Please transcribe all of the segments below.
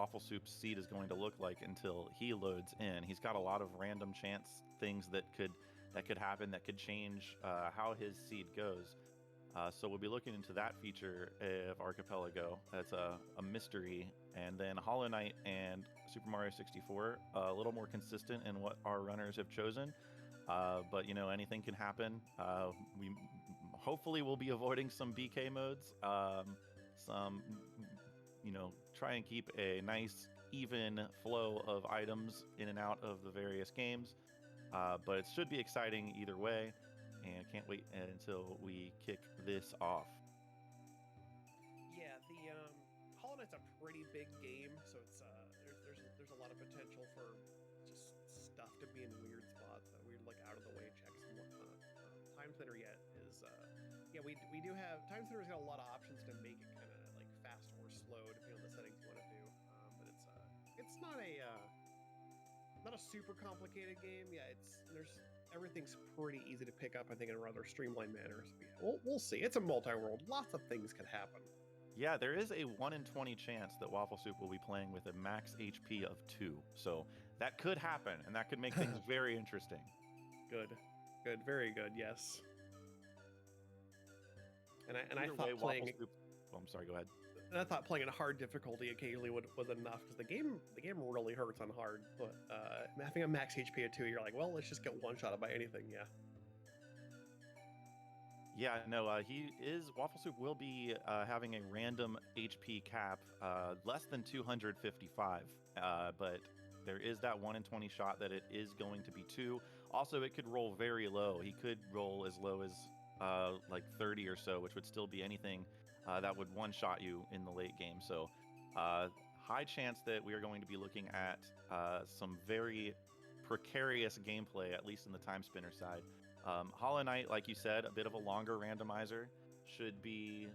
Waffle Soup's seed is going to look like until he loads in. He's got a lot of random chance things that could happen, that could change how his seed goes. So we'll be looking into that feature of Archipelago. That's a mystery. And then Hollow Knight and Super Mario 64, a little more consistent in what our runners have chosen. But anything can happen. We hopefully will be avoiding some BK modes. Try and keep a nice even flow of items in and out of the various games. But it should be exciting either way, and can't wait until we kick this off. Yeah, the Hollow Knight's a pretty big game, so it's there's a lot of potential for just stuff to be in weird spots, weird like out of the way checks and whatnot. Timespinner yet is we do have Timespinner's got a lot of options to make it kind of like fast or slow depending on the settings you want to do. But it's not a super complicated game. Yeah, everything's pretty easy to pick up, I think, in a rather streamlined manner. So yeah, we'll see. It's a multi-world. Lots of things could happen. Yeah, there is a 1 in 20 chance that Waffle Soup will be playing with a max HP of 2. So that could happen, and that could make things very interesting. Good, very good. Yes. And I thought playing. Oh, I'm sorry. Go ahead. And I thought playing at hard difficulty occasionally was enough, because the game really hurts on hard. But having a max HP of 2, you're like, well, let's just get one-shotted by anything. Yeah. Yeah, no, Waffle Soup will be having a random HP cap, less than 255, but there is that 1 in 20 shot that it is going to be 2. Also, it could roll very low. He could roll as low as like 30 or so, which would still be anything that would one-shot you in the late game. So high chance that we are going to be looking at some very precarious gameplay, at least in the Timespinner side. Hollow Knight, like you said, a bit of a longer randomizer, should be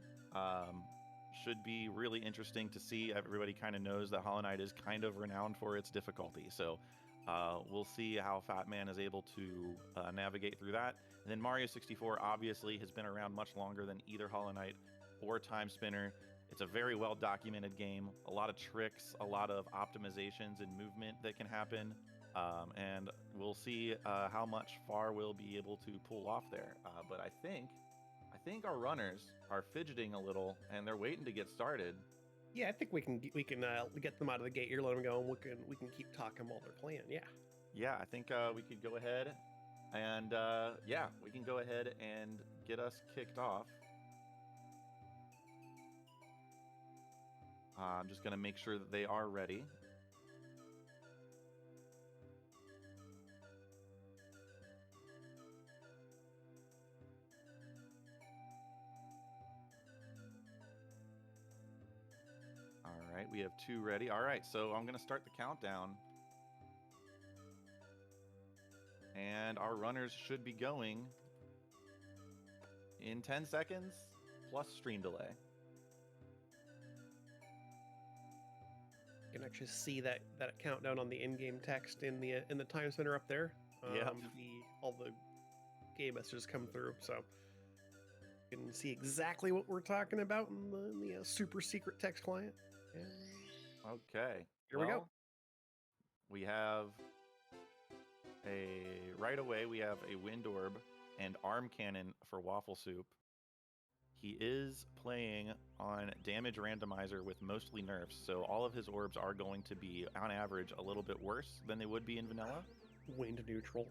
really interesting to see. Everybody kind of knows that Hollow Knight is kind of renowned for its difficulty, so we'll see how Fat Man is able to navigate through that. And then Mario 64 obviously has been around much longer than either Hollow Knight or Timespinner. It's a very well documented game, a lot of tricks, a lot of optimizations and movement that can happen. And we'll see how much far we'll be able to pull off there. But I think our runners are fidgeting a little, and they're waiting to get started. Yeah, I think we can get them out of the gate here, let them go, and we can keep talking while they're playing. Yeah. Yeah, I think we could go ahead and we can go ahead and get us kicked off. I'm just gonna make sure that they are ready. All right, we have 2 ready. All right, so I'm going to start the countdown. And our runners should be going in 10 seconds plus stream delay. You can actually see that countdown on the in-game text in the Timespinner up there. All the game messages come through, so you can see exactly what we're talking about in the super secret text client. Okay. Here we go. We have right away we have a wind orb and arm cannon for Waffle Soup. He is playing on damage randomizer with mostly nerfs, so all of his orbs are going to be, on average, a little bit worse than they would be in vanilla. Wind neutral.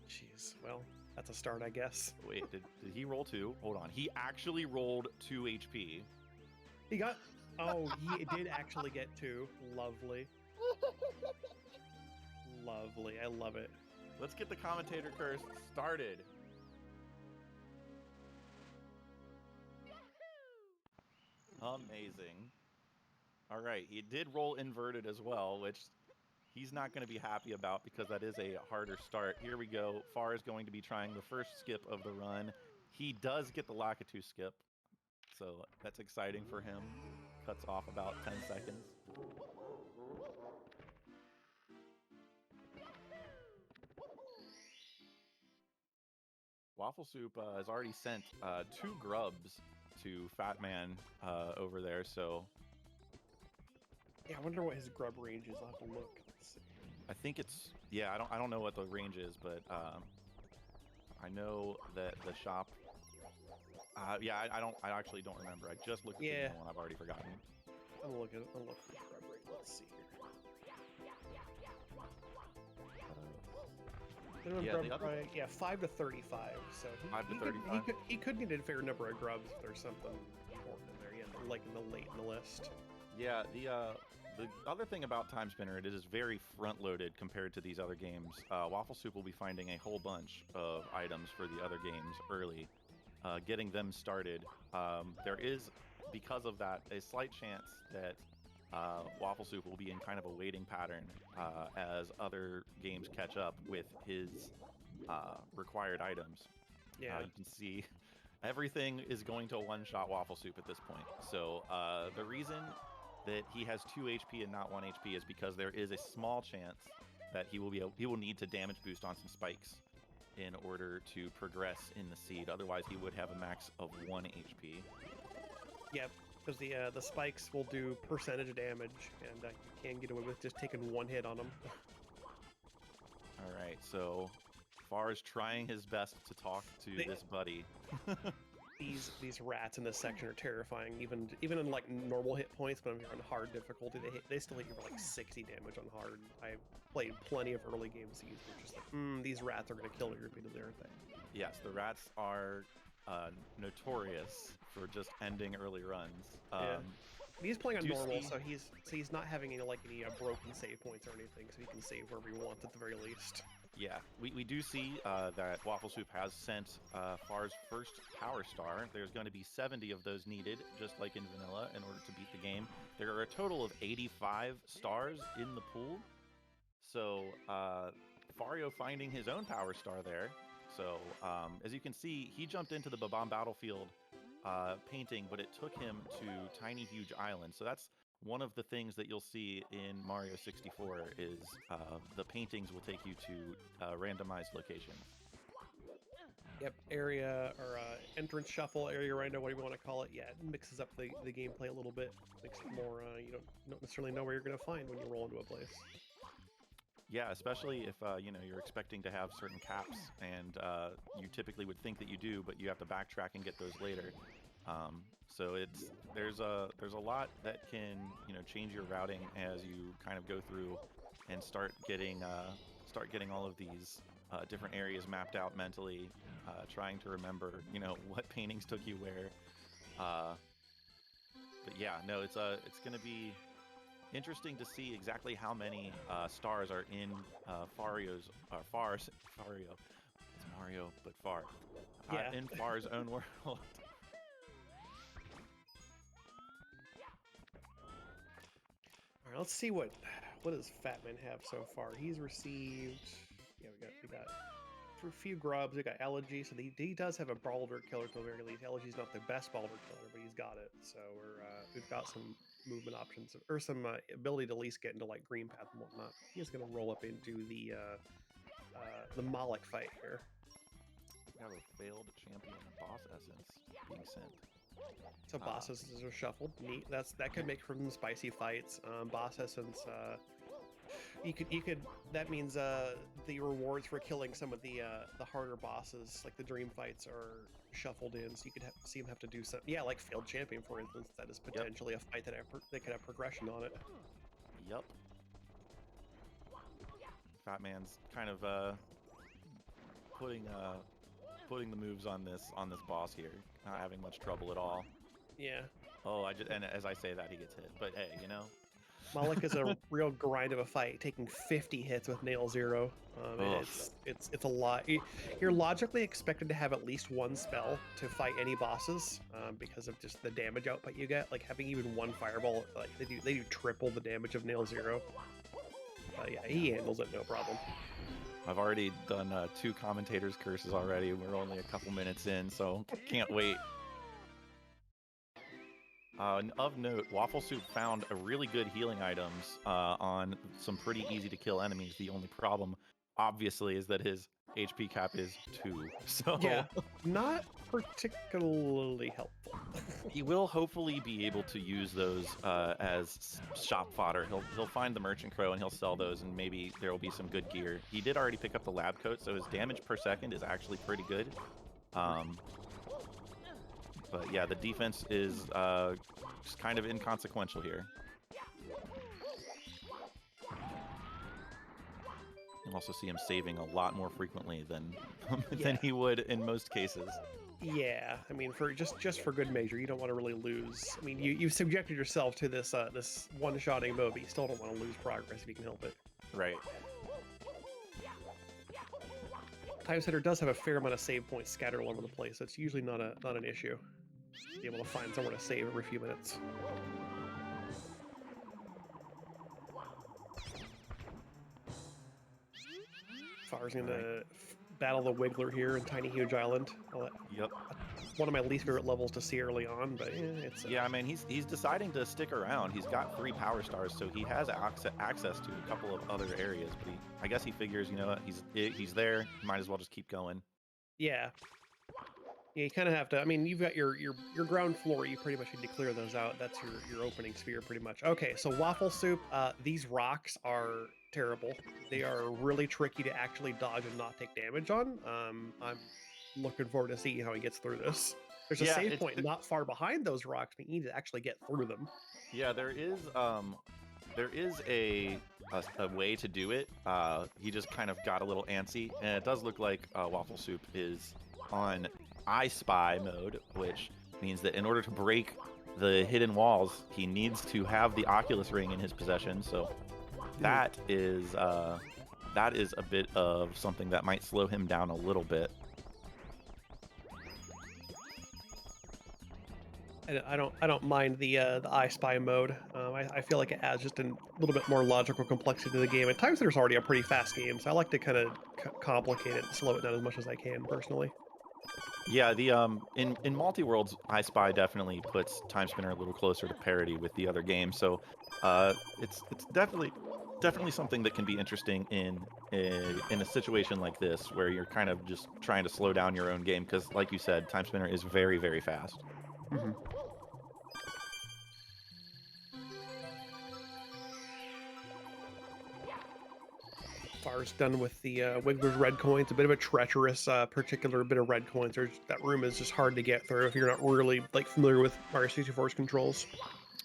Jeez. Well, that's a start, I guess. Wait, did he roll 2? Hold on. He actually rolled 2 HP. He got... Oh, he did actually get 2. Lovely. Lovely. I love it. Let's get the commentator curse started. Amazing. All right, he did roll inverted as well, which he's not going to be happy about because that is a harder start. Here we go. Far is going to be trying the first skip of the run. He does get the Lakitu skip, so that's exciting for him. Cuts off about 10 seconds. Waffle Soup has already sent 2 grubs to Fat Man over there, so Yeah, I wonder what his grub range is. I'll have to look. Let's see. I think it's I don't know what the range is, but I know that the shop. I actually don't remember. I just looked at the Yeah. manual and I've already forgotten. I'm looking for his grub range. Let's see here. Minimum grub range, 5 to 35. So 5 to 35. He could need a fair number of grubs if there's something important in there. Yeah, like in the late in the list. Yeah, the other thing about Timespinner, it is very front-loaded compared to these other games. Waffle Soup will be finding a whole bunch of items for the other games early, getting them started. There is, because of that, a slight chance that Waffle Soup will be in kind of a waiting pattern as other games catch up with his required items. Yeah. You can see everything is going to one-shot Waffle Soup at this point. So the reason that he has 2 HP and not 1 HP is because there is a small chance that he will need to damage boost on some spikes in order to progress in the seed. Otherwise, he would have a max of 1 HP. Yep, because the spikes will do percentage of damage, and you can get away with just taking 1 hit on them. All right, so Far is trying his best to talk to this buddy. These rats in this section are terrifying. Even in like normal hit points, but if you're on hard difficulty, they still hit you for like 60 damage on hard. I played plenty of early game seeds where just like, these rats are gonna kill me repeatedly, aren't they? Yes, the rats are notorious for just ending early runs. Yeah. He's playing on normal, so he's not having any broken save points or anything, so he can save wherever he wants at the very least. Yeah, we do see that Waffle Soup has sent Far's first Power Star. There's going to be 70 of those needed, just like in Vanilla, in order to beat the game. There are a total of 85 stars in the pool. So Fario finding his own Power Star there. So as you can see, he jumped into the Babam battlefield painting, but it took him to Tiny Huge Island. So that's one of the things that you'll see in Mario 64 is the paintings will take you to randomized locations. Yep, area or entrance shuffle, area rando, whatever you want to call it. Yeah, it mixes up the gameplay a little bit, makes it more, you don't necessarily know where you're going to find when you roll into a place. Yeah, especially if you're expecting to have certain caps, and you typically would think that you do, but you have to backtrack and get those later. So there's a lot that can change your routing as you kind of go through and start getting all of these different areas mapped out mentally, trying to remember what paintings took you where. But yeah, no, it's going to be interesting to see exactly how many stars are in Fario. It's Mario, but Far. Yeah. In Far's own world. All right, let's see what does Fatman have so far. He's received. Yeah, we got for a few grubs. We got Elegy, so he does have a Boulder Killer to the very least. Elegy's not the best Boulder Killer, but he's got it. So we've got some movement options or some ability to at least get into like Green Path and whatnot. He's gonna roll up into the Moloch fight here. We have a failed champion boss essence being sent. So boss essences are shuffled. Neat. That could make for some spicy fights. Boss essence. You could. That means the rewards for killing some of the harder bosses, like the dream fights, are shuffled in. So you could see him have to do some. Yeah, like failed champion, for instance. That is potentially a fight that could have progression on it. Yep. Fat Man's kind of putting the moves on this boss here. Not having much trouble at all. Yeah. Oh, and as I say that, he gets hit. But hey, Moloch is a real grind of a fight, taking 50 hits with Nail Zero. And it's a lot. You're logically expected to have at least one spell to fight any bosses because of just the damage output you get. Like having even one fireball, like they do triple the damage of Nail Zero. Yeah, he handles it no problem. I've already done 2 commentators curses already. We're only a couple minutes in, so can't wait. Of note, Waffle Soup found a really good healing items on some pretty easy to kill enemies. The only problem obviously, is that his HP cap is 2. So Yeah, not particularly helpful. he will hopefully be able to use those as shop fodder. He'll find the merchant crow and he'll sell those, and maybe there will be some good gear. He did already pick up the lab coat, so his damage per second is actually pretty good. But yeah, the defense is just kind of inconsequential here. You'll also see him saving a lot more frequently than than he would in most cases. Yeah, I mean, for just for good measure, you don't want to really lose. I mean, you've subjected yourself to this this one-shotting mode, but you still don't want to lose progress if you can help it. Right. Timespinner does have a fair amount of save points scattered all over the place, so it's usually not an issue. Be able to find somewhere to save every few minutes. Far's gonna battle the Wiggler here in Tiny Huge Island. Yep. One of my least favorite levels to see early on, but it's yeah. I mean, he's deciding to stick around. He's got 3 power stars, so he has access to a couple of other areas. But I guess he figures, you know what, he's there. Might as well just keep going. Yeah. Yeah, you kind of have to. I mean, you've got your ground floor. You pretty much need to clear those out. That's your opening sphere, pretty much. Okay, so Waffle Soup. These rocks are terrible. They are really tricky to actually dodge and not take damage on. I'm looking forward to seeing how he gets through this. There's a save point not far behind those rocks, but you need to actually get through them. Yeah, there is a way to do it. He just kind of got a little antsy, and it does look like Waffle Soup is on I Spy mode, which means that in order to break the hidden walls, he needs to have the Oculus ring in his possession. So that is a bit of something that might slow him down a little bit. I don't mind the I Spy mode. I feel like it adds just a little bit more logical complexity to the game. At times, there's already a pretty fast game, so I like to kind of complicate it and slow it down as much as I can, personally. Yeah, the in multi-worlds, I Spy definitely puts Timespinner a little closer to parity with the other games. So it's definitely something that can be interesting in a situation like this, where you're kind of just trying to slow down your own game, because like you said, Timespinner is very, very fast. Mm-hmm. Far's done with the Wiggler's red coins. A bit of a treacherous particular bit of red coins. That room is just hard to get through if you're not really familiar with Mario 64's controls.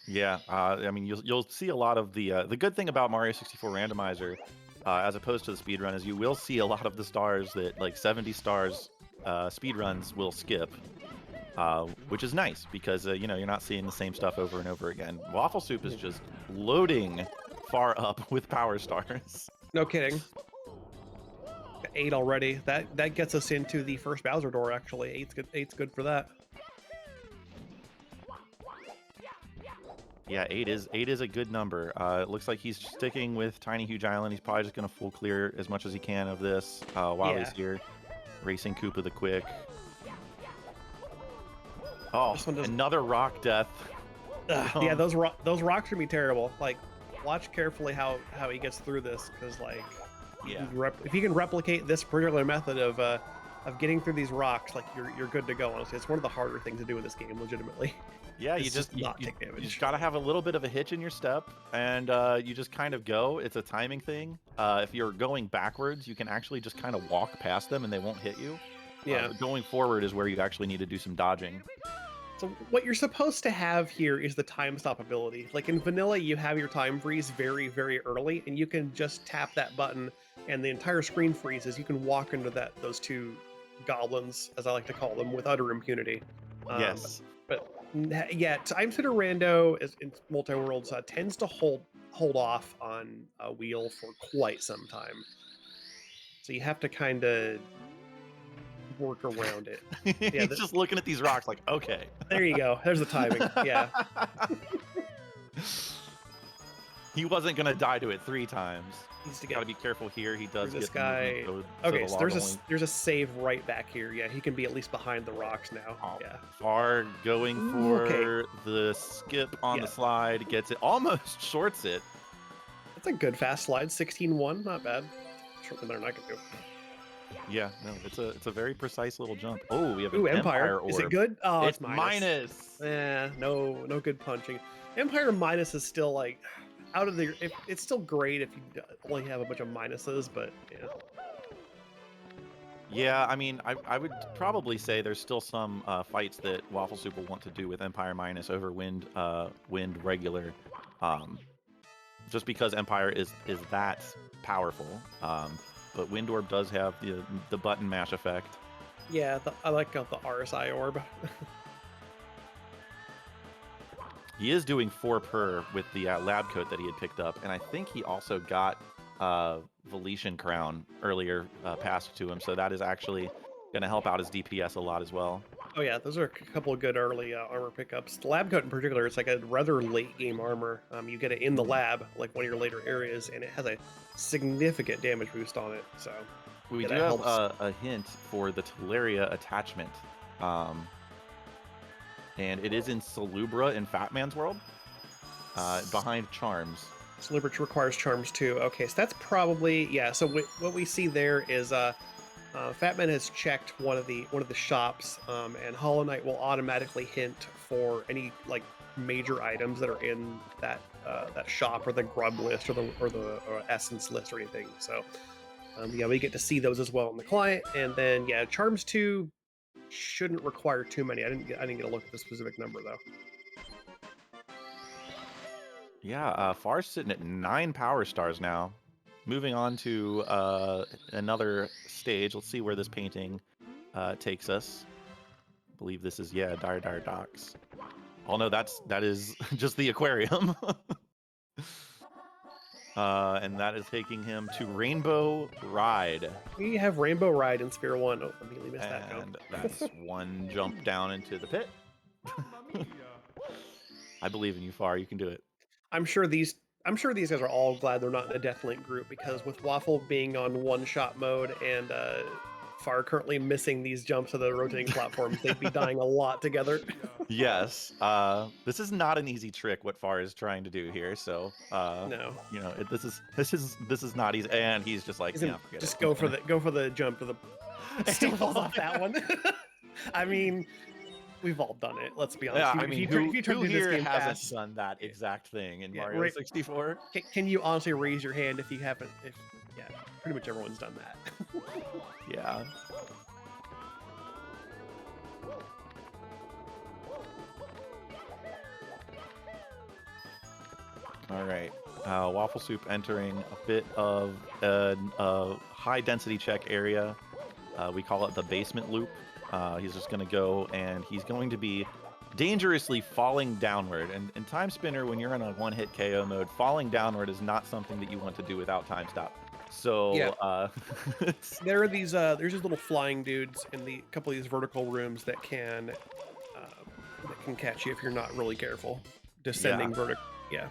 Yeah, I mean, you'll see a lot of the good thing about Mario 64 Randomizer, as opposed to the speedrun, is you will see a lot of the stars that, like 70 stars speedruns will skip, which is nice, because you know, you're not seeing the same stuff over and over again. Waffle Soup is just loading far up with power stars. No kidding. 8 already. That gets us into the first Bowser door, actually. 8's good for that. Yeah, 8 is a good number. It looks like he's sticking with Tiny Huge Island. He's probably just going to full clear as much as he can of this while he's here. Racing Koopa the Quick. Oh, another rock death. Yeah, those rocks are going to be terrible. Like, watch carefully how he gets through this, because like, if you can replicate this particular method of getting through these rocks, like you're good to go. Honestly, it's one of the harder things to do in this game, legitimately. Yeah, you just gotta have a little bit of a hitch in your step, and you just kind of go. It's a timing thing. If you're going backwards, you can actually just kind of walk past them and they won't hit you. Yeah. Going forward is where you actually need to do some dodging. So what you're supposed to have here is the time stop ability. Like in vanilla, you have your time freeze very, very early, and you can just tap that button and the entire screen freezes. You can walk into those 2 goblins, as I like to call them, with utter impunity. Yes. But yeah, Timespinner Rando in multi-worlds tends to hold off on a wheel for quite some time. So you have to kind of work around it. Yeah, he's just looking at these rocks like, okay. There you go. There's the timing. Yeah. He wasn't going to die to it 3 times. Needs to got to be careful here. He does this get guy. Okay, so there's a save right back here. Yeah, he can be at least behind the rocks now. Oh, yeah. Far going for the skip on the slide. Gets it. Almost shorts it. That's a good fast slide. 16-1. Not bad. certainly better than I can do. Yeah, no, it's a very precise little jump. Oh, we have an Ooh, Empire Empire. Is it orb. good? Oh, it's It's minus. minus. No good punching. Empire minus is still like out of the. It's still great if you only have a bunch of minuses, but yeah. Yeah, I mean, I would probably say there's still some fights that Waffle Soup will want to do with Empire minus over Wind regular, just because Empire is that powerful. But Wind Orb does have the button mash effect. Yeah, I like the RSI orb. He is doing 4 per with the lab coat that he had picked up, and I think he also got Veletian Crown earlier passed to him, so that is actually going to help out his DPS a lot as well. Oh yeah, those are a couple of good early armor pickups. The lab coat in particular, it's like a rather late game armor. You get it in the lab, like one of your later areas, and it has a significant damage boost on it. So we yeah, do have a hint for the Teleria attachment, and it is in Salubra in Fat Man's world, behind Charms. Salubra requires Charms too. Okay, so that's probably yeah. So what we see there is Fatman has checked one of the shops, and Hollow Knight will automatically hint for any like major items that are in that that shop or the grub list or the essence list or anything. So yeah, we get to see those as well in the client, and then yeah, Charms 2 shouldn't require too many. I didn't get a look at the specific number though. Yeah, Far's sitting at 9 power stars now. Moving on to another stage. Let's see where this painting takes us. I believe this is, yeah, Dire Docks. Oh no, that is just the aquarium. And that is taking him to Rainbow Ride. We have Rainbow Ride in Sphere 1. Oh, immediately missed that jump. And that's one jump down into the pit. I believe in you, Far. You can do it. I'm sure these guys are all glad they're not in a Deathlink group, because with Waffle being on one-shot mode and Far currently missing these jumps of the rotating platforms, they'd be dying a lot together. Yes, this is not an easy trick what Far is trying to do here. So no, you know, this is not easy, and he's just like, yeah, just go for the jump to the. Still falls off that one. I mean, we've all done it. Let's be honest. Yeah, I mean, who here hasn't fast, done that exact thing in Mario 64? Can you honestly raise your hand if you haven't? Yeah, pretty much everyone's done that. Yeah. All right. Waffle Soup entering a bit of a high density check area. We call it the basement loop. He's just going to go, and he's going to be dangerously falling downward. And in Timespinner, when you're in a one-hit KO mode, falling downward is not something that you want to do without time stop. So yeah. There are these there's these little flying dudes in the couple of these vertical rooms that can catch you if you're not really careful. Descending vertical. Yeah.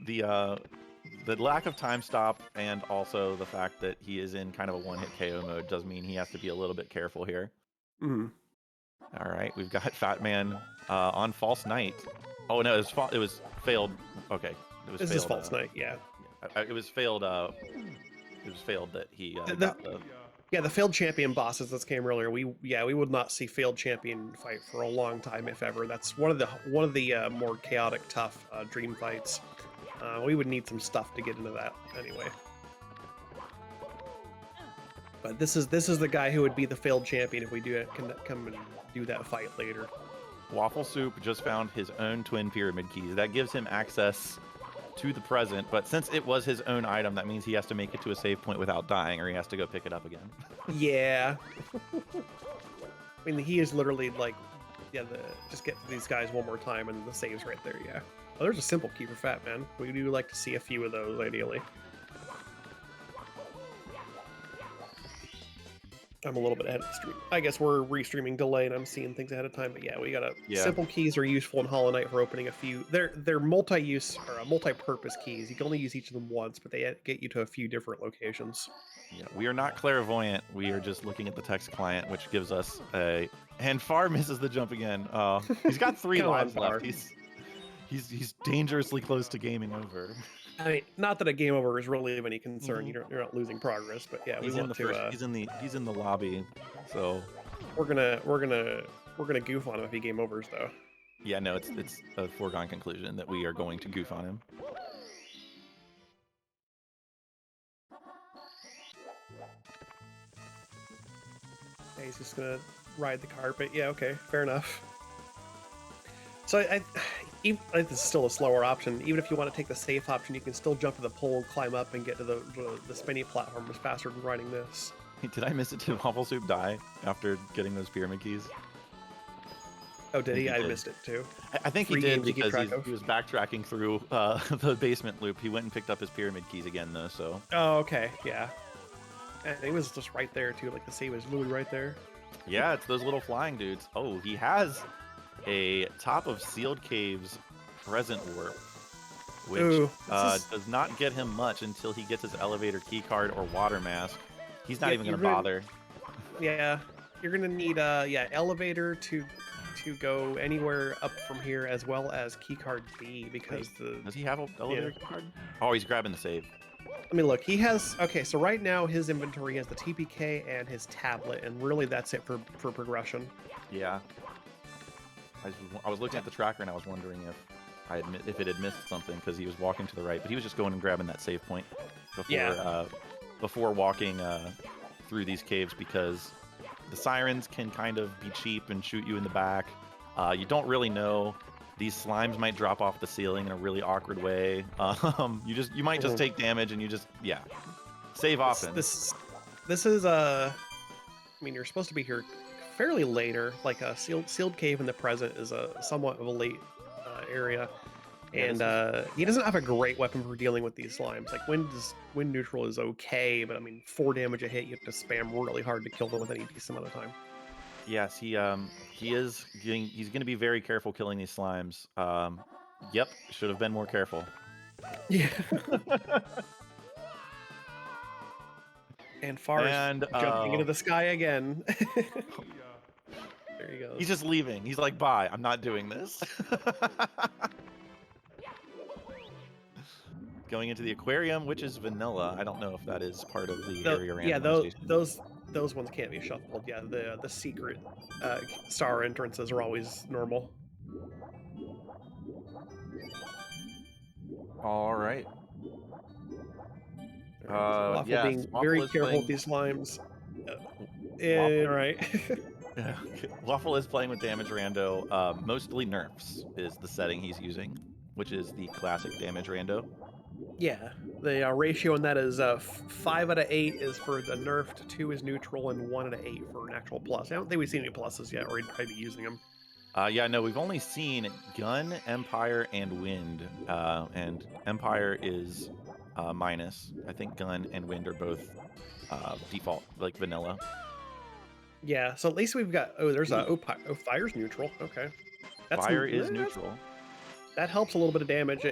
The lack of time stop and also the fact that he is in kind of a one-hit KO mode does mean he has to be a little bit careful here. Mm-hmm. All right, we've got Fat Man on False Knight. Oh no, it was failed. Okay, it was. This is False Knight. Yeah. It was failed. It was failed that he got the. Yeah, the failed champion bosses that came earlier. We would not see failed champion fight for a long time, if ever. That's one of the more chaotic, tough dream fights. We would need some stuff to get into that anyway. But this is the guy who would be the failed champion if we can come and do that fight later. Waffle Soup just found his own twin pyramid keys. That gives him access to the present, but since it was his own item, that means he has to make it to a save point without dying, or he has to go pick it up again. Yeah. I mean, he is literally like, yeah, just get to these guys one more time and the save's right there, yeah. Oh, there's a simple key for Fat Man. We do like to see a few of those, ideally. I'm a little bit ahead of the stream. I guess we're restreaming delay and I'm seeing things ahead of time, but yeah, we got simple keys are useful in Hollow Knight for opening a few. They're multi-use or multi-purpose keys. You can only use each of them once, but they get you to a few different locations. Yeah, we are not clairvoyant. We are just looking at the text client, which gives us a. And Far misses the jump again. He's got 3 lives left. He's dangerously close to gaming over. I mean, not that a game over is really of any concern. You're not losing progress, but yeah, we He's in want the to. first. He's in the lobby. So We're gonna goof on him if he game overs though. yeah, no, it's a foregone conclusion that we are going to goof on him. Yeah, he's just gonna ride the carpet. Yeah, okay, fair enough. So even this is still a slower option. Even if you want to take the safe option, you can still jump to the pole, climb up, and get to the spinny platform is faster than riding this. Did I miss it? Did Waffle Soup die after getting those pyramid keys? Oh, did he? I did. missed it too. I think he did because he was backtracking through the basement loop. He went and picked up his pyramid keys again, though. So. Oh, okay, yeah. And it was just right there too. Like the save was literally right there. Yeah, it's those little flying dudes. Oh, he has a top of sealed caves present warp, which does not get him much until he gets his elevator key card or water mask. He's not even gonna bother. Yeah, you're gonna need elevator to go anywhere up from here, as well as keycard B, because does he have an elevator card? Oh, he's grabbing the save. Let me look. He has, okay, so right now his inventory has the TPK and his tablet, and really that's it for progression. Yeah. I was looking at the tracker and I was wondering if it had missed something because he was walking to the right, but he was just going and grabbing that save point before walking through these caves, because the sirens can kind of be cheap and shoot you in the back. You don't really know. These slimes might drop off the ceiling in a really awkward way. You might just take damage and save often. This is I mean, you're supposed to be here fairly later. Like a sealed cave in the present is a somewhat of a late area, and he doesn't have a great weapon for dealing with these slimes. Like wind neutral is okay, but I mean 4 damage a hit, you have to spam really hard to kill them with any decent amount of time. Yes, he's going to be very careful killing these slimes. Yep, should have been more careful. Yeah. And Far's jumping into the sky again. There he goes. He's just leaving. He's like, bye, I'm not doing this. Going into the aquarium, which is vanilla. I don't know if that is part of the area randomization. Yeah, those ones can't be shuffled. Yeah, the secret star entrances are always normal. All right. Waffle being very careful with these slimes. Right. Waffle is playing with damage rando. Mostly nerfs is the setting he's using, which is the classic damage rando. Yeah, the ratio on that is 5 out of 8 is for the nerfed, 2 is neutral, and 1 out of 8 for an actual plus. I don't think we've seen any pluses yet, or we'd probably be using them. Yeah, no, we've only seen Gun, Empire, and Wind, and Empire is minus. I think Gun and Wind are both default, like vanilla. Yeah, so at least we've got. Fire's neutral. Okay, Fire is neutral. That helps a little bit of damage.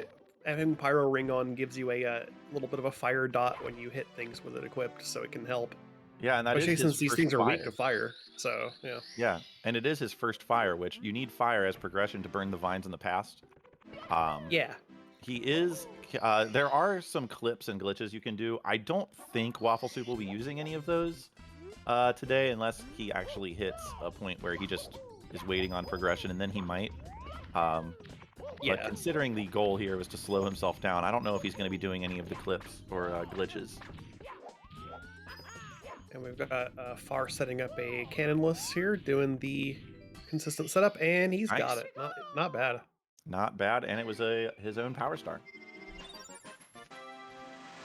Having Pyro Ring on gives you a little bit of a fire dot when you hit things with it equipped, so it can help. Yeah, and that especially since these things are weak to fire. So yeah. Yeah, and it is his first fire, which you need fire as progression to burn the vines in the past. Yeah. He is. There are some clips and glitches you can do. I don't think Waffle Soup will be using any of those today, unless he actually hits a point where he just is waiting on progression, and then he might. But considering the goal here was to slow himself down, I don't know if he's going to be doing any of the clips or glitches. And we've got Far setting up a cannonless here, doing the consistent setup, and he's got it. Not bad. Not bad, and it was his own power star.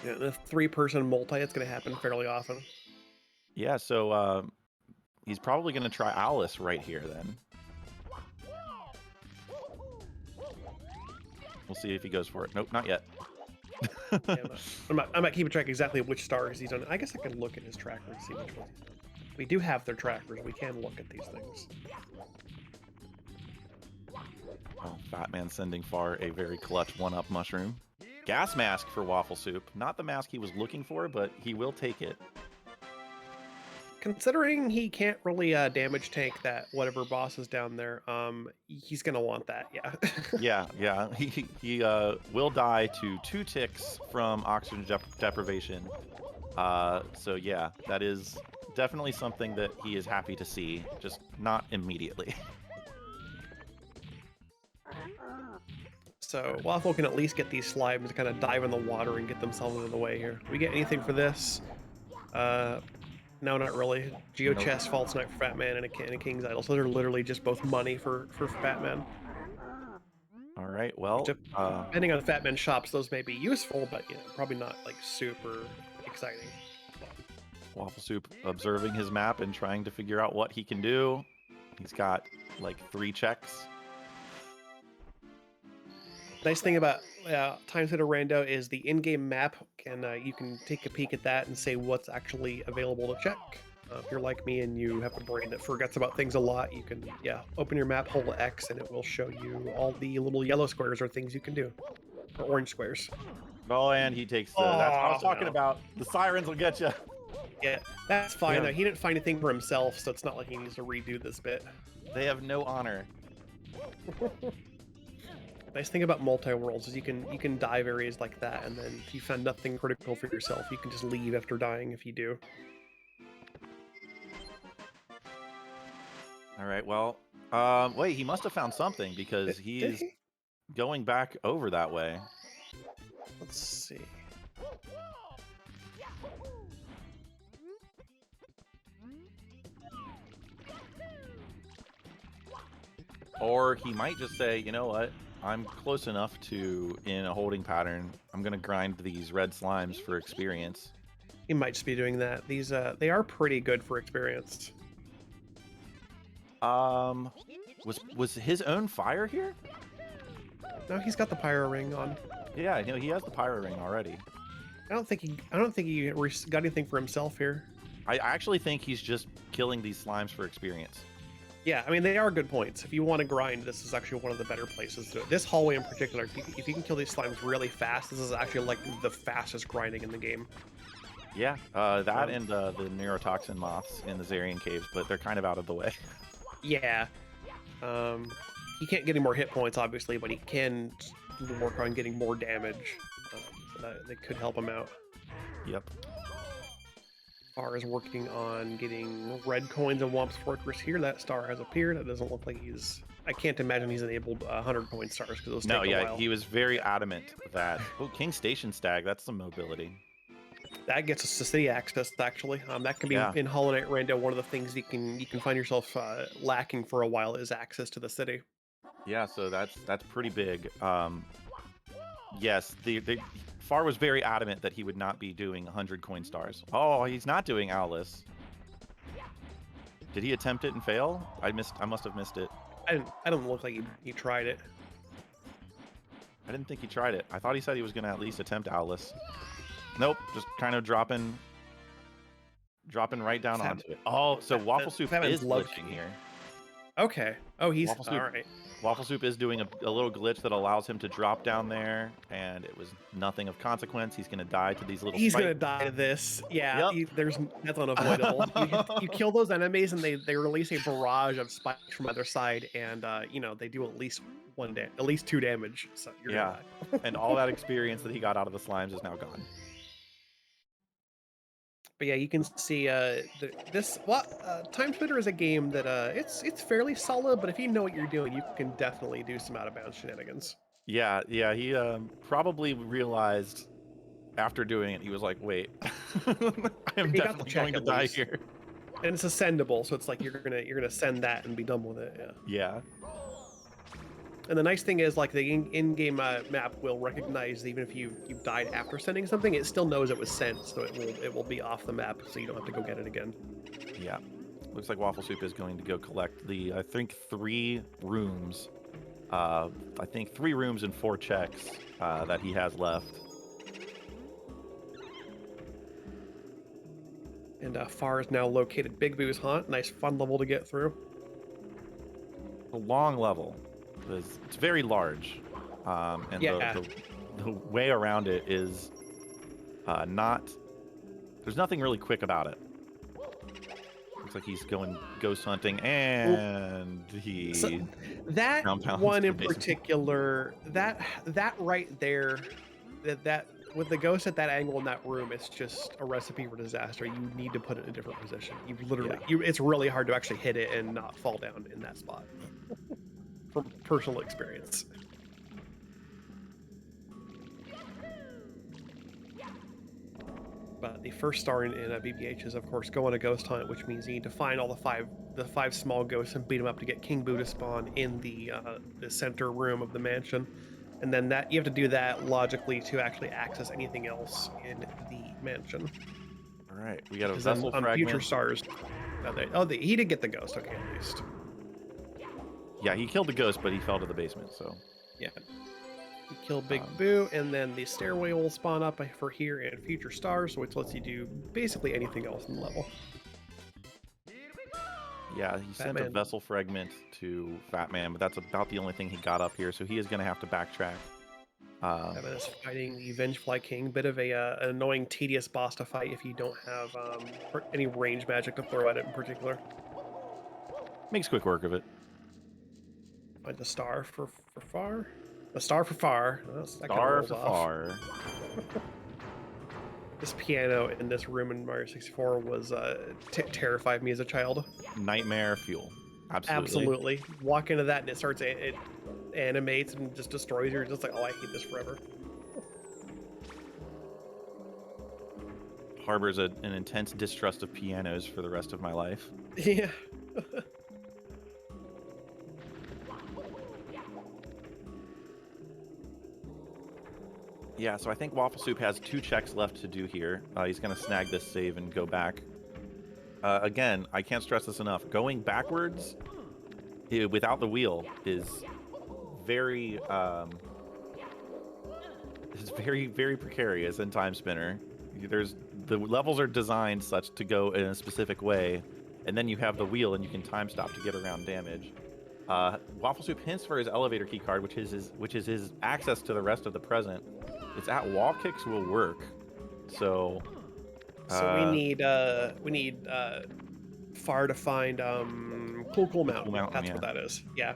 Yeah, the 3-person multi, it's going to happen fairly often. Yeah, so he's probably going to try Alice right here then. We'll see if he goes for it. Nope, not yet. I'm not keeping track exactly which stars he's on. I guess I can look at his tracker and see which ones he's on. We do have their trackers. We can look at these things. Oh, Batman sending Far a very clutch 1-up mushroom. Gas mask for Waffle Soup. Not the mask he was looking for, but he will take it. Considering he can't really damage tank that whatever boss is down there, he's gonna want that, yeah. Yeah. He will die to 2 ticks from oxygen deprivation. So yeah, that is definitely something that he is happy to see, just not immediately. So Waffle can at least get these slimes to kind of dive in the water and get themselves out of the way here. Do we get anything for this? No, not really. Geo Nope. chest, false knight for Fat Man, and a King's Idol. So they're literally just both money for Fat Man. All right. Well, Depending on Fat Man shops, those may be useful, but probably not like super exciting. Waffle Soup observing his map and trying to figure out what he can do. He's got like 3 checks. Nice thing about Timespinner Rando is the in-game map, and you can take a peek at that and say what's actually available to check. If you're like me and you have a brain that forgets about things a lot, you can, open your map, hold X, and it will show you all the little yellow squares or things you can do, or orange squares. Oh, and he takes the. That's what I was talking about. The sirens will get you. Yeah, that's fine. Though. He didn't find anything for himself, so it's not like he needs to redo this bit. They have no honor. Nice thing about multi-worlds is you can dive areas like that, and then if you find nothing critical for yourself, you can just leave after dying if you do. All right. Well, wait. He must have found something because he's going back over that way. Let's see. Or he might just say, you know what? I'm close enough to, in a holding pattern, I'm going to grind these red slimes for experience. He might just be doing that. These, they are pretty good for experience. Was his own fire here? No, he's got the pyro ring on. Yeah, he has the pyro ring already. I don't think he got anything for himself here. I actually think he's just killing these slimes for experience. Yeah, I mean, they are good points. If you want to grind, this is actually one of the better places to do it. This hallway in particular, if you can kill these slimes really fast, this is actually like the fastest grinding in the game. Yeah, that and the neurotoxin moths in the Zarian caves, but they're kind of out of the way. Yeah. He can't get any more hit points, obviously, but he can work on getting more damage. That could help him out. Yep. Far as working on getting red coins in Womp's Fortress here, that star has appeared. It doesn't look like he's... I can't imagine he's enabled 100 coin stars because those take a while. He was very adamant that... Oh, King Station Stag, that's some mobility. That gets us to city access, actually. That can be in Hollow Knight Rando. One of the things you can find yourself lacking for a while is access to the city. Yeah, so that's pretty big. Yes, Far was very adamant that he would not be doing 100 coin stars. Oh, he's not doing Owless. Did he attempt it and fail? I must have missed it. I don't look like he tried it. I didn't think he tried it. I thought he said he was going to at least attempt Owless. Nope, just kind of dropping right down onto it. Oh, so Waffle Soup is glitching here. Okay. Oh, he's all right. Waffle Soup is doing a little glitch that allows him to drop down there, and it was nothing of consequence. He's going to die to these little He's going to die to this. Yeah, yep. That's unavoidable. you kill those enemies, and they release a barrage of spikes from either side, and they do at least 2 damage. So you're gonna die. And all that experience that he got out of the slimes is now gone. But yeah, you can see Timespinner is a game that it's fairly solid, but if you know what you're doing, you can definitely do some out of bounds shenanigans. Yeah, he probably realized after doing it, he was like, "Wait, I am definitely going to die here." And it's ascendable, so it's like you're gonna send that and be done with it. Yeah. And the nice thing is, like, the in-game map will recognize even if you've died after sending something, it still knows it was sent, so it will be off the map, so you don't have to go get it again. Yeah, looks like Waffle Soup is going to go collect the 3 rooms. I think 3 rooms and 4 checks that he has left. And Far is now located Big Boo's Haunt. Nice fun level to get through. A long level. It's very large, and the way around it is there's nothing really quick about it. Looks like he's going ghost hunting, and he So that compounds one the in basement. particular, that right there, that with the ghost at that angle in that room, it's just a recipe for disaster. You need to put it in a different position. You literally, it's really hard to actually hit it and not fall down in that spot. From personal experience. But the first star in BBH is, of course, go on a ghost hunt, which means you need to find all the five small ghosts and beat them up to get King Boo to spawn in the center room of the mansion, and then that you have to do that logically to actually access anything else in the mansion. All right, we got a Because then vessel on future fragment. stars, he did get the ghost. Okay, at least. Yeah, he killed the ghost, but he fell to the basement. So Yeah. You kill Big Boo, and then the stairway will spawn up for here and future stars, which lets you do basically anything else in the level. yeah, he sent a Fatman. vessel fragment to Fat Man, but that's about the only thing he got up here. So he is going to have to backtrack. Fatman is fighting the Vengefly King. Bit of an annoying, tedious boss to fight if you don't have any range magic to throw at it in particular. Makes quick work of it. Find the star for far. The star for far. Star for far. This piano in this room in Mario 64 was terrified me as a child. Nightmare fuel. Absolutely. Walk into that and it starts it animates and just destroys you. You're just like, oh, I hate this forever. Harbors an intense distrust of pianos for the rest of my life. Yeah. Yeah, so I think Waffle Soup has 2 checks left to do here. He's going to snag this save and go back. Again, I can't stress this enough. Going backwards without the wheel is very, very precarious in Timespinner. The levels are designed such to go in a specific way, and then you have the wheel and you can time stop to get around damage. Waffle Soup hints for his elevator key card, which is his access to the rest of the present. It's at wall kicks will work. So we need Far to find Cool Mountain. That's yeah. what that is. Yeah.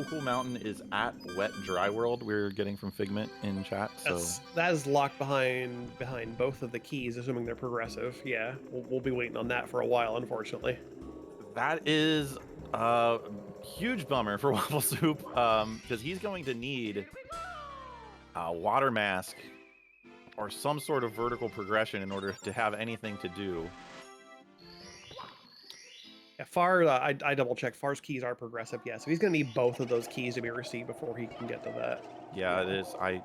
Cool Mountain is at Wet Dry World. We're getting from Figment in chat. So that is locked behind both of the keys, assuming they're progressive. Yeah, we'll be waiting on that for a while, unfortunately. That is a huge bummer for Waffle Soup, because he's going to need a water mask or some sort of vertical progression in order to have anything to do. Yeah, Far, I double checked. Far's keys are progressive, yeah. So he's gonna need both of those keys to be received before he can get to that. Yeah, it is. I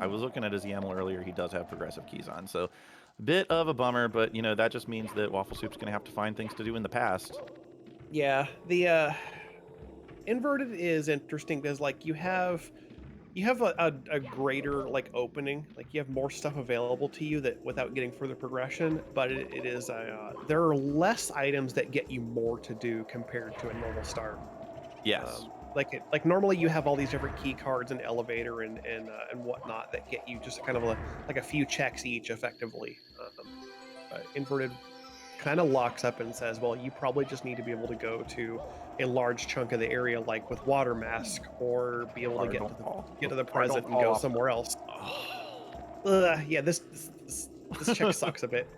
was looking at his YAML earlier. He does have progressive keys on, so a bit of a bummer. But that just means that Waffle Soup's gonna have to find things to do in the past. Yeah, the inverted is interesting because like you have a greater like opening, like you have more stuff available to you that without getting further progression, but it is there are less items that get you more to do compared to a normal start. Yes. Like normally you have all these different key cards and elevator and whatnot that get you just kind of like a few checks each effectively. But inverted kind of locks up and says, well, you probably just need to be able to go to a large chunk of the area, like with water mask, or be able to get to the present and go somewhere else. Yeah, this check sucks a bit.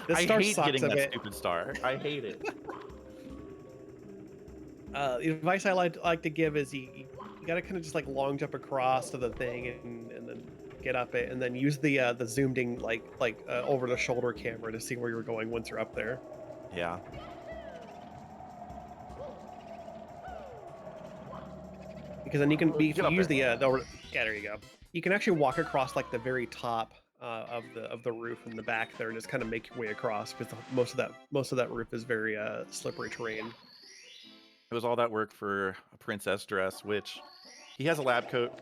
This star hate sucks getting a that bit. stupid star. I hate it. The advice I like to give is you got to kind of just like long jump across to the thing and then get up it, and then use the zoomed in like over the shoulder camera to see where you're going once you're up there. Yeah. Because then you can if you use yeah, there you go. You can actually walk across like the very top of the roof in the back there and just kind of make your way across, because most of that roof is very slippery terrain. It was all that work for a princess dress, which he has a lab coat.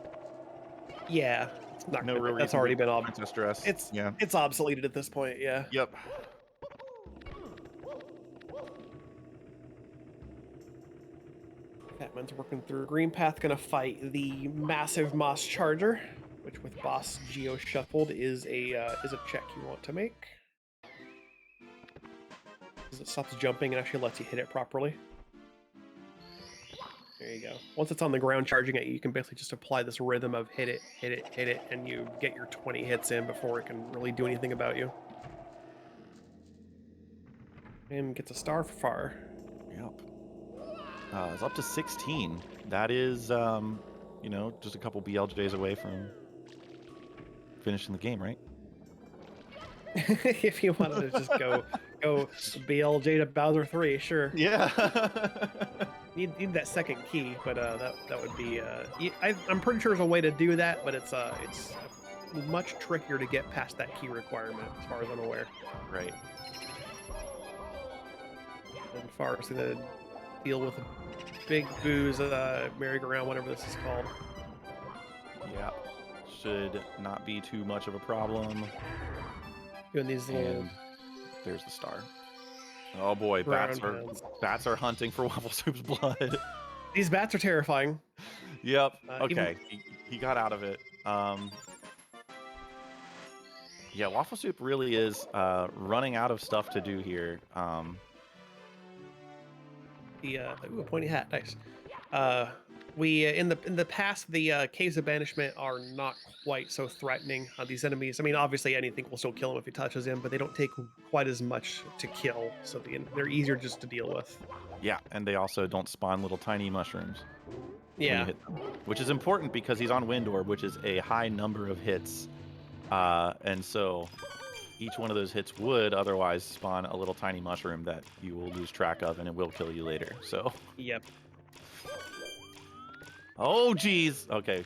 Yeah, it's not no that's already been princess dress. It's obsoleted at this point. Yeah. Yep. Man's working through. Green Path gonna fight the massive Moss Charger, which with Boss Geo shuffled is a check you want to make. Because it stops jumping and actually lets you hit it properly. There you go. Once it's on the ground charging at you, you can basically just apply this rhythm of hit it, hit it, hit it, and you get your 20 hits in before it can really do anything about you. And gets a star for far. Yep. It's up to 16. That is, you know, just a couple BLJs away from finishing the game, right? If you wanted to just go BLJ to Bowser 3, sure. Yeah. Need that second key, but that would be I'm pretty sure there's a way to do that, but it's much trickier to get past that key requirement, as far as I'm aware. Right. And far as gonna deal with Big Boo's merry-go-round, whatever this is called. Yeah. Should not be too much of a problem. Doing these little. And there's the star. Oh boy, bats are hunting for Waffle Soup's blood. These bats are terrifying. Yep. Okay, he got out of it. Yeah, Waffle Soup really is running out of stuff to do here. Ooh, a pointy hat, nice. We in the past, the caves of banishment are not quite so threatening. These enemies, I mean, obviously anything will still kill them if he touches him, but they don't take quite as much to kill, so they're easier just to deal with. Yeah, and they also don't spawn little tiny mushrooms. Yeah, which is important because he's on Wind Orb, which is a high number of hits, and so each one of those hits would otherwise spawn a little tiny mushroom that you will lose track of, and it will kill you later. So. Yep. Oh, geez. Okay.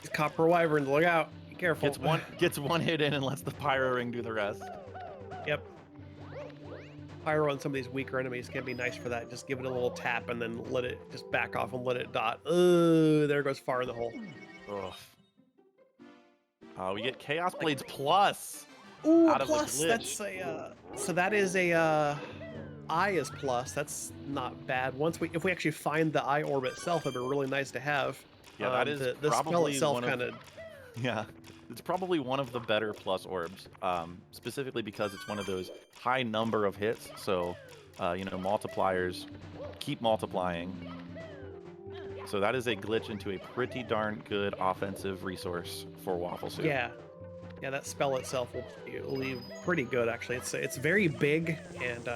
These copper wyverns, look out. Be careful. Gets one hit in and lets the pyro ring do the rest. Yep. Pyro on some of these weaker enemies can be nice for that. Just give it a little tap and then let it just back off and let it dot. There goes far in the hole. Ugh. We get Chaos Blades Plus. Ooh, out of plus the glitch. That's a so that is a eye is plus. That's not bad. If we actually find the eye orb itself, it'd be really nice to have. Yeah, that is the spell probably itself kind of. Yeah, it's probably one of the better plus orbs, specifically because it's one of those high number of hits. So, you know, multipliers keep multiplying. So that is a glitch into a pretty darn good offensive resource for Waffle Soup. Yeah. Yeah, that spell itself will be pretty good, actually. It's very big, and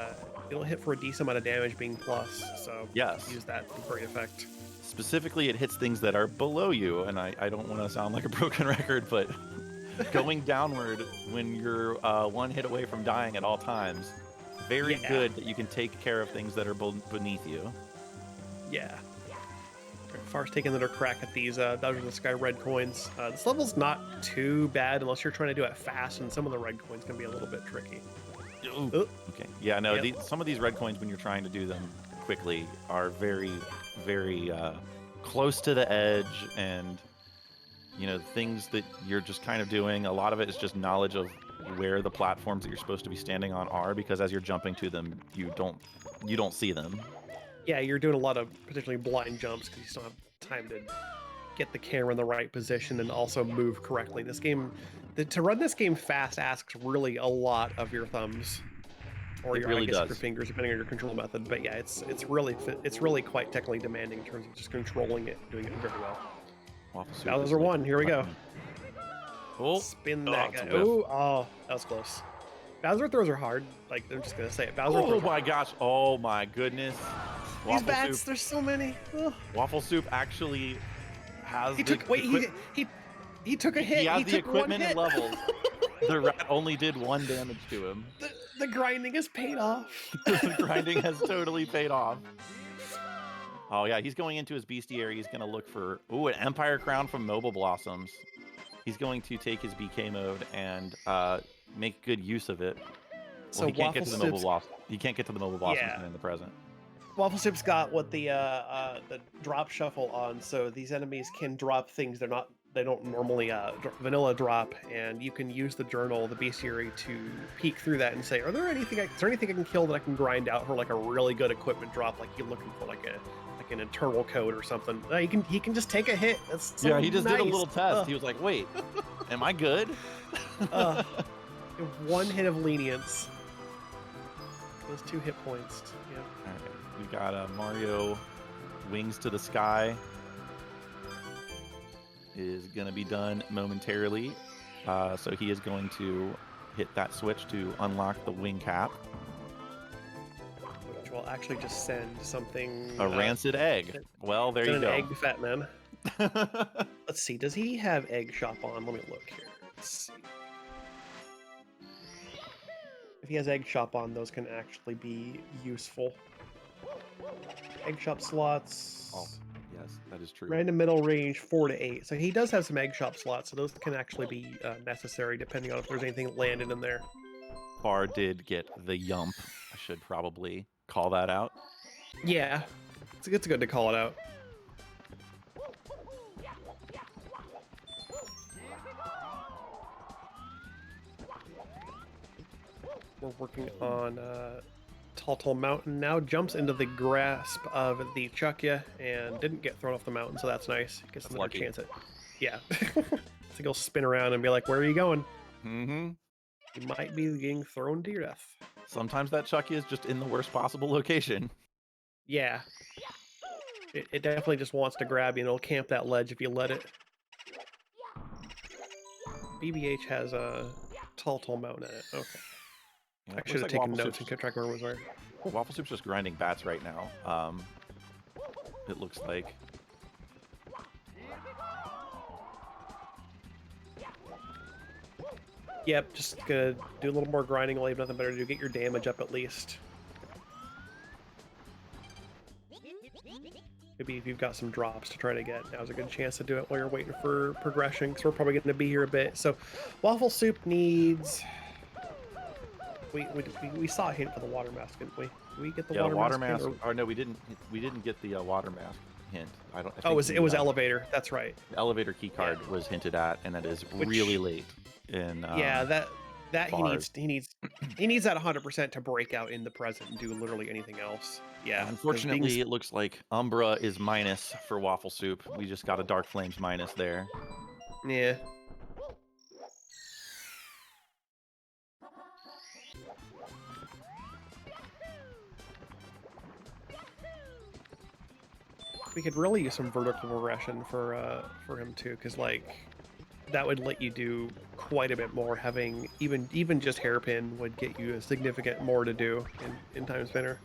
it'll hit for a decent amount of damage being plus, so yes, use that to great effect. Specifically, it hits things that are below you, and I don't want to sound like a broken record, but going downward when you're one hit away from dying at all times, very good that you can take care of things that are beneath you. Yeah. Far's taking another crack at these Bowser in the Sky red coins. This level's not too bad unless you're trying to do it fast, and some of the red coins can be a little bit tricky. Ooh. Okay. Yeah, no, some of these red coins, when you're trying to do them quickly, are very, very close to the edge, and, you know, things that you're just kind of doing, a lot of it is just knowledge of where the platforms that you're supposed to be standing on are, because as you're jumping to them, you don't see them. Yeah, you're doing a lot of potentially blind jumps because you still have time to get the camera in the right position and also move correctly. This game, to run this game fast asks really a lot of your thumbs, or your fingers, depending on your control method. But yeah, it's really quite technically demanding in terms of just controlling it, doing it very well. Bowser 1, here we go. Oh, spin that guy. Oh, that was close. Bowser throws are hard. Like, I'm just gonna say it. Bowser throws. Oh my gosh! Oh my goodness! These bats, there's so many. Ugh. Waffle Soup actually has. He took a hit. He has the equipment and levels. The rat only did 1 damage to him. The grinding has paid off. The grinding has totally paid off. Oh yeah, he's going into his bestiary. He's gonna look for an Empire Crown from Mobile Blossoms. He's going to take his BK mode and make good use of it. So he can't get to the Mobile Blossom. He can't get to the Mobile Blossoms in the present. Waffle Soup's got what the drop shuffle on, so these enemies can drop things they don't normally vanilla drop, and you can use the journal, the bestiary, to peek through that and say, is there anything I can kill that I can grind out for like a really good equipment drop? Like you're looking for like like an internal code or something. He can just take a hit. That's so Yeah, he just did a nice. little test. He was like, "Wait, am I good?" Uh, 1 hit of lenience. Those 2 hit points. Yeah. All right, we got Mario Wings to the Sky is gonna be done momentarily. So he is going to hit that switch to unlock the wing cap. Which will actually just send something. A rancid egg. Well, there you go. An egg, Fat Man. Let's see. Does he have Egg Shop on? Let me look here. Let's see. If he has Egg Shop on, those can actually be useful. Egg Shop slots. Oh, yes, that is true. Random middle range 4 to 8. So he does have some Egg Shop slots, so those can actually be necessary depending on if there's anything landed in there. Bar did get the yump. I should probably call that out. Yeah, it's good to call it out. We're working on Tall Mountain now. Jumps into the grasp of the Chuckya and didn't get thrown off the mountain, so that's nice. Gets another lucky. chance at. Yeah. So he'll spin around and be like, "Where are you going?" Mm-hmm. You might be getting thrown to your death. Sometimes that Chucky is just in the worst possible location. Yeah. It definitely just wants to grab you, and it'll camp that ledge if you let it. BBH has a Tall Mountain in it. Okay. Yeah, I should have taken notes and kept track of where it was where. Waffle Soup's just grinding bats right now. It looks like. Yep, just gonna do a little more grinding while you have nothing better to do. Get your damage up at least. Maybe if you've got some drops to try to get, now's a good chance to do it while you're waiting for progression, because we're probably going to be here a bit. So, Waffle Soup needs. We saw a hint for the water mask, didn't we? Did we get the water mask? Or no, we didn't. We didn't get the water mask hint. I think it was elevator. That's right. The elevator key card was hinted at, and that is really late. In yeah, that he needs that 100% to break out in the present and do literally anything else. Yeah. Unfortunately, it looks like Umbra is minus for Waffle Soup. We just got a Dark Flames minus there. Yeah. We could really use some vertical progression for him too, because like that would let you do quite a bit more. Having even just hairpin would get you a significant more to do in Timespinner.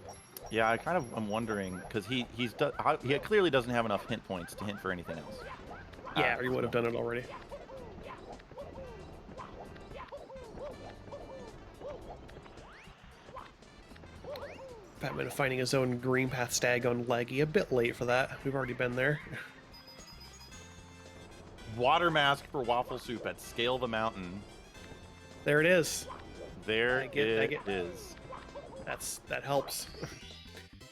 Yeah, I kind of am wondering because he clearly doesn't have enough hint points to hint for anything else. Yeah, or he would have done it already. Batman finding his own green path stag on Leggy. A bit late for that. We've already been there. Water mask for Waffle Soup at Scale the Mountain. There it is. There it is. That helps.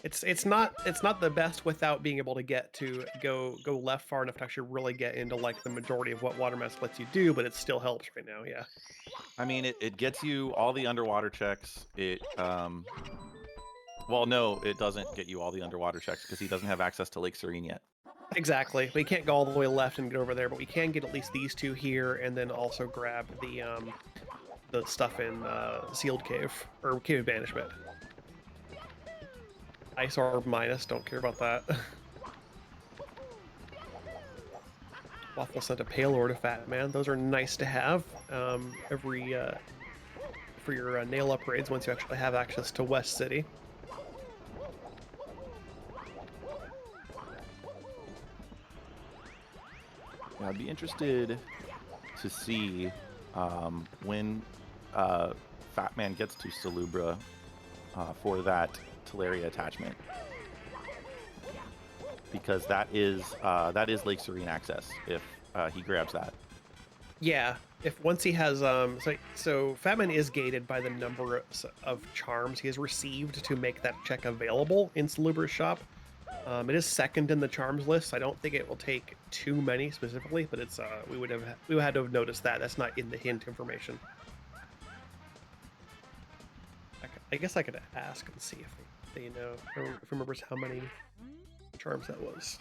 It's not the best without being able to get to go left far enough to actually really get into like the majority of what water mask lets you do, but it still helps right now. Yeah. I mean, it gets you all the underwater checks. Well, no, it doesn't get you all the underwater checks because he doesn't have access to Lake Serene yet. Exactly. We can't go all the way left and get over there, but we can get at least these two here, and then also grab the stuff in Sealed Cave or Cave of Banishment. Ice Orb minus. Don't care about that. Waffle sent a Pale to Fat Man. Those are nice to have. For your nail upgrades once you actually have access to West City. Yeah, I'd be interested to see when Fat Man gets to Salubra for that Teleria attachment, because that is Lake Serene access if he grabs that. Yeah, once he has so Fat Man is gated by the number of charms he has received to make that check available in Salubra's shop. It is second in the charms list. I don't think it will take too many specifically, but it's we would had to have noticed that. That's not in the hint information. I guess I could ask and see if they know. If remembers how many charm set was.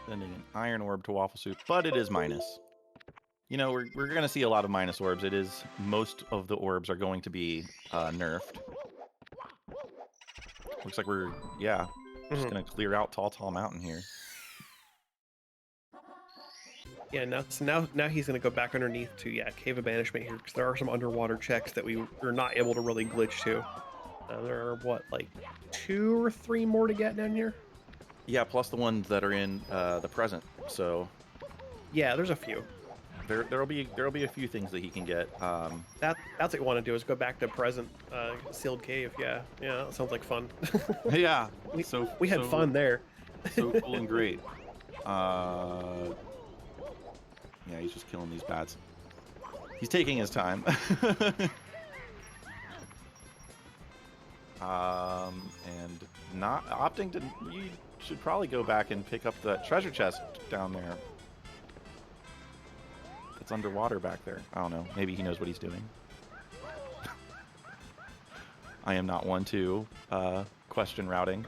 Sending an iron orb to Waffle Soup, but it is minus. You know, we're going to see a lot of minus orbs. Most of the orbs are going to be nerfed. Looks like we're, just going to clear out Tall Mountain here. Yeah, now he's going to go back underneath to, Cave of Banishment here, because there are some underwater checks that we're not able to really glitch to. There are, like 2 or 3 more to get down here? Yeah, plus the ones that are in the present, so... Yeah, there's a few. There'll be a few things that he can get. That's what you want to do, is go back to present sealed cave. Yeah, that sounds like fun. Yeah, we had fun there. So cool and great. Yeah, he's just killing these bats. He's taking his time. And not opting to. You should probably go back and pick up the treasure chest down there. It's underwater back there. I don't know. Maybe he knows what he's doing. I am not one to question routing.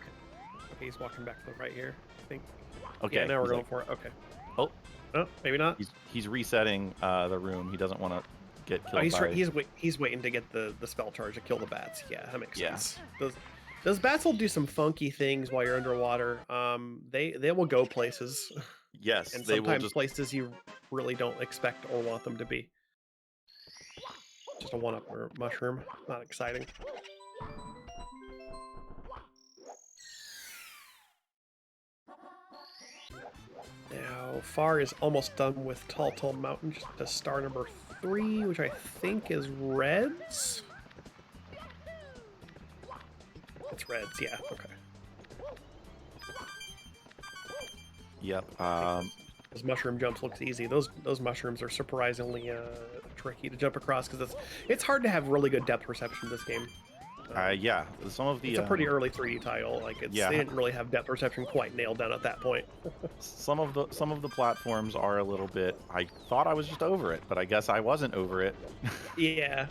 Okay, he's walking back to the right here, I think. Okay. Yeah, now we're going for it. Okay. Oh. Oh, maybe not. He's resetting the room. He doesn't want to get killed he's waiting to get the spell charge to kill the bats. Yeah, that makes sense. Yeah. Those bats will do some funky things while you're underwater. They will go places. Yes, and they sometimes will places you really don't expect or want them to be. Just a one-up mushroom. Not exciting. Now, Far is almost done with Tall Mountain. Just to star number 3, which I think is Reds. It's Reds, yeah. Okay. Yep. Those mushroom jumps looks easy. Those mushrooms are surprisingly tricky to jump across because it's hard to have really good depth perception in this game. Yeah, some of the. It's a pretty early 3D title. Like they didn't really have depth perception quite nailed down at that point. some of the platforms are a little bit. I thought I was just over it, but I guess I wasn't over it. Yeah.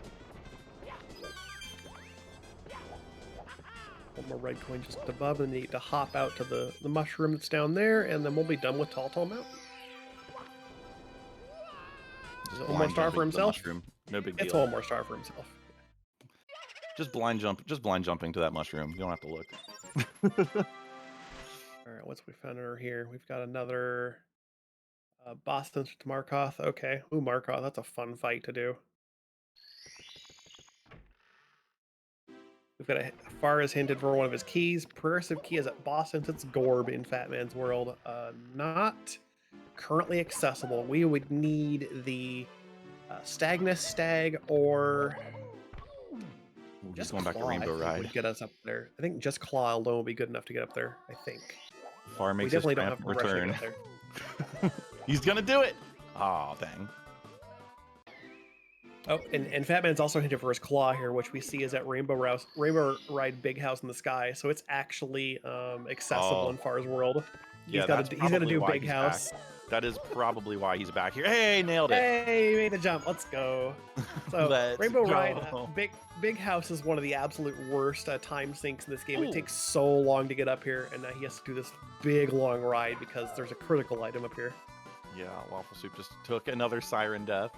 One more red coin just above, and need to hop out to the mushroom that's down there, and then we'll be done with Tall Mountain. Just one more star for himself. No big deal. It's one more star for himself. Just blind jumping to that mushroom. You don't have to look. All right, what's we found over here? We've got another Boston to Markoth. Okay, ooh, Markoth. That's a fun fight to do. We've got Far is hinted for one of his keys. Progressive key is at Boston. It's Gorb in Fat Man's World. Not currently accessible. We would need the Stagnus Stag or. Just going back to Rainbow Ride would get us up there. I think just Claw alone would be good enough to get up there. I think. Far makes his triumphant return. He's gonna do it. Oh dang. Oh, and Fat Man's also hinted for his Claw here, which we see is at Rainbow Ride Big House in the Sky. So it's actually accessible in Far's World. Yeah, he's gonna do Big House. Back. That is probably why he's back here. Hey, nailed it. Hey, he made the jump. Let's go. So Rainbow Ride, Big House is one of the absolute worst time sinks in this game. Ooh. It takes so long to get up here, and now he has to do this big long ride because there's a critical item up here. Yeah, Waffle Soup just took another siren death.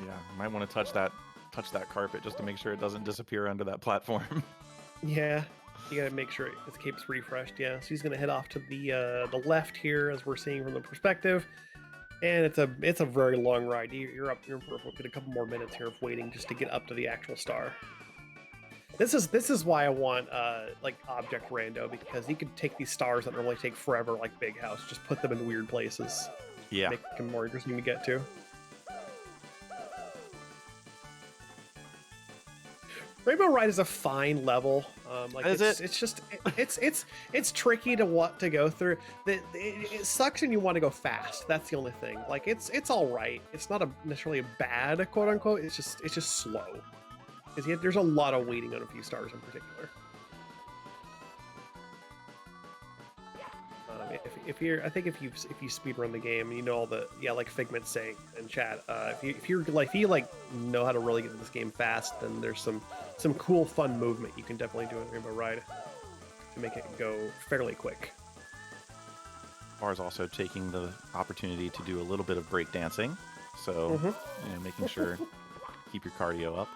Yeah, might want to touch that carpet just to make sure it doesn't disappear under that platform. Yeah, you gotta make sure it keeps refreshed. Yeah, so he's gonna head off to the left here, as we're seeing from the perspective, and it's a very long ride. You're up here for a couple more minutes here of waiting just to get up to the actual star. This is why I want like Object Rando, because you could take these stars that normally take forever, like Big House, just put them in weird places. Yeah, make them more interesting to get to. Rainbow Ride is a fine level. Like Is it? it's just it's tricky to go through. It sucks when you want to go fast. That's the only thing. Like it's all right. It's not necessarily a bad quote unquote. It's just slow because there's a lot of waiting on a few stars in particular. If you speedrun the game, you know all the like Figment's saying in chat. If you know how to really get to this game fast, then there's some cool fun movement you can definitely do in Rainbow Ride to make it go fairly quick. Bar's also taking the opportunity to do a little bit of break dancing, so making sure keep your cardio up.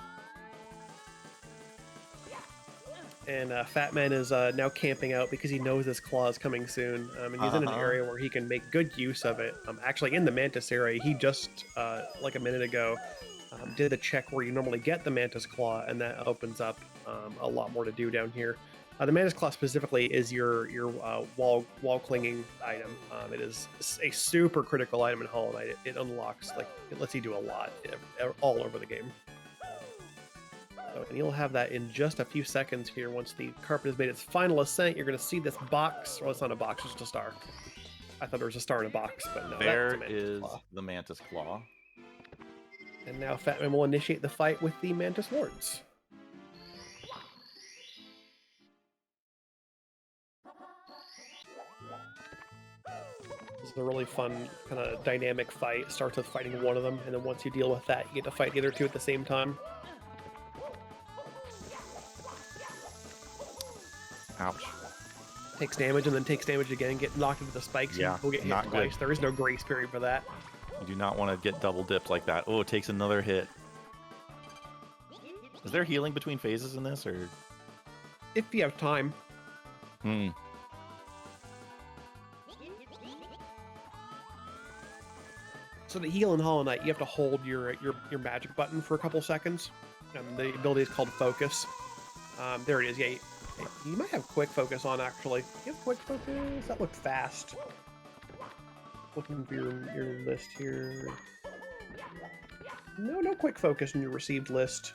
And Fat Man is now camping out because he knows this claw is coming soon, and he's in an area where he can make good use of it. Actually, in the Mantis area, he just, like a minute ago, did the check where you normally get the Mantis Claw, and that opens up a lot more to do down here. The Mantis Claw specifically is your wall clinging item. It is a super critical item in Hollow Knight. It unlocks, it lets you do a lot all over the game. And you'll have that in just a few seconds here. Once the carpet has made its final ascent, you're going to see this box. Well, it's not a box, it's just a star. I thought there was a star in a box, but no. There is the Mantis Claw. And now Fat Man will initiate the fight with the Mantis Lords. This is a really fun, kind of dynamic fight. It starts with fighting one of them, and then once you deal with that, you get to fight the other two at the same time. Ouch. Takes damage and then takes damage again, get knocked into the spikes. Yeah, and we'll get hit twice. There is no grace period for that. You do not want to get double dipped like that. Oh, it takes another hit. Is there healing between phases in this, or? If you have time. So to heal in Hollow Knight, you have to hold your magic button for a couple seconds. The ability is called Focus. There it is. Yeah. You might have quick focus on, actually. You have quick focus? That looked fast. Looking for your list here. No quick focus in your received list.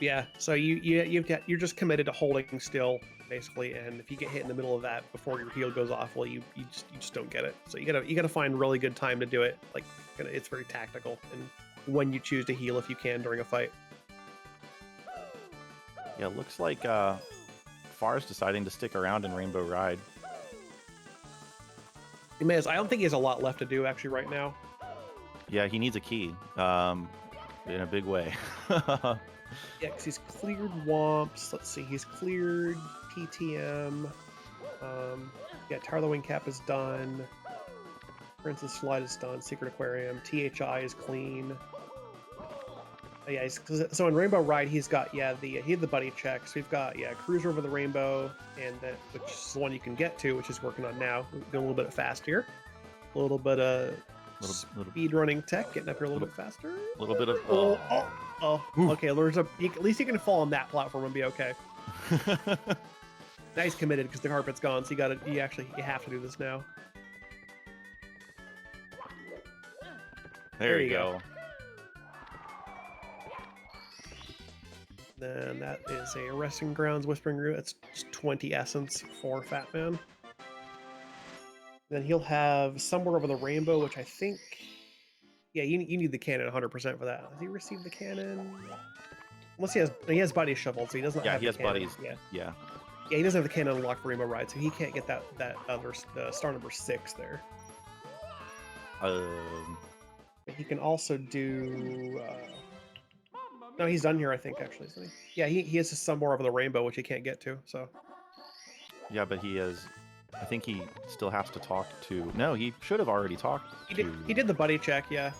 Yeah, so you're just committed to holding still, basically, and if you get hit in the middle of that before your heal goes off, well, you just don't get it. So you gotta find really good time to do it. Like, it's very tactical, and when you choose to heal if you can during a fight. Yeah, looks like Far's deciding to stick around in Rainbow Ride. He may. I don't think he has a lot left to do, actually, right now. Yeah, he needs a key in a big way. Yeah, because he's cleared Womps. Let's see, he's cleared TTM. Yeah, Tower of the Wing Cap is done. Princess Slide is done. Secret Aquarium. THI is clean. Yeah, so in Rainbow Ride, he's got he had the buddy checks. We've got Cruiser Over the Rainbow, and which is the one you can get to, which he's working on now. Doing a little bit fast here, a little bit of speed running tech, getting up here a little bit faster. A little bit of Okay. At least you can fall on that platform and be okay. Now he's committed because the carpet's gone, so you have to do this now. There you go. Then that is a Resting Grounds Whispering Root. That's just 20 essence for Fat Man. Then he'll have Somewhere Over the Rainbow, which I think... Yeah, you need the cannon 100% for that. Has he received the cannon? Unless he has buddies shuffled, so he doesn't have the cannon. Yeah, he has buddies. Yeah, he doesn't have the cannon unlocked for Rainbow Ride, so he can't get that other star number 6 there. But he can also do... No, he's done here, I think, actually, isn't he? Yeah, he has Somewhere Over the Rainbow, which he can't get to, so... Yeah, but he has... I think he still has to talk to... No, he should have already talked to... He did the buddy check, yeah.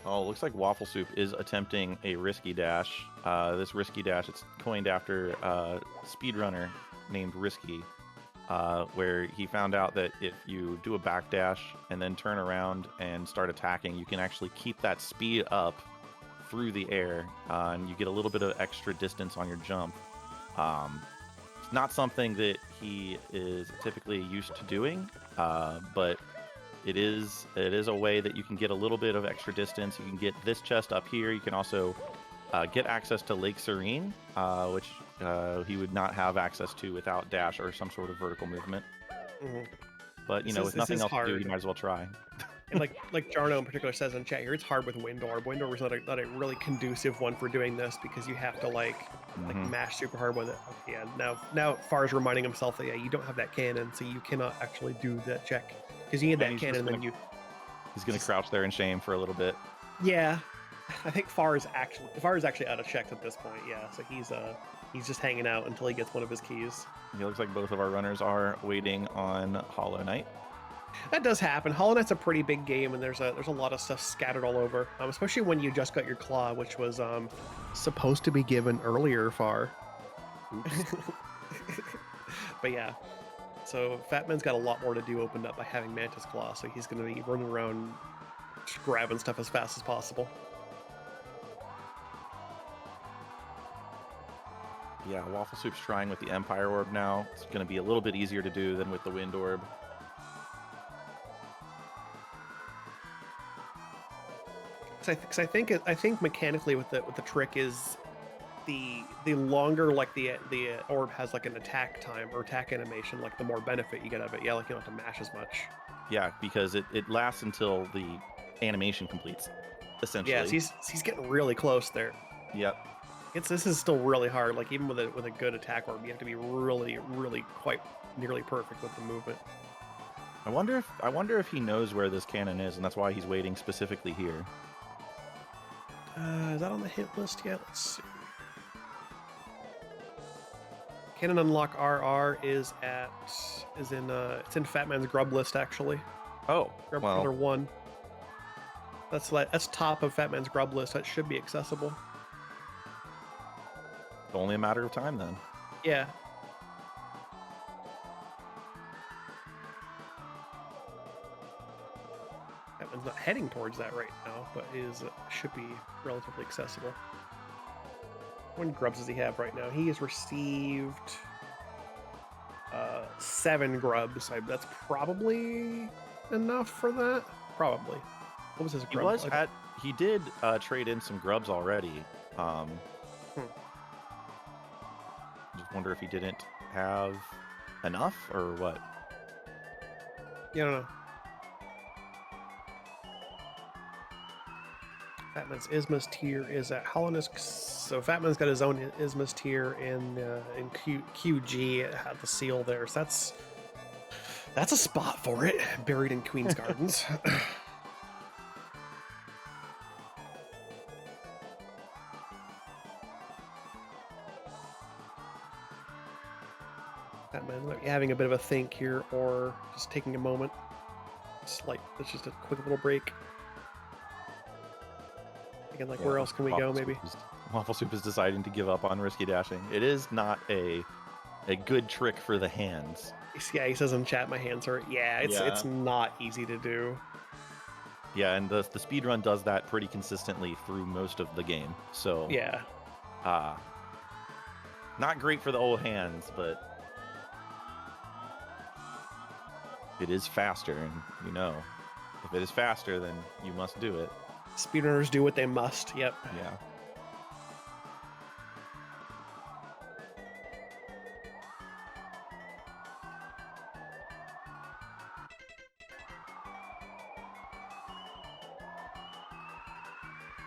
Oh, looks like Waffle Soup is attempting a risky dash. This risky dash, it's coined after a speedrunner named Risky, where he found out that if you do a backdash and then turn around and start attacking, you can actually keep that speed up through the air, and you get a little bit of extra distance on your jump. It's not something that he is typically used to doing, but it is a way that you can get a little bit of extra distance. You can get this chest up here. You can also get access to Lake Serene, which he would not have access to without dash or some sort of vertical movement. Mhm. But with nothing else to do, he might as well try. And like Jarno in particular says in chat here, it's hard with Wind Orb. Wind Orb is not a really conducive one for doing this because you have to like mash super hard with it. Okay, yeah, now Far's reminding himself that you don't have that cannon, so you cannot actually do that check because you need that cannon. And then he's gonna crouch there in shame for a little bit. Yeah, I think Far is actually out of checks at this point. Yeah, so he's just hanging out until he gets one of his keys. It looks like both of our runners are waiting on Hollow Knight. That does happen. Hollow Knight's a pretty big game, and there's a lot of stuff scattered all over, especially when you just got your claw, which was supposed to be given earlier. Far. But yeah, so Fatman's got a lot more to do opened up by having Mantis Claw, so he's going to be running around just grabbing stuff as fast as possible. Yeah, Waffle Soup's trying with the Empire Orb now. It's going to be a little bit easier to do than with the Wind Orb. Because I think mechanically with the trick is the longer like the orb has like an attack time or attack animation, like the more benefit you get out of it. Yeah, like you don't have to mash as much. Yeah, because it lasts until the animation completes, essentially. Yeah, he's getting really close there. Yep. This is still really hard. Like even with a good attack orb, you have to be really quite nearly perfect with the movement. I wonder if he knows where this cannon is, and that's why he's waiting specifically here. Is that on the hit list yet? Let's see. Cannon unlock RR is in Fatman's grub list actually. Oh, grub well. 1. That's top of Fatman's grub list. That should be accessible. Only a matter of time then. Yeah. Fatman's not heading towards that right now, but should be relatively accessible. How many grubs does he have right now? He has received 7 grubs. That's probably enough for that. Probably. What was his grub? He did trade in some grubs already. Just wonder if he didn't have enough or what. Yeah, I don't know. Fatman's Isma's tier is at Hollowness, so Fatman's got his own Isma's tier in QG. It had the seal there, so that's a spot for it, buried in Queen's Gardens. Fatman might be having a bit of a think here, or just taking a moment. It's just a quick little break. Again, where else can we go, maybe? Waffle Soup is deciding to give up on risky dashing. It is not a good trick for the hands. Yeah, he says in chat, my hands hurt. Yeah, it's not easy to do. Yeah, and the speedrun does that pretty consistently through most of the game. So yeah. Not great for the old hands, but it is faster, and if it is faster, then you must do it. Speedrunners do what they must. Yep. Yeah.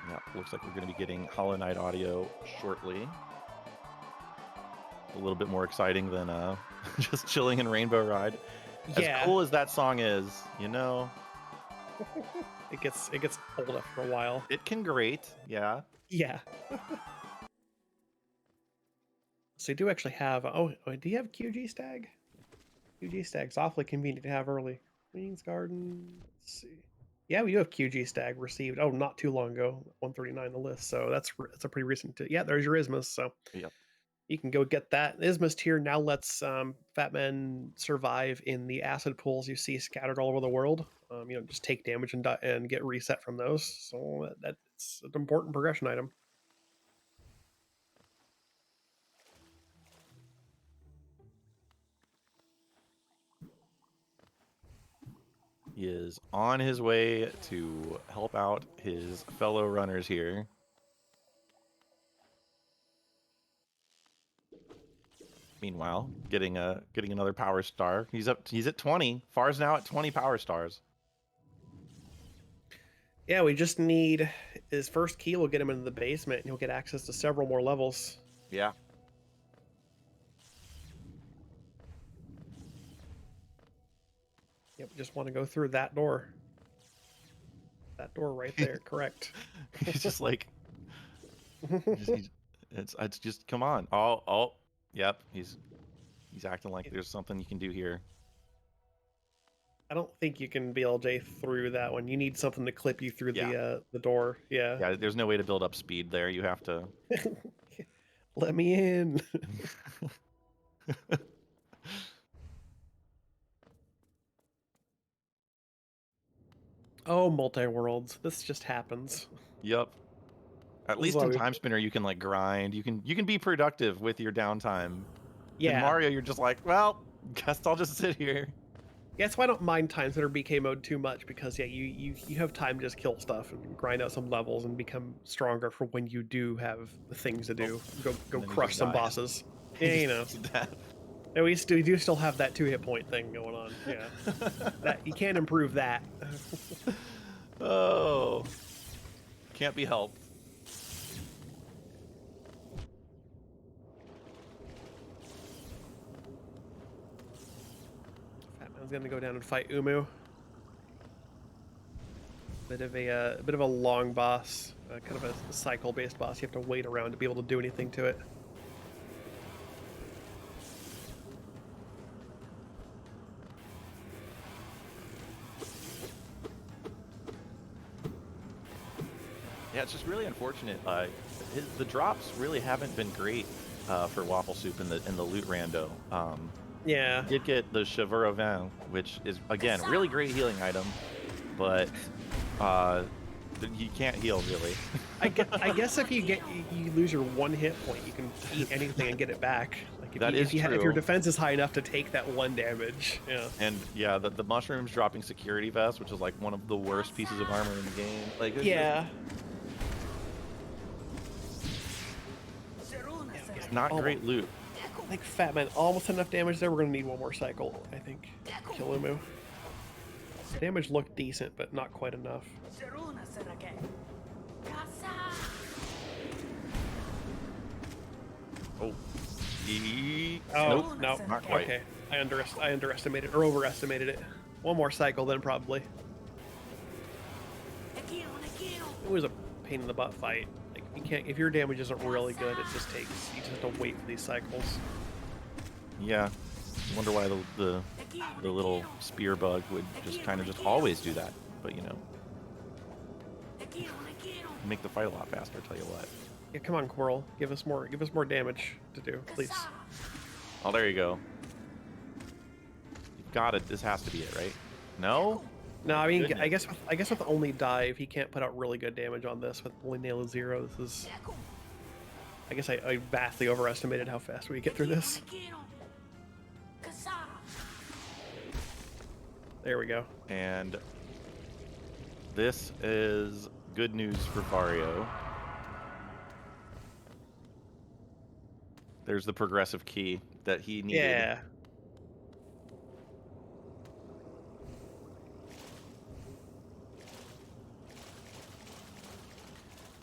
Yeah, looks like we're going to be getting Hollow Knight audio shortly. A little bit more exciting than just chilling in Rainbow Ride. Yeah. As cool as that song is, It gets old after a while. It can grate, yeah. Yeah. So you do actually have. Do you have QG Stag? QG Stag's awfully convenient to have early. Queen's Garden. Let's see. Yeah, we do have QG Stag received. Oh, not too long ago. 139 on the list. So that's a pretty recent. Yeah, there's your Ismas. So yep. You can go get that. Isma's tier now lets Fatman survive in the acid pools you see scattered all over the world. Just take damage and get reset from those. So that's an important progression item. He is on his way to help out his fellow runners here. Meanwhile, getting another power star. He's at 20. Far's now at 20 power stars. Yeah, we just need his first key will get him into the basement, and he'll get access to several more levels. Yeah. Yep, just want to go through that door. That door right there, correct. He's just like, it's just come on. Oh, yep. He's acting like there's something you can do here. I don't think you can BLJ through that one. You need something to clip you through the door. Yeah. Yeah, there's no way to build up speed there. You have to. Let me in. Oh, multi-worlds. This just happens. Yep. At least in Timespinner, you can like grind. You can be productive with your downtime. Yeah. In Mario, you're just like, well, guess I'll just sit here. Yeah, that's why I don't mind Timespinner BK mode too much, because yeah, you have time to just kill stuff and grind out some levels and become stronger for when you do have things to do. Go crush some bosses. Yeah, you know. And we do still have that 2 hit point thing going on. Yeah. That you can't improve that. Oh. Can't be helped. Fatman's gonna go down and fight Umu. Bit of a long boss, kind of a cycle-based boss. You have to wait around to be able to do anything to it. Yeah, it's just really unfortunate. The drops really haven't been great for Waffle Soup in the loot rando. Yeah. You did get the Cheveux Vin, which is again really great healing item, but you can't heal really. I guess if you lose your 1 hit point, you can eat anything and get it back. Like if your defense is high enough to take that 1 damage. Yeah. And yeah, the mushrooms dropping security vest, which is like one of the worst pieces of armor in the game. Like yeah. It's not great loot. Like Fatman, almost enough damage there. We're gonna need 1 more cycle, I think. Kill Umu. Damage looked decent, but not quite enough. Oh. Nope, not quite. Okay, I underestimated or overestimated it. 1 more cycle, then probably. It was a pain in the butt fight. Like you can't, if your damage isn't really good, it just takes. You just have to wait for these cycles. Yeah, I wonder why the little spear bug would just kind of just always do that. But you know, make the fight a lot faster. Tell you what. Yeah, come on, Quirrell. Give us more damage to do, please. Oh, there you go. You've got it. This has to be it, right? No. No, I mean, goodness. I guess with only dive, he can't put out really good damage on this. With only nail of 0, this is. I guess I vastly overestimated how fast we get through this. There we go. And this is good news for Fario. There's the progressive key that he needed. Yeah.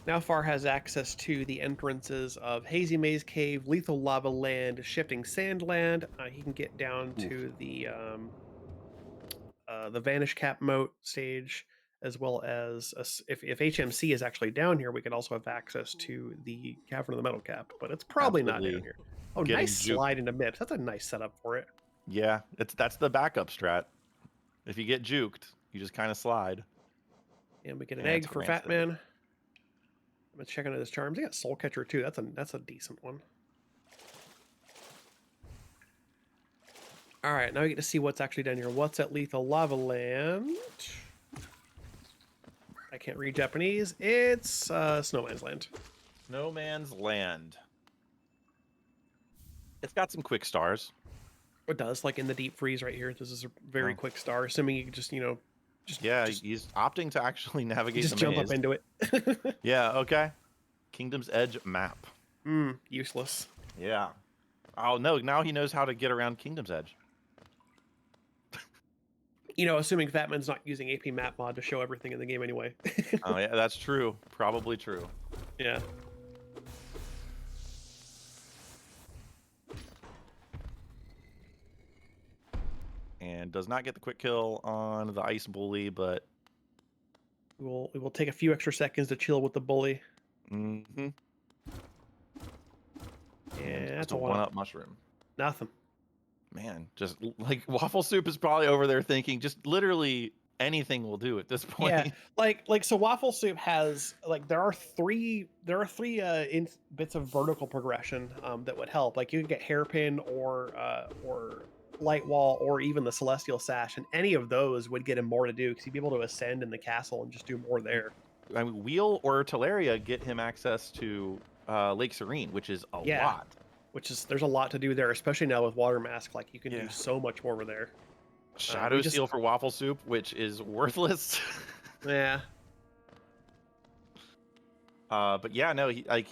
Now Far has access to the entrances of Hazy Maze Cave, Lethal Lava Land, Shifting Sand Land. He can get down to the Vanish Cap Moat stage, as well as if HMC is actually down here, we could also have access to the Cavern of the Metal Cap, but it's probably not down here. Oh, nice slide into MIPS. That's a nice setup for it. Yeah, that's the backup strat. If you get juked, you just kind of slide. And we get an egg for Fatman. I'm checking out his charms. He got Soul Catcher too. That's a decent one. All right, now we get to see what's actually down here. What's at Lethal Lava Land? I can't read Japanese. It's Snowman's Land. Snowman's Land. It's got some quick stars. It does, like in the deep freeze right here. This is a very quick star. Assuming you just, Yeah, he's opting to actually navigate just the jump maze. up into it. Yeah, okay. Kingdom's Edge map. Useless. Yeah. Oh, no, now he knows how to get around Kingdom's Edge. You know, assuming Fatman's not using AP map mod to show everything in the game anyway. Oh, yeah, that's true. Probably true. Yeah. And does not get the quick kill on the ice bully, but We will take a few extra seconds to chill with the bully. mm-hmm. And Just that's a a one-up mushroom. Nothing. Man, just like Waffle Soup is probably over there thinking just literally anything will do at this point. Yeah, like so Waffle Soup has like there are three bits of vertical progression that would help. Like you can get hairpin or light wall or even the celestial sash, and any of those would get him more to do because he'd be able to ascend in the castle and just do more there. I mean, Wheel or Teleria get him access to Lake Serene, which is a lot. Which is there's a lot to do there, especially now with Water Mask. Like you can do so much more over there. Shadow Seal for Waffle Soup, which is worthless. Yeah. But yeah, no, he like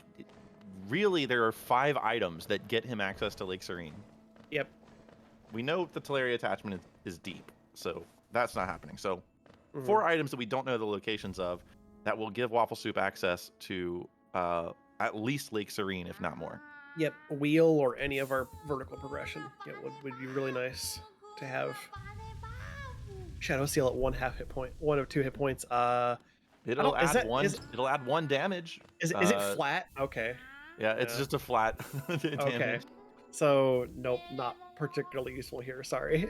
really there are 5 items that get him access to Lake Serene. Yep. We know the Teleria attachment is deep, so that's not happening. So 4 items that we don't know the locations of that will give Waffle Soup access to at least Lake Serene, if not more. Yep, Wheel or any of our vertical progression. Yeah, would be really nice to have. Shadow Seal at 1/2 hit point, 1 of 2 hit points. It'll add 1 damage. Is it flat? Okay. Yeah, it's just a flat damage. Okay. So nope, not particularly useful here. Sorry.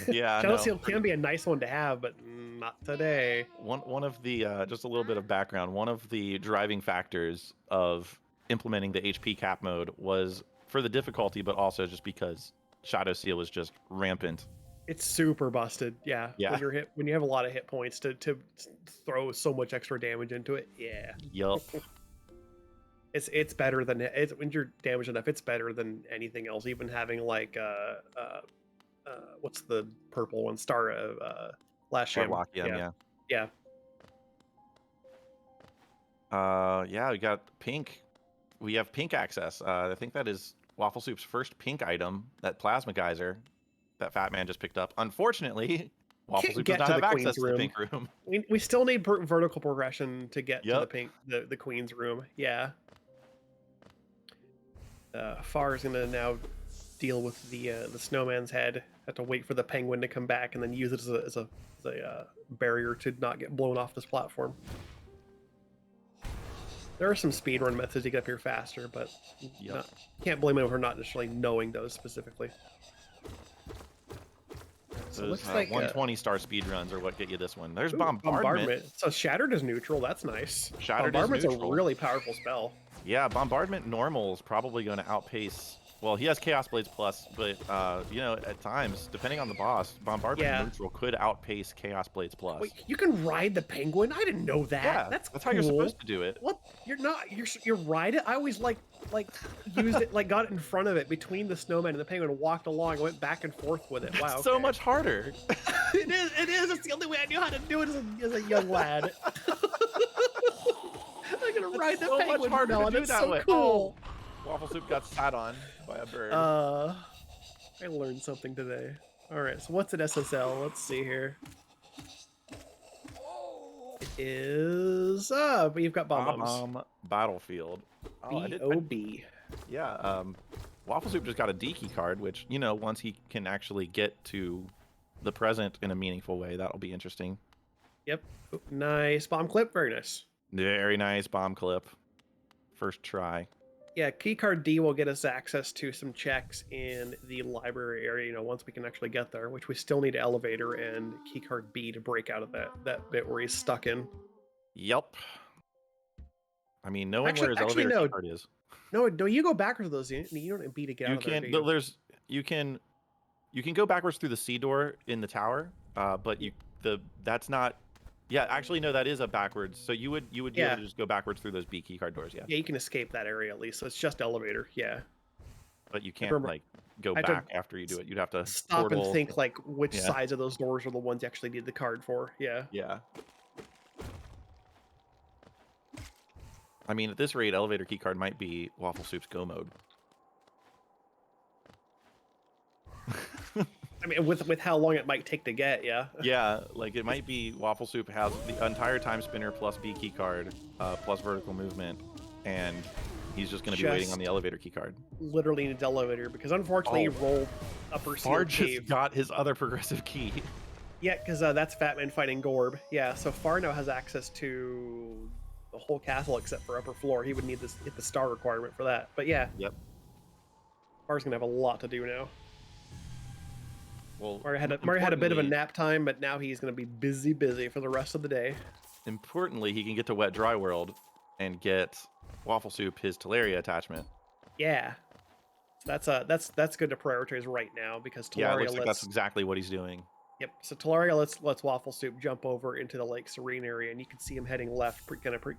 Yeah, Shadow Seal can be a nice one to have, but not today. One of the just a little bit of background. One of the driving factors of implementing the HP cap mode was for the difficulty, but also just because Shadow Seal is just rampant. It's super busted. Yeah. Yeah. When you have a lot of hit points to throw so much extra damage into it. Yeah. Yup. It's better than when you're damaged enough. It's better than anything else. Even having like what's the purple one? Last Shim. Yeah. Yeah. Yeah, we got pink. We have pink access. I think that is Waffle Soup's first pink item, that plasma geyser that Fat Man just picked up. Unfortunately, Waffle Soup does not have access to the pink room. We still need vertical progression to get to the Queen's room. Yeah. Far is gonna now deal with the snowman's head. Have to wait for the penguin to come back and then use it as a barrier to not get blown off this platform. There are some speedrun methods to get up here faster, but can't blame him for not necessarily knowing those specifically. So looks like 120 star speedruns are what get you this one. There's Bombardment. So Shattered is neutral. That's nice. Bombardment's a really powerful spell. Yeah, Bombardment normal is probably going to outpace. Well, he has Chaos Blades Plus, but at times, depending on the boss, Bombardment neutral could outpace Chaos Blades Plus. Wait, you can ride the penguin? I didn't know that. Yeah, that's how you're supposed to do it. What? You're not. You're ride it. I always like used it, got it in front of it between the snowman and the penguin, and walked along, went back and forth with it. Wow, so much harder. It is. It's the only way I knew how to do it as a young lad. I'm gonna ride the penguin. Much harder to do that's that so way. cool. Waffle Soup got sat on by a bird. I learned something today. All right, so what's an SSL? Let's see here. It is but you've got bomb Battlefield. B-O-B. Yeah, Waffle Soup just got a D key card, which once he can actually get to the present in a meaningful way, that'll be interesting. Yep, nice bomb clip, very nice. Very nice bomb clip. First try. Yeah, keycard D will get us access to some checks in the library area, once we can actually get there, which we still need elevator and keycard B to break out of that bit where he's stuck in. Yep. I mean, knowing where his elevator keycard is. No, you go backwards with those. You don't need B to get out of there. You can go backwards through the C door in the tower, but that's not. Yeah, actually, no, that is a backwards. So you would be able to just go backwards through those B key card doors. Yeah. Yeah, you can escape that area at least. So it's just elevator. Yeah. But you can't go I have to back after you do it. You'd have to stop and portal. think like which Yeah. sides of those doors are the ones you actually need the card for. Yeah. Yeah. I mean, at this rate, elevator keycard might be Waffle Soup's go mode. I mean, with how long it might take to get, yeah. Yeah, like it might be Waffle Soup has the entire time spinner plus B key card, plus vertical movement, and he's just going to be waiting on the elevator key card. Literally needs elevator because unfortunately he rolled upper Far sealed cave. just got his other progressive key. Yeah, because that's Fat Man fighting Gorb. Yeah, so Far now has access to the whole castle except for upper floor. He would need this hit the star requirement for that. But yeah, Yep. Far's gonna have a lot to do now. Well, Mario had a bit of a nap time, but now he's gonna be busy for the rest of the day. Importantly, he can get to Wet Dry World and get Waffle Soup his Teleria attachment. Yeah, that's good to prioritize right now because Teleria Yeah, it looks like that's exactly what he's doing. Yep. So Teleria lets Waffle Soup jump over into the Lake Serene area, and you can see him heading left,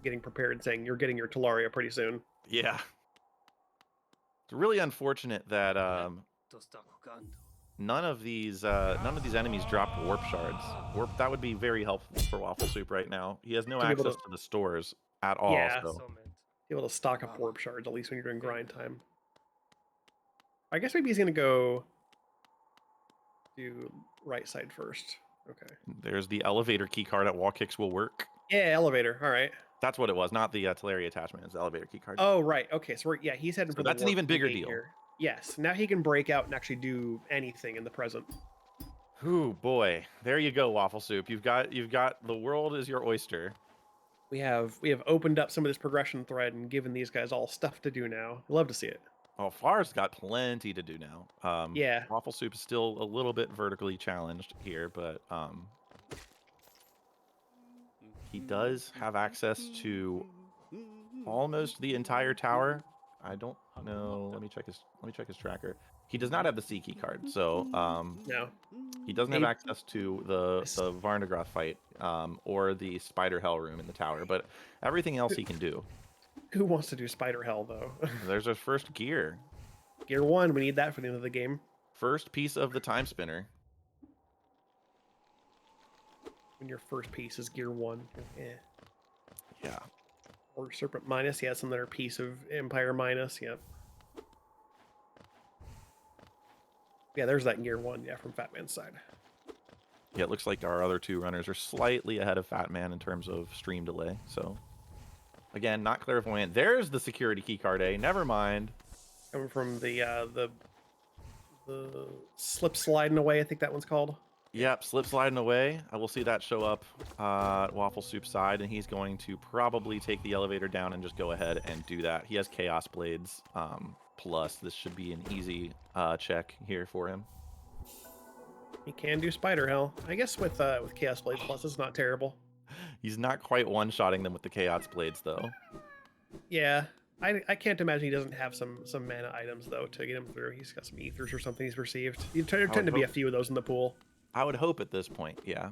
getting prepared, and saying, "You're getting your Teleria pretty soon." Yeah. It's really unfortunate that none of these enemies dropped warp shards. That would be very helpful for Waffle Soup right now. He has no access to the stores at all. Yeah. So. Be able to stock up warp shards at least when you're doing grind time. I guess maybe he's gonna go do right side first. Okay. There's the elevator key card at Wall Kicks will work. Yeah, elevator. All right. That's what it was, not the Teleria attachment. It's the elevator key card. Oh, right. Okay, so he's heading for that's an even bigger deal. Here. Yes. Now he can break out and actually do anything in the present. Ooh, boy. There you go, Waffle Soup. You've got the world is your oyster. We have opened up some of this progression thread and given these guys all stuff to do now. Love to see it. Oh, Far's got plenty to do now. Yeah. Waffle Soup is still a little bit vertically challenged here, but he does have access to almost the entire tower. I don't know. Let me check his tracker. He does not have the C key card, so no. He doesn't have access to the Varnagroth fight or the Spider Hell room in the tower, but everything else he can do. Who wants to do Spider Hell though? There's our first gear. Gear 1, we need that for the end of the game. First piece of the time spinner. When your first piece is Gear 1. Yeah. Or Serpent Minus, yeah, some other piece of Empire Minus, yep. Yeah, there's that Gear 1, yeah, from Fat Man's side. Yeah, it looks like our other two runners are slightly ahead of Fat Man in terms of stream delay, so... Again, not clairvoyant. There's the security key card A. Never mind. Coming from the slip sliding away, I think that one's called. Yep, slip sliding away. I will see that show up at Waffle Soup's side, and he's going to probably take the elevator down and just go ahead and do that. He has Chaos Blades, plus this should be an easy check here for him. He can do Spider Hell. I guess with Chaos Blades plus, it's not terrible. He's not quite one-shotting them with the Chaos Blades, though. Yeah, I can't imagine he doesn't have some mana items, though, to get him through. He's got some Ethers or something he's received. There tend to be a few of those in the pool. I would hope at this point, yeah.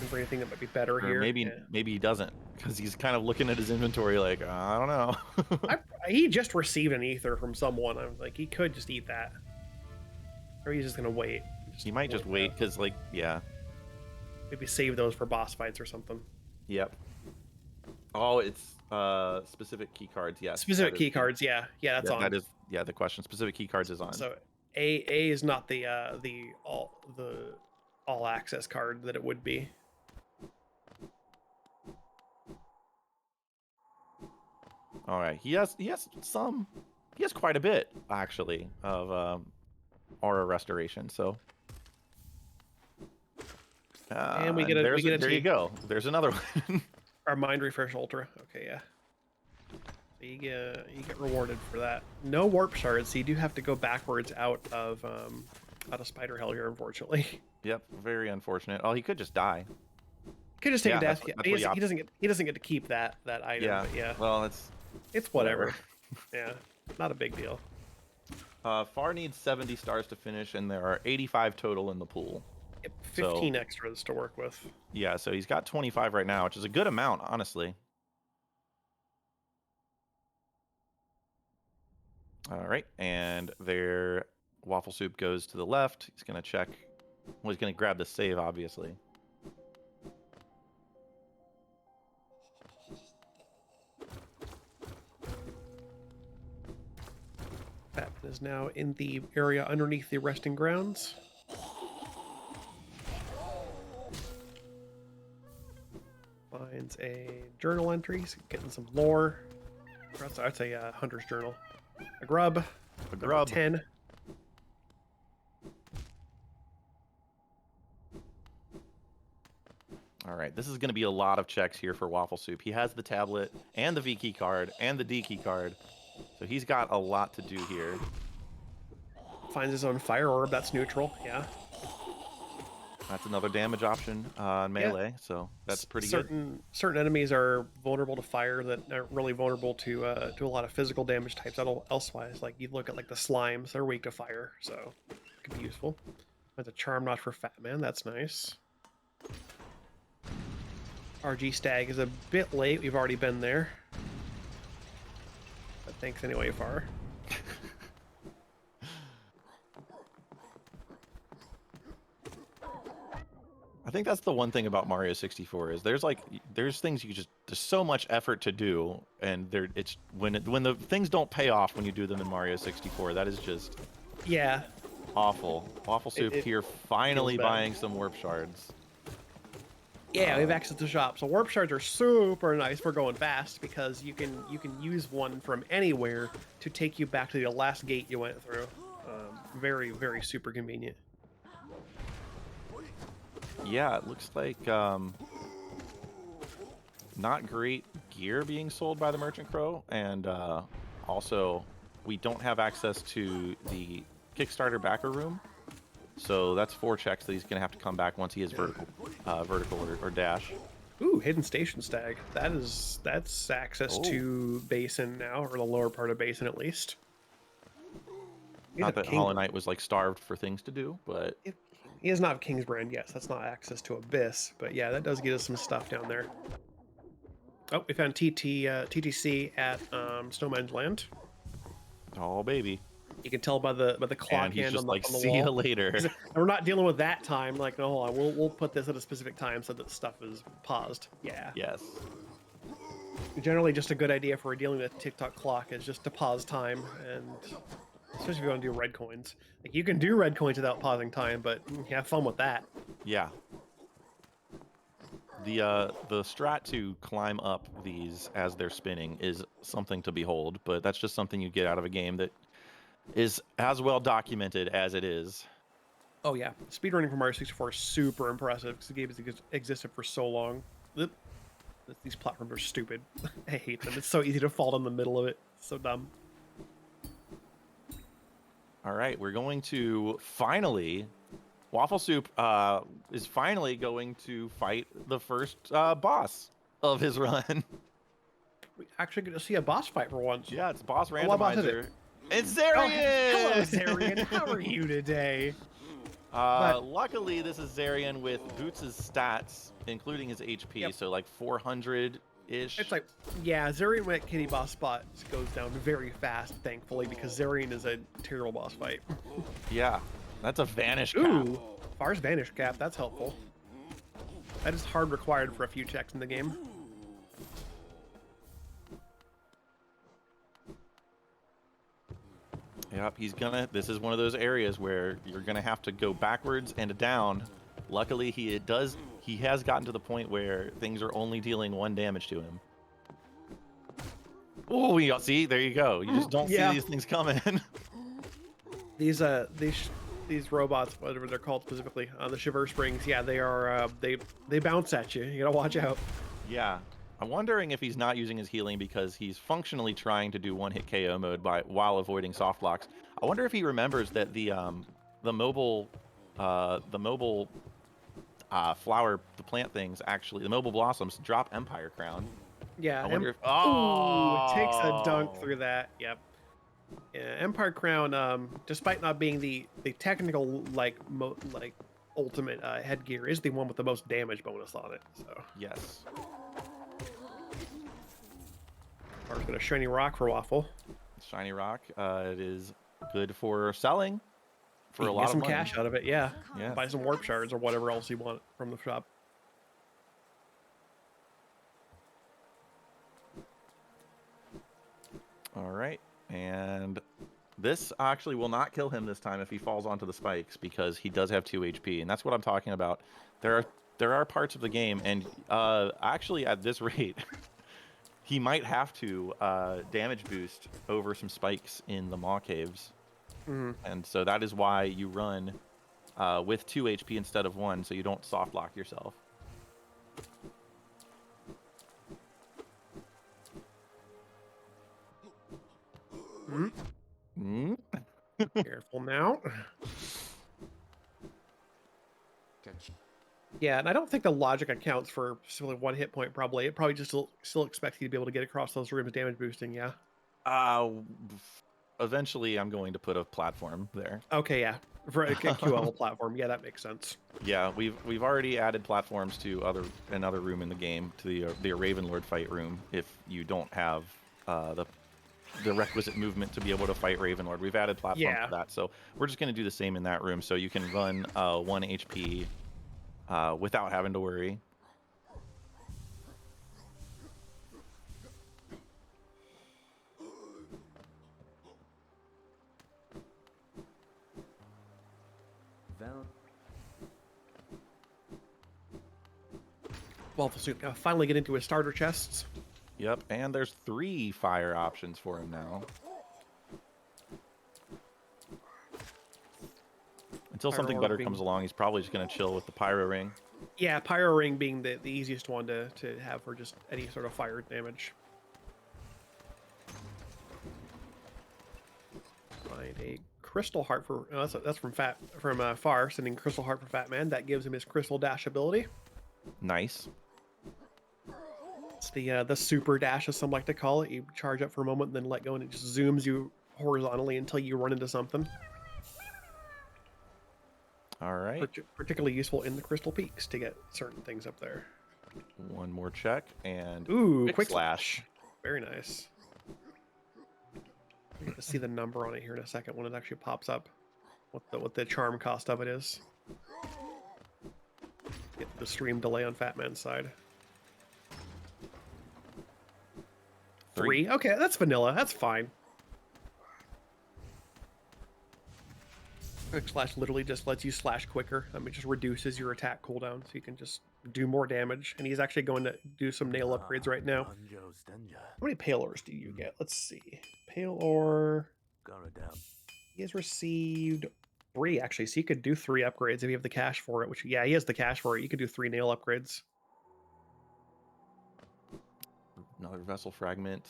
For anything that might be better or here. Maybe he doesn't, because he's kind of looking at his inventory like, I don't know. He just received an Ether from someone. I'm like, he could just eat that. Or he's just going to wait. He might just wait, because, like, yeah. Maybe save those for boss fights or something. Yep. Oh, it's specific key cards. Yes. Specific key cards. Yeah. Yeah, that's on. That is the question. Specific key cards is on. So A is not the all access card that it would be. All right. He has quite a bit actually of aura restoration. So. And we get a there you go. There's another one. Our Mind Refresh Ultra. Okay, yeah. So you get rewarded for that. No warp shards, so you do have to go backwards out of Spider Hell here, unfortunately. Yep, very unfortunate. Oh, he could just die. Could just take a death. He doesn't get to keep that item. Yeah. But yeah. Well, it's whatever. Yeah, not a big deal. Far needs 70 stars to finish, and there are 85 total in the pool. Yep, 15 extras to work with. Yeah, so he's got 25 right now, which is a good amount, honestly. All right, and their Waffle Soup goes to the left. He's gonna check. Well, he's gonna grab the save, obviously. Batman is now in the area underneath the resting grounds. Finds a journal entry, he's getting some lore. That's a hunter's journal. A grub. A grub. 10. All right, this is going to be a lot of checks here for Waffle Soup. He has the tablet and the V key card and the D key card, so he's got a lot to do here. Finds his own fire orb. That's neutral. Yeah. That's another damage option on melee, so that's pretty good. Certain enemies are vulnerable to fire that aren't really vulnerable to a lot of physical damage types. Elsewise, like you look at like the slimes, they're weak to fire, so it could be useful. That's a charm notch for Fat Man. That's nice. RG Stag is a bit late. We've already been there. But thanks anyway, Far. I think that's the one thing about Mario 64 is there's things there's so much effort to do, and it's when the things don't pay off when you do them in Mario 64, that is just awful. Waffle Soup here finally buying some warp shards. Yeah, we have access to shop. So warp shards are super nice for going fast because you can use one from anywhere to take you back to the last gate you went through. Very, very super convenient. Yeah, it looks like not great gear being sold by the Merchant Crow, and also we don't have access to the Kickstarter backer room, so that's 4 checks that he's gonna have to come back once he is vertical or dash. Ooh, hidden station stag. That's access to Basin now, or the lower part of Basin at least. Not that Hollow Knight was like starved for things to do, but he does not have King's Brand. Yes, that's not access to Abyss, but yeah, that does get us some stuff down there. Oh, we found TTC at Snowman's Land. Oh baby. You can tell by the clock hand on the wall. See you later. We're not dealing with that time. Like, no, hold on. We'll put this at a specific time so that the stuff is paused. Yeah. Yes. Generally, just a good idea for dealing with TikTok clock is just to pause time, and especially if you want to do red coins. Like, you can do red coins without pausing time, but have fun with that. Yeah. The strat to climb up these as they're spinning is something to behold, but that's just something you get out of a game that is as well documented as it is. Oh yeah, speedrunning for Mario 64 is super impressive because the game has existed for so long. These platforms are stupid. I hate them. It's so easy to fall in the middle of it. So dumb. All right, we're going to finally... Waffle Soup is finally going to fight the first boss of his run. We actually get to see a boss fight for once. Yeah, it's boss randomizer. What boss is it? It's Zarian! Oh, hello, Zarian. How are you today? Luckily, this is Zarian with Boots' stats, including his HP, so like 400-ish. It's like, yeah, Zarian at Kitty boss spot goes down very fast, thankfully, because Zarian is a terrible boss fight. Yeah, that's a vanish cap. Ooh, Far's vanish cap, that's helpful. That is hard required for a few checks in the game. Yep, this is one of those areas where you're gonna have to go backwards and down. Luckily, he has gotten to the point where things are only dealing 1 damage to him. Oh, see, there you go. You just don't see these things coming. These robots, whatever they're called specifically, the Shiver Springs, yeah, they are they bounce at you. You gotta watch out. Yeah. I'm wondering if he's not using his healing because he's functionally trying to do one-hit KO mode while avoiding soft blocks. I wonder if he remembers that the mobile flower, the plant things, actually, the mobile blossoms drop Empire Crown. Yeah. I wonder if... Ooh, takes a dunk through that. Yep. Yeah, Empire Crown, despite not being the technical ultimate headgear, is the one with the most damage bonus on it. So yes. Far's got a shiny rock for Waffle. Shiny rock. It is good for selling for You a can lot get of some money. cash out of it, yeah. Yeah. Buy some warp shards or whatever else you want from the shop. All right, and this actually will not kill him this time if he falls onto the spikes because he does have 2 HP, and that's what I'm talking about. There are parts of the game, and actually at this rate, he might have to damage boost over some spikes in the Maw Caves, and so that is why you run with 2 HP instead of 1, so you don't soft lock yourself. Careful now. Yeah, and I don't think the logic accounts for simply 1 hit point. Probably it probably just still expects you to be able to get across those rooms damage boosting. Yeah. Eventually, I'm going to put a platform there. Okay, yeah, for a Q level platform. Yeah, that makes sense. Yeah, we've already added platforms to another room in the game, to the Ravenlord fight room. If you don't have the requisite movement to be able to fight Ravenlord, we've added platforms for that. So we're just going to do the same in that room, so you can run 1 HP without having to worry. Waffle Soup finally get into his starter chests. Yep, and there's 3 fire options for him now. Until something better comes along, he's probably just going to chill with the Pyro Ring. Yeah, Pyro Ring being the easiest one to have for just any sort of fire damage. Find a Crystal Heart for that's from Far, sending Crystal Heart for Fat Man. That gives him his Crystal Dash ability. Nice. It's the super dash, as some like to call it. You charge up for a moment, then let go, and it just zooms you horizontally until you run into something. All right. Particularly useful in the Crystal Peaks to get certain things up there. One more check, and ooh, quick slash. Very nice. We get to see the number on it here in a second when it actually pops up. What the charm cost of it is. Get the stream delay on Fat Man's side. 3. Okay, that's vanilla. That's fine. Quick slash literally just lets you slash quicker. I mean, it just reduces your attack cooldown, so you can just do more damage. And he's actually going to do some nail upgrades right now. How many pale ores do you get? Let's see. Pale ore. He has received 3 actually, so you could do 3 upgrades if you have the cash for it. Which, yeah, he has the cash for it. You could do 3 nail upgrades. Another vessel fragment.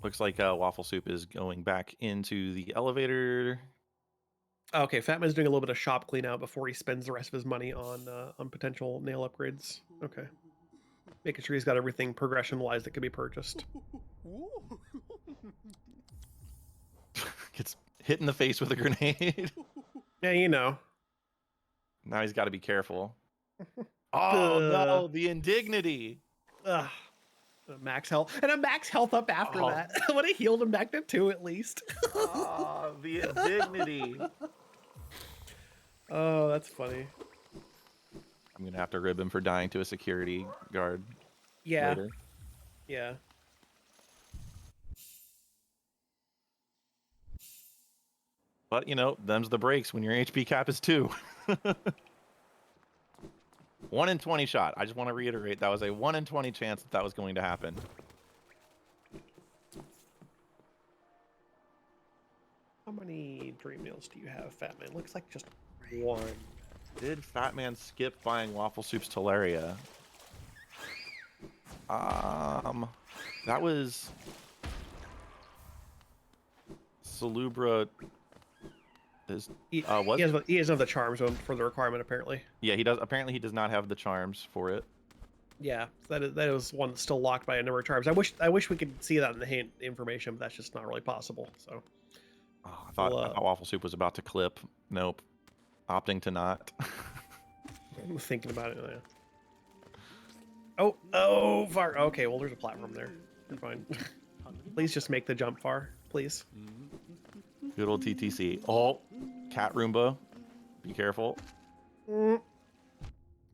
Looks like Waffle Soup is going back into the elevator. Okay, Fat Man's doing a little bit of shop clean out before he spends the rest of his money on potential nail upgrades. Okay. Making sure he's got everything progression-wise that can be purchased. Gets hit in the face with a grenade. Yeah, you know. Now he's got to be careful. Oh, no, the indignity. Ugh. Max health. And a max health up after that. I would have healed him back to 2 at least. Oh, the indignity. Oh, that's funny. I'm going to have to rib him for dying to a security guard. Yeah. Later. Yeah. But, you know, them's the breaks when your HP cap is 2. 1 in 20 shot. I just want to reiterate that was a 1 in 20 chance that was going to happen. How many dream nails do you have, Fat Man? Looks like just 1. Did Fat Man skip buying Waffle Soup's Teleria? That was Salubra. He has the charms for the requirement, apparently. Yeah, he does. Apparently, he does not have the charms for it. Yeah, that is one that's still locked by a number of charms. I wish we could see that in the hint information, but that's just not really possible. So, I thought Waffle Soup was about to clip. Nope, opting to not. I'm thinking about it. Oh, far. Okay, well, there's a platform there. You're fine. Please just make the jump far, please. Good old TTC. Oh, cat Roomba. Be careful.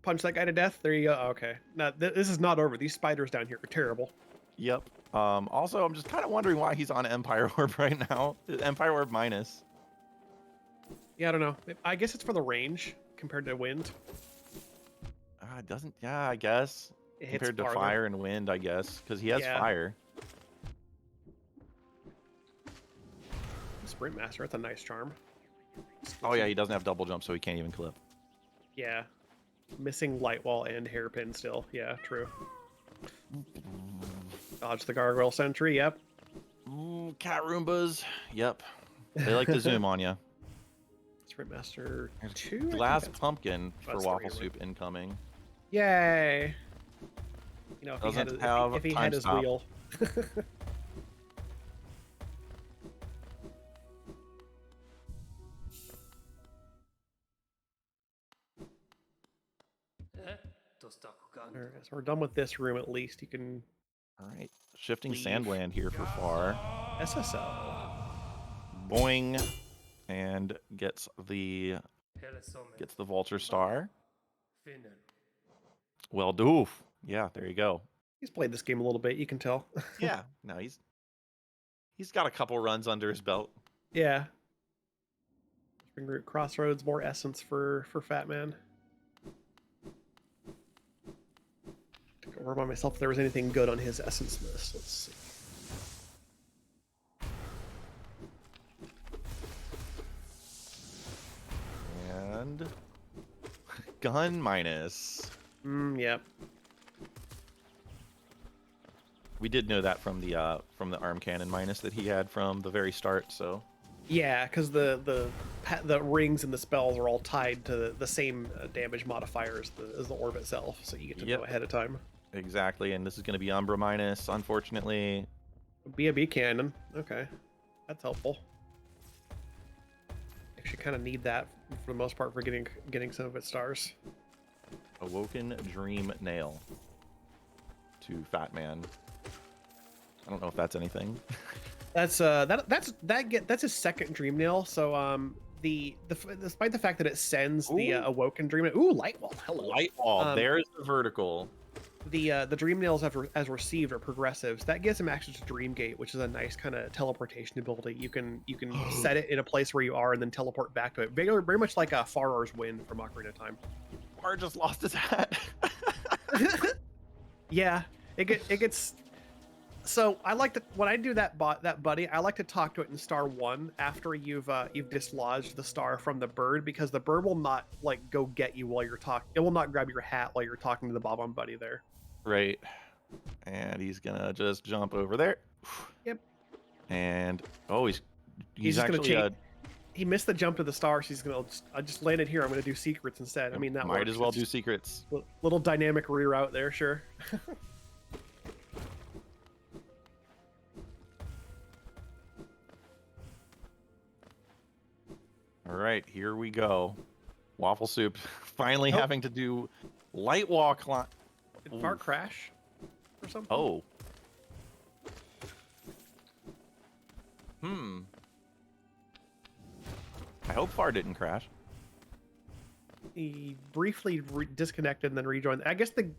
Punch that guy to death. There you go. Okay. Now, this is not over. These spiders down here are terrible. Yep. Also, I'm just kind of wondering why he's on Empire Orb right now. Empire Orb minus. Yeah, I don't know. I guess it's for the range compared to wind. It doesn't. Yeah, I guess. It hits Compared to farther. fire and wind, I guess, because he has fire. Sprint Master. That's a nice charm. Oh yeah, he doesn't have double jump, so he can't even clip. Yeah. Missing light wall and hairpin still. Yeah, true. Dodge the gargoyle sentry. Yep. Ooh, cat Roombas. Yep. They like to zoom on you. Sprint Master 2. Glass pumpkin for that's Waffle 3, Soup incoming. Yay. You know, if he had his wheel. Alright, so we're done with this room at least. You can. All right. Shifting leave. Sandland here for far. SSL. Boing. And gets the Vulture Star. Well, doof. Yeah, there you go. He's played this game a little bit, you can tell. Yeah, no, he's got a couple runs under his belt. Yeah. Spring Root Crossroads, more essence for Fat Man. To remind myself if there was anything good on his essence list. Let's see. And gun minus. Yep. We did know that from the arm cannon minus that he had from the very start. So yeah, because the rings and the spells are all tied to the same damage modifier as the orb itself, so you get to know ahead of time. Exactly, and this is going to be Umbra minus, unfortunately. B cannon. Okay, that's helpful. Actually, kind of need that for the most part for getting some of its stars. Awoken Dream Nail to Fat Man. I don't know if that's anything. That's his second dream nail. So despite the fact that it sends the awoken dream nail. Ooh, light wall. Hello. Light wall. There's the vertical. The dream nails as received are progressives. That gives him access to Dreamgate, which is a nice kind of teleportation ability. You can set it in a place where you are and then teleport back to it. Very much like a Farar's Wind from Ocarina of Time. Far just lost his hat. Yeah, it gets. So I like to when I do that buddy, I like to talk to it in star 1 after you've dislodged the star from the bird, because the bird will not like go get you while you're talking. It will not grab your hat while you're talking to the Bob-omb buddy there. Right. And he's gonna just jump over there. Yep. And he's just actually gonna he missed the jump to the star, so he's gonna I just landed here. I'm gonna do secrets instead. I mean, that might works. as well do secrets. Little dynamic reroute there, sure. All right, here we go. Waffle Soup finally having to do light wall climb. Did Far crash or something? Oh. I hope Far didn't crash. He briefly disconnected and then rejoined. I guess the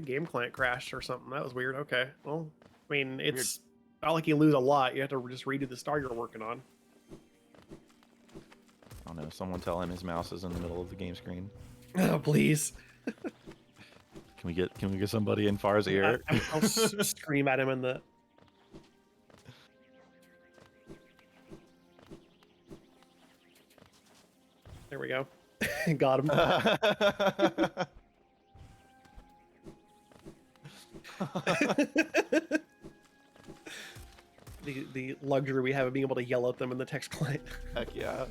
game client crashed or something. That was weird. Okay. Well, I mean, it's not like you lose a lot. You have to just redo the star you're working on. I don't know. Someone tell him his mouse is in the middle of the game screen. Oh, please. Can we get somebody in Far's ear? I'll scream at him in the. There we go. Got him. the luxury we have of being able to yell at them in the text client. Heck yeah.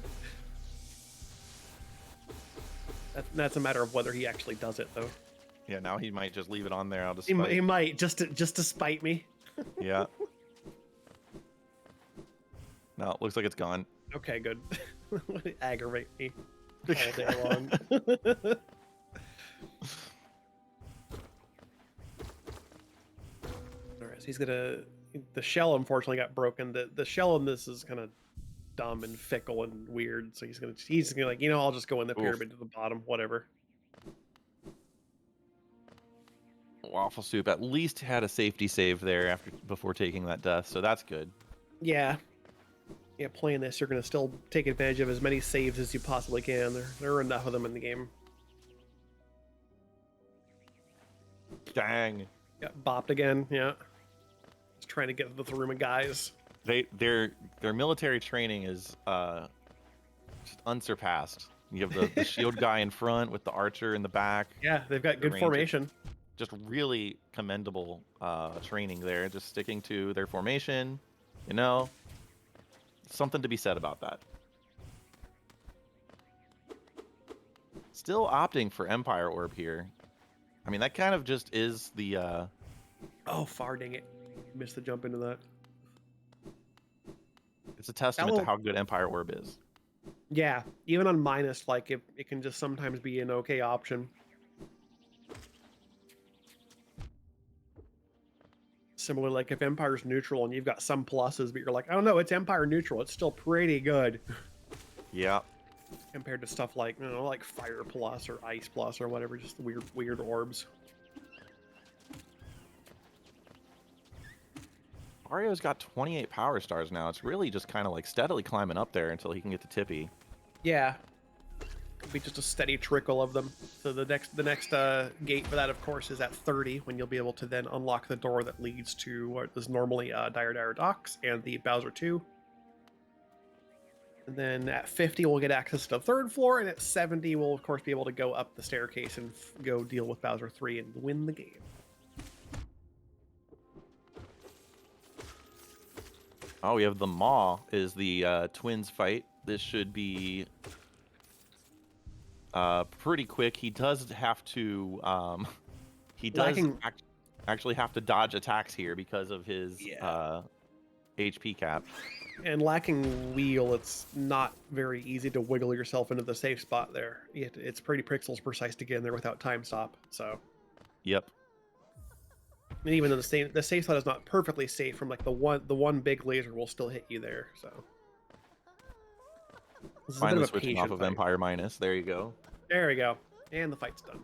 That's a matter of whether he actually does it, though. Yeah, now he might just leave it on there. He might just to spite me. Yeah. No, it looks like it's gone. Okay, good. Aggravate me all day long. So he's gonna. The shell unfortunately got broken. The shell in this is kind of dumb and fickle and weird. So he's gonna like, I'll just go in the Oof. pyramid to the bottom, whatever. Waffle Soup at least had a safety save there before taking that death, so that's good. Yeah. Yeah, playing this, you're gonna still take advantage of as many saves as you possibly can. There are enough of them in the game. Dang. Got bopped again, yeah. Just trying to get to the room of guys. Their military training is just unsurpassed. You have the shield guy in front with the archer in the back. Yeah, they've got the good ranger. formation. Just really commendable training there. Just sticking to their formation, something to be said about that. Still opting for Empire Orb here. I mean, that kind of just is the... Oh, far dang it. Missed the jump into that. It's a testament to how good Empire Orb is. Yeah, even on minus, like, it can just sometimes be an okay option. Similar, like, if Empire's neutral and you've got some pluses, but you're like, oh no, it's Empire neutral, it's still pretty good. Yeah. Compared to stuff like, like Fire Plus or Ice Plus or whatever, just weird orbs. Mario's got 28 power stars now. It's really just kind of like steadily climbing up there until he can get to Tippy. Yeah. It'll be just a steady trickle of them. So the next gate for that, of course, is at 30, when you'll be able to then unlock the door that leads to what is normally Dire Docks and the Bowser 2. And then at 50, we'll get access to the 3rd floor, and at 70, we'll of course be able to go up the staircase and go deal with Bowser 3 and win the game. Oh, we have the Maw is the twins fight. This should be pretty quick. He does have to actually have to dodge attacks here because of his HP cap. And lacking wheel, it's not very easy to wiggle yourself into the safe spot there. It's pretty pixels precise to get in there without time stop. So. Yep. And even though the safe spot is not perfectly safe, from like the one big laser will still hit you there. So. Finally switching off of Empire Minus. There you go. There we go. And the fight's done.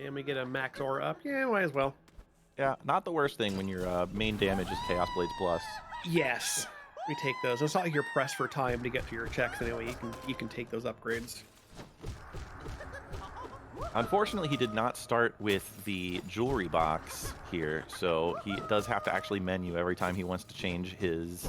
And we get a max aura up. Yeah, might as well. Yeah, not the worst thing when your main damage is Chaos Blades Plus. Yes, we take those. It's not like you're pressed for time to get to your checks anyway. You can take those upgrades. Unfortunately, he did not start with the jewelry box here, so he does have to actually menu every time he wants to change his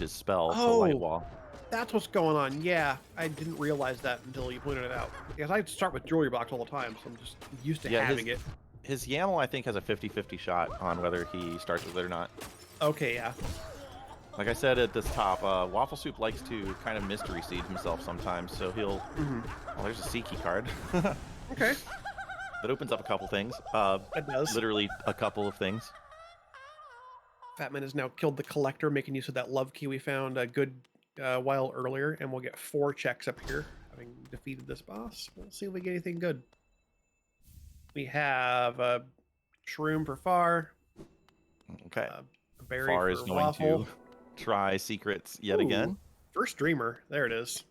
spell to Light Wall. That's what's going on. Yeah, I didn't realize that until you pointed it out. Because I start with jewelry box all the time, so I'm just used to having it. His YAML, I think, has a 50-50 shot on whether he starts with it or not. Okay, yeah. Like I said at this top, Waffle Soup likes to kind of mystery seed himself sometimes, so he'll... Oh, there's a C key card. Okay. That opens up a couple things. It does. Literally a couple of things. Fatman has now killed the Collector, making use of that love key we found a good while earlier, and we'll get 4 checks up here, having defeated this boss. We'll see if we get anything good. We have a shroom for Far. Okay. A berry Far for is going Waffle. to try secrets yet again. First Dreamer. There it is.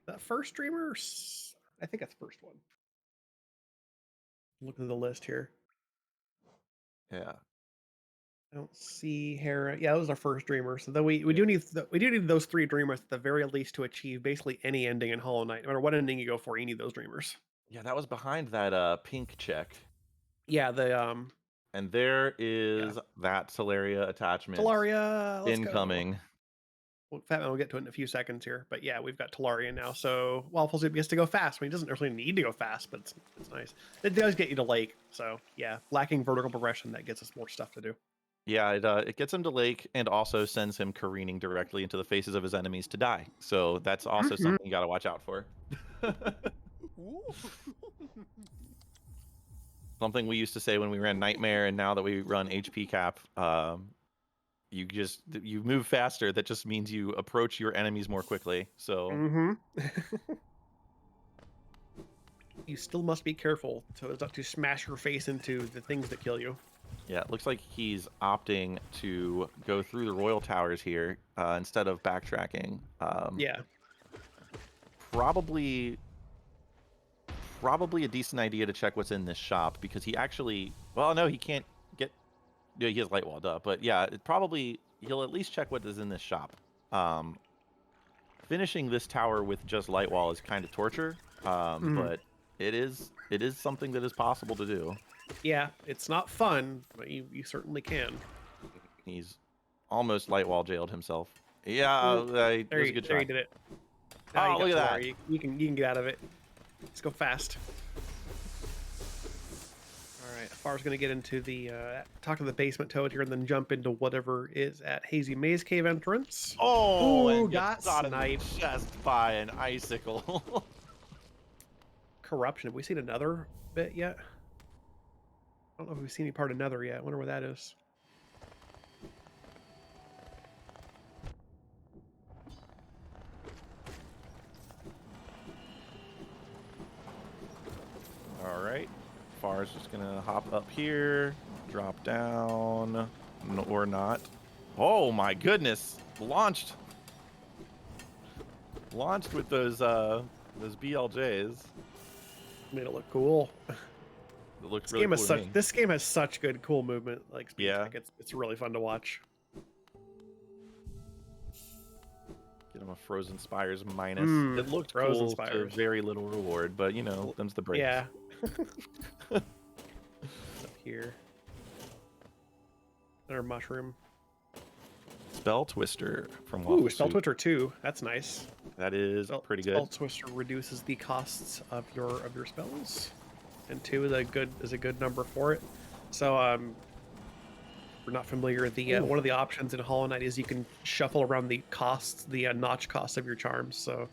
That first Dreamer? I think that's the first one. Look at the list here. Yeah. I don't see Hera. Yeah, that was our first Dreamer. So we do need those 3 Dreamers at the very least to achieve basically any ending in Hollow Knight. No matter what ending you go for, you need those Dreamers. Yeah, that was behind that pink check. Yeah, And there is that Teleria attachment. Teleria, let's incoming. Go. Well, Fatman will get to it in a few seconds here, but yeah, we've got Teleria now. So Waffle Soup gets to go fast. I mean, he doesn't really need to go fast, but it's nice. It does get you to Lake, so yeah, lacking vertical progression, that gets us more stuff to do. Yeah, it gets him to Lake and also sends him careening directly into the faces of his enemies to die. So that's also something you got to watch out for. Something we used to say when we ran Nightmare, and now that we run HP Cap, you move faster. That just means you approach your enemies more quickly. So you still must be careful so as not to smash your face into the things that kill you. Yeah, it looks like he's opting to go through the Royal Towers here instead of backtracking. Yeah. Probably a decent idea to check what's in this shop because he actually, well, no, he can't get, he has light walled up, but yeah, he'll at least check what is in this shop. Finishing this tower with just light wall is kind of torture, but it is something that is possible to do. Yeah, it's not fun, but you certainly can. He's almost light wall jailed himself. Yeah, that was a good try. There you did it. Now look at that. You can get out of it. Let's go fast. All right, Far's gonna get into the talk to the basement toad here, and then jump into whatever is at Hazy Maze Cave entrance. Oh, ooh, and got sniped just by an icicle. Corruption. Have we seen another bit yet? I don't know if we've seen any part of Nether yet. I wonder where that is. All right. Far's just gonna hop up here, drop down, or not. Oh my goodness! Launched with those BLJs. Made it look cool. It looks really cool. This game has such good cool movement. Like, yeah, it's really fun to watch. Get him a Frozen Spires minus. It looked Frozen cool Spires. to very little reward, but you know, them's the breaks. Yeah. Up here. Another mushroom. Spell Twister from Waffle Ooh, Spell Twister 2. That's nice. That is pretty good. Spell Twister reduces the costs of your spells, and 2 is a good number for it. So if we're not familiar, the one of the options in Hollow Knight is you can shuffle around the costs, the notch costs of your charms. So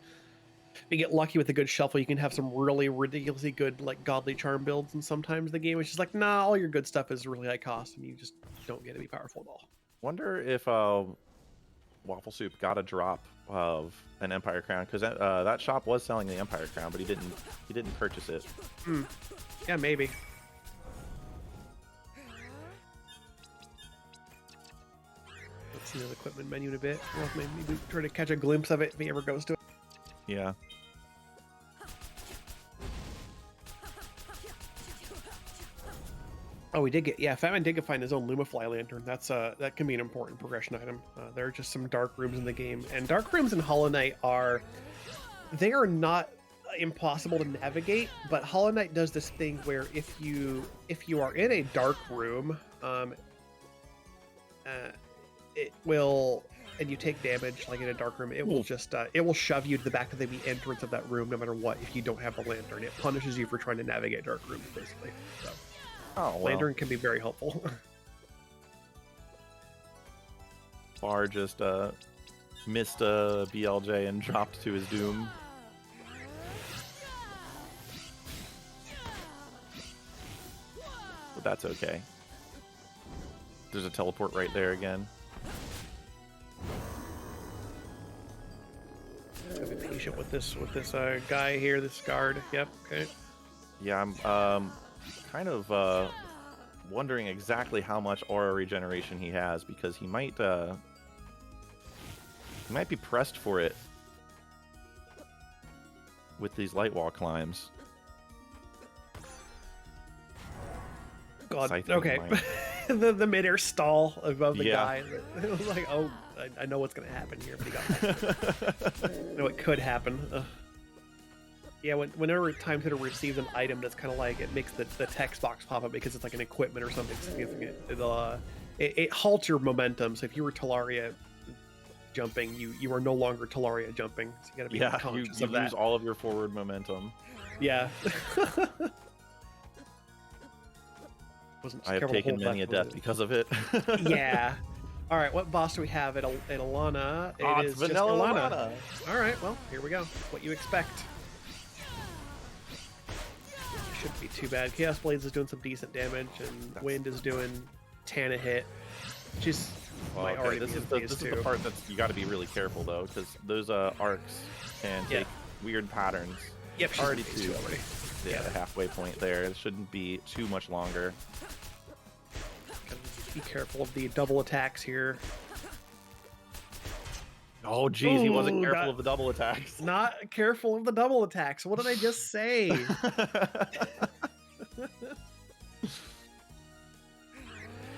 if you get lucky with a good shuffle, you can have some really ridiculously good like godly charm builds, and sometimes the game is just like, nah, all your good stuff is really high cost, and you just don't get to be powerful at all. Wonder if Waffle Soup got a drop of an Empire Crown, because that shop was selling the Empire Crown, but he didn't purchase it. Yeah, maybe. Let's see the equipment menu in a bit. Well, maybe try to catch a glimpse of it if he ever goes to it. Yeah. Oh, we did get, Fatman did find his own Lumafly lantern. That can be an important progression item. There are just some dark rooms in the game, and dark rooms in Hollow Knight are not impossible to navigate, but Hollow Knight does this thing where if you are in a dark room, it will, and you take damage like in a dark room, it will just it will shove you to the back of the entrance of that room no matter what if you don't have the lantern. It punishes you for trying to navigate dark rooms, basically. So lantern can be very helpful. Far just missed a BLJ and dropped to his doom. But that's okay. There's a teleport right there again. Gotta be patient with this guy here, this guard. Yep. Okay. Yeah, I'm kind of wondering exactly how much aura regeneration he has, because he might be pressed for it with these light wall climbs. God. Okay. the midair stall above the guy. It was like, oh, I know what's gonna happen here, but he got I know it could happen. Yeah, whenever Timespinner receives an item that's kind of like, it makes the text box pop up because it's like an equipment or something significant. It halts your momentum. So if you were Talaria jumping, you are no longer Talaria jumping. So you gotta be conscious of that. You lose all of your forward momentum. Yeah. I have taken many a death because of it. Yeah. All right, what boss do we have at Alana? It's vanilla Alana. All right, well, here we go. What you expect. Shouldn't be too bad. Chaos Blades is doing some decent damage, and Wind is doing 10 a hit. Just this is the part that you got to be really careful though, because those arcs can take weird patterns. Yep, already too. Yeah, the halfway point there. It shouldn't be too much longer. Be careful of the double attacks here. Oh, geez, he wasn't careful of the double attacks. Not careful of the double attacks. What did I just say?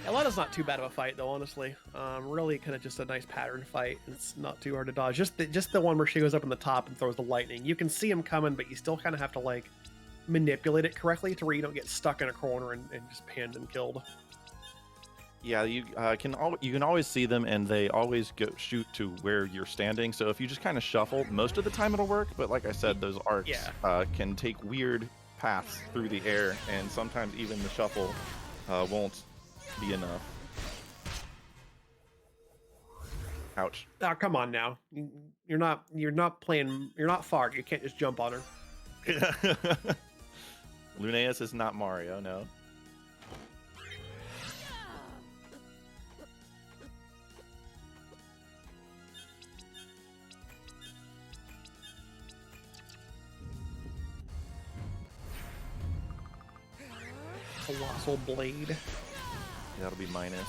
Elana's not too bad of a fight, though, honestly. Really kind of just a nice pattern fight. It's not too hard to dodge. Just the one where she goes up in the top and throws the lightning. You can see him coming, but you still kind of have to, like, manipulate it correctly to where you don't get stuck in a corner and just pinned and killed. Yeah, you can always see them, and they always shoot to where you're standing. So if you just kind of shuffle, most of the time it'll work. But like I said, those arcs can take weird paths through the air, and sometimes even the shuffle won't be enough. Ouch. Oh, come on now. You're not playing. You're not far. You can't just jump on her. Luneus is not Mario, no. Colossal blade. That'll be minus.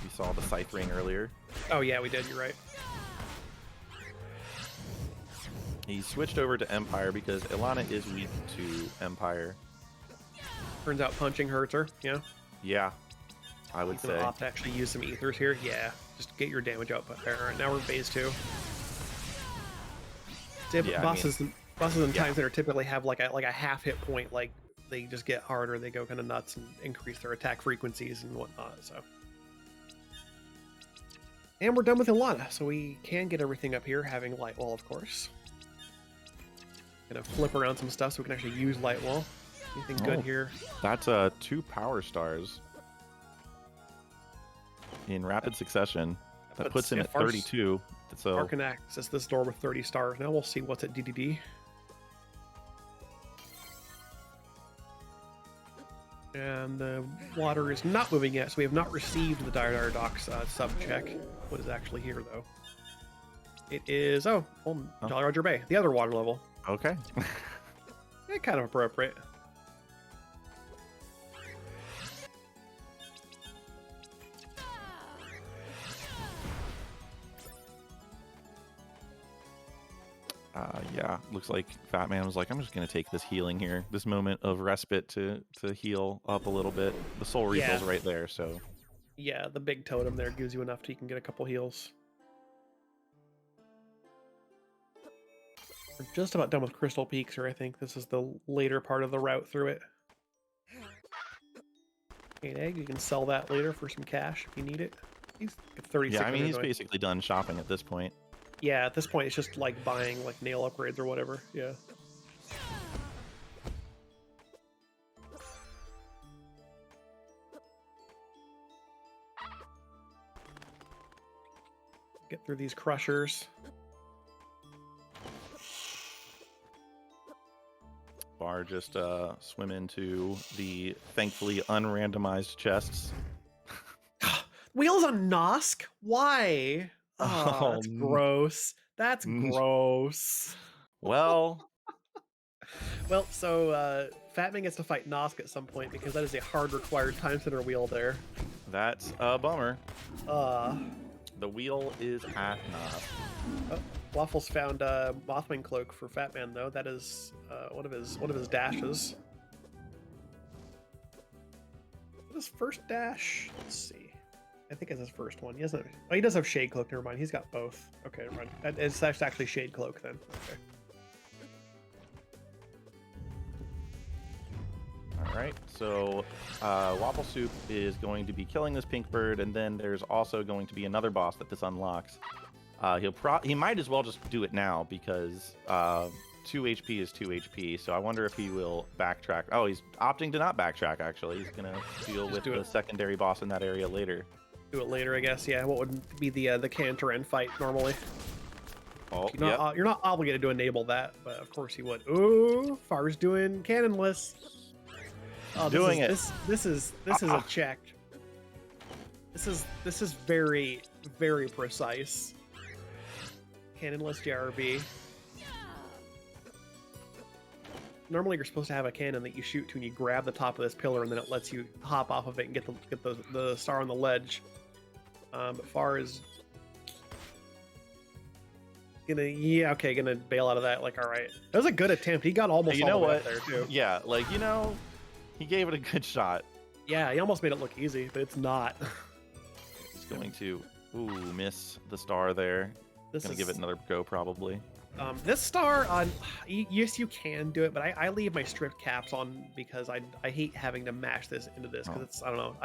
We saw the scythe ring earlier. Oh yeah, we did. You're right. He switched over to Empire because Elana is weak to Empire. Turns out punching hurts her. Yeah. Yeah, I would say. Opt to actually use some ethers here. Yeah, just get your damage output there. All right, now we're phase 2. Yeah, bosses and Timespinner typically have like a half hit point. Like they just get harder. They go kind of nuts and increase their attack frequencies and whatnot. So. And we're done with Elana, so we can get everything up here, having Light Wall, of course. Gonna flip around some stuff so we can actually use Light Wall. Anything good here? That's 2 power stars in rapid succession. That puts him at 32. So Arc can access this door with 30 stars. Now we'll see what's at DDD. And the water is not moving yet, so we have not received the Dire Docks sub-check. What is actually here, though? It is, Jolly Roger Bay, the other water level. Okay. Kind of appropriate. Yeah, looks like Fat Man was like, I'm just going to take this healing here, this moment of respite to heal up a little bit. The soul refill's right there, so. Yeah, the big totem there gives you enough to you can get a couple heals. We're just about done with Crystal Peaks here, I think. This is the later part of the route through it. An egg, you can sell that later for some cash if you need it. He's 36. Yeah, I mean, he's basically done shopping at this point. Yeah, at this point, it's just like buying like nail upgrades or whatever. Yeah. Get through these crushers. Bar just swim into the thankfully unrandomized chests. Wheels on Nosk? Why? Oh, that's gross. That's gross. Well, so Fatman gets to fight Nosk at some point because that is a hard required Timespinner wheel there. That's a bummer. The wheel is at Nosk. Oh, Waffles found a Mothwing cloak for Fatman though. That is one of his dashes. His first dash. Let's see. I think it's his first one. He doesn't. Oh, he does have Shade Cloak. Never mind. He's got both. Okay, never mind. It's actually Shade Cloak then. Okay. All right. So Waffle Soup is going to be killing this pink bird, and then there's also going to be another boss that this unlocks. He might as well just do it now because 2 HP is 2 HP. So I wonder if he will backtrack. Oh, he's opting to not backtrack. Actually, he's gonna deal with the secondary boss in that area later. Do it later, I guess. Yeah, what would be the Cantor fight normally? Oh, you're not obligated to enable that, but of course he would. Ooh, Far's doing cannonless. Oh, this is a check. This is very, very precise. Cannonless JRB. normally you're supposed to have a cannon that you shoot to, and you grab the top of this pillar, and then it lets you hop off of it and get the star on the ledge. But far as gonna bail out of that. Like, all right, that was a good attempt. He got almost all the way up there too. Yeah, like he gave it a good shot. Yeah, he almost made it look easy, but it's not. He's going to miss the star there. Gonna give it another go probably. This star on, yes, you can do it, but I leave my stripped caps on because I hate having to mash this into this because it's, I don't know,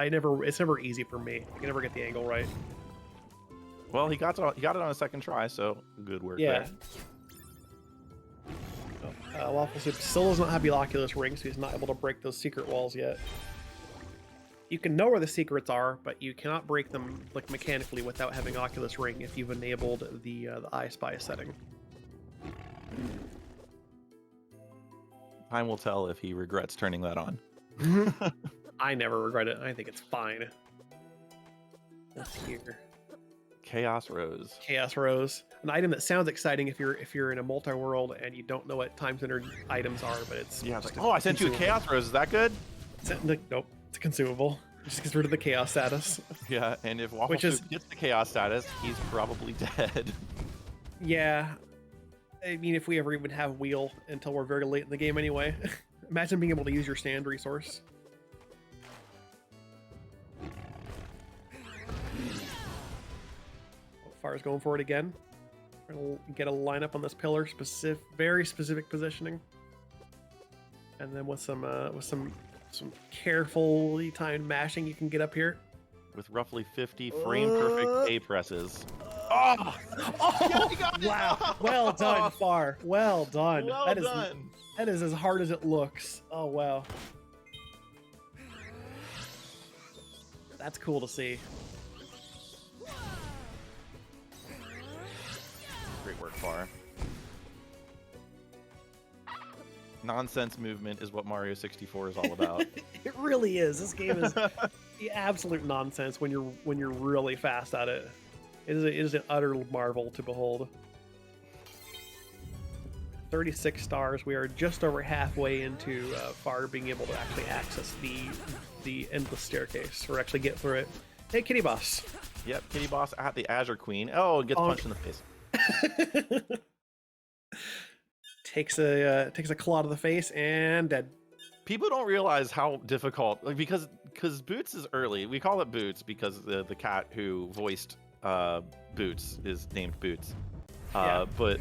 it's never easy for me. I can never get the angle right. Well, he got it on a second try, so good work there. Waffle Soup still does not have the Oculus ring, so he's not able to break those secret walls yet. You can know where the secrets are, but you cannot break them like mechanically without having Oculus ring if you've enabled the I Spy setting. Time will tell if he regrets turning that on. I never regret it. I think it's fine. What's here? Chaos Rose. Chaos Rose, an item that sounds exciting if you're in a multi-world and you don't know what Timespinner items are, but it's like, oh, I sent you a Chaos Rose. Is that good? Nope, it's a consumable. Just gets rid of the chaos status. Yeah, and if Waffle Soup gets the chaos status, he's probably dead. Yeah. I mean, if we ever even have wheel until we're very late in the game anyway. Imagine being able to use your stand resource. Fire's going for it again. We're gonna get a lineup on this pillar, very specific positioning. And then with some carefully timed mashing, you can get up here. With roughly 50 frame perfect A presses. Oh! Wow! Well done, Far. Well done. Well done. That is as hard as it looks. Oh wow. That's cool to see. Great work, Far. Nonsense movement is what Mario 64 is all about. It really is. This game is the absolute nonsense when you're really fast at it. It is an utter marvel to behold. 36 stars. We are just over halfway into Far being able to actually access the endless staircase, or actually get through it. Hey, Kitty Boss. Yep, Kitty Boss at the Azure Queen. Oh, it gets punched in the face. Takes a claw to the face and dead. People don't realize how difficult, like, because Boots is early. We call it Boots because the cat who voiced Boots is named Boots. But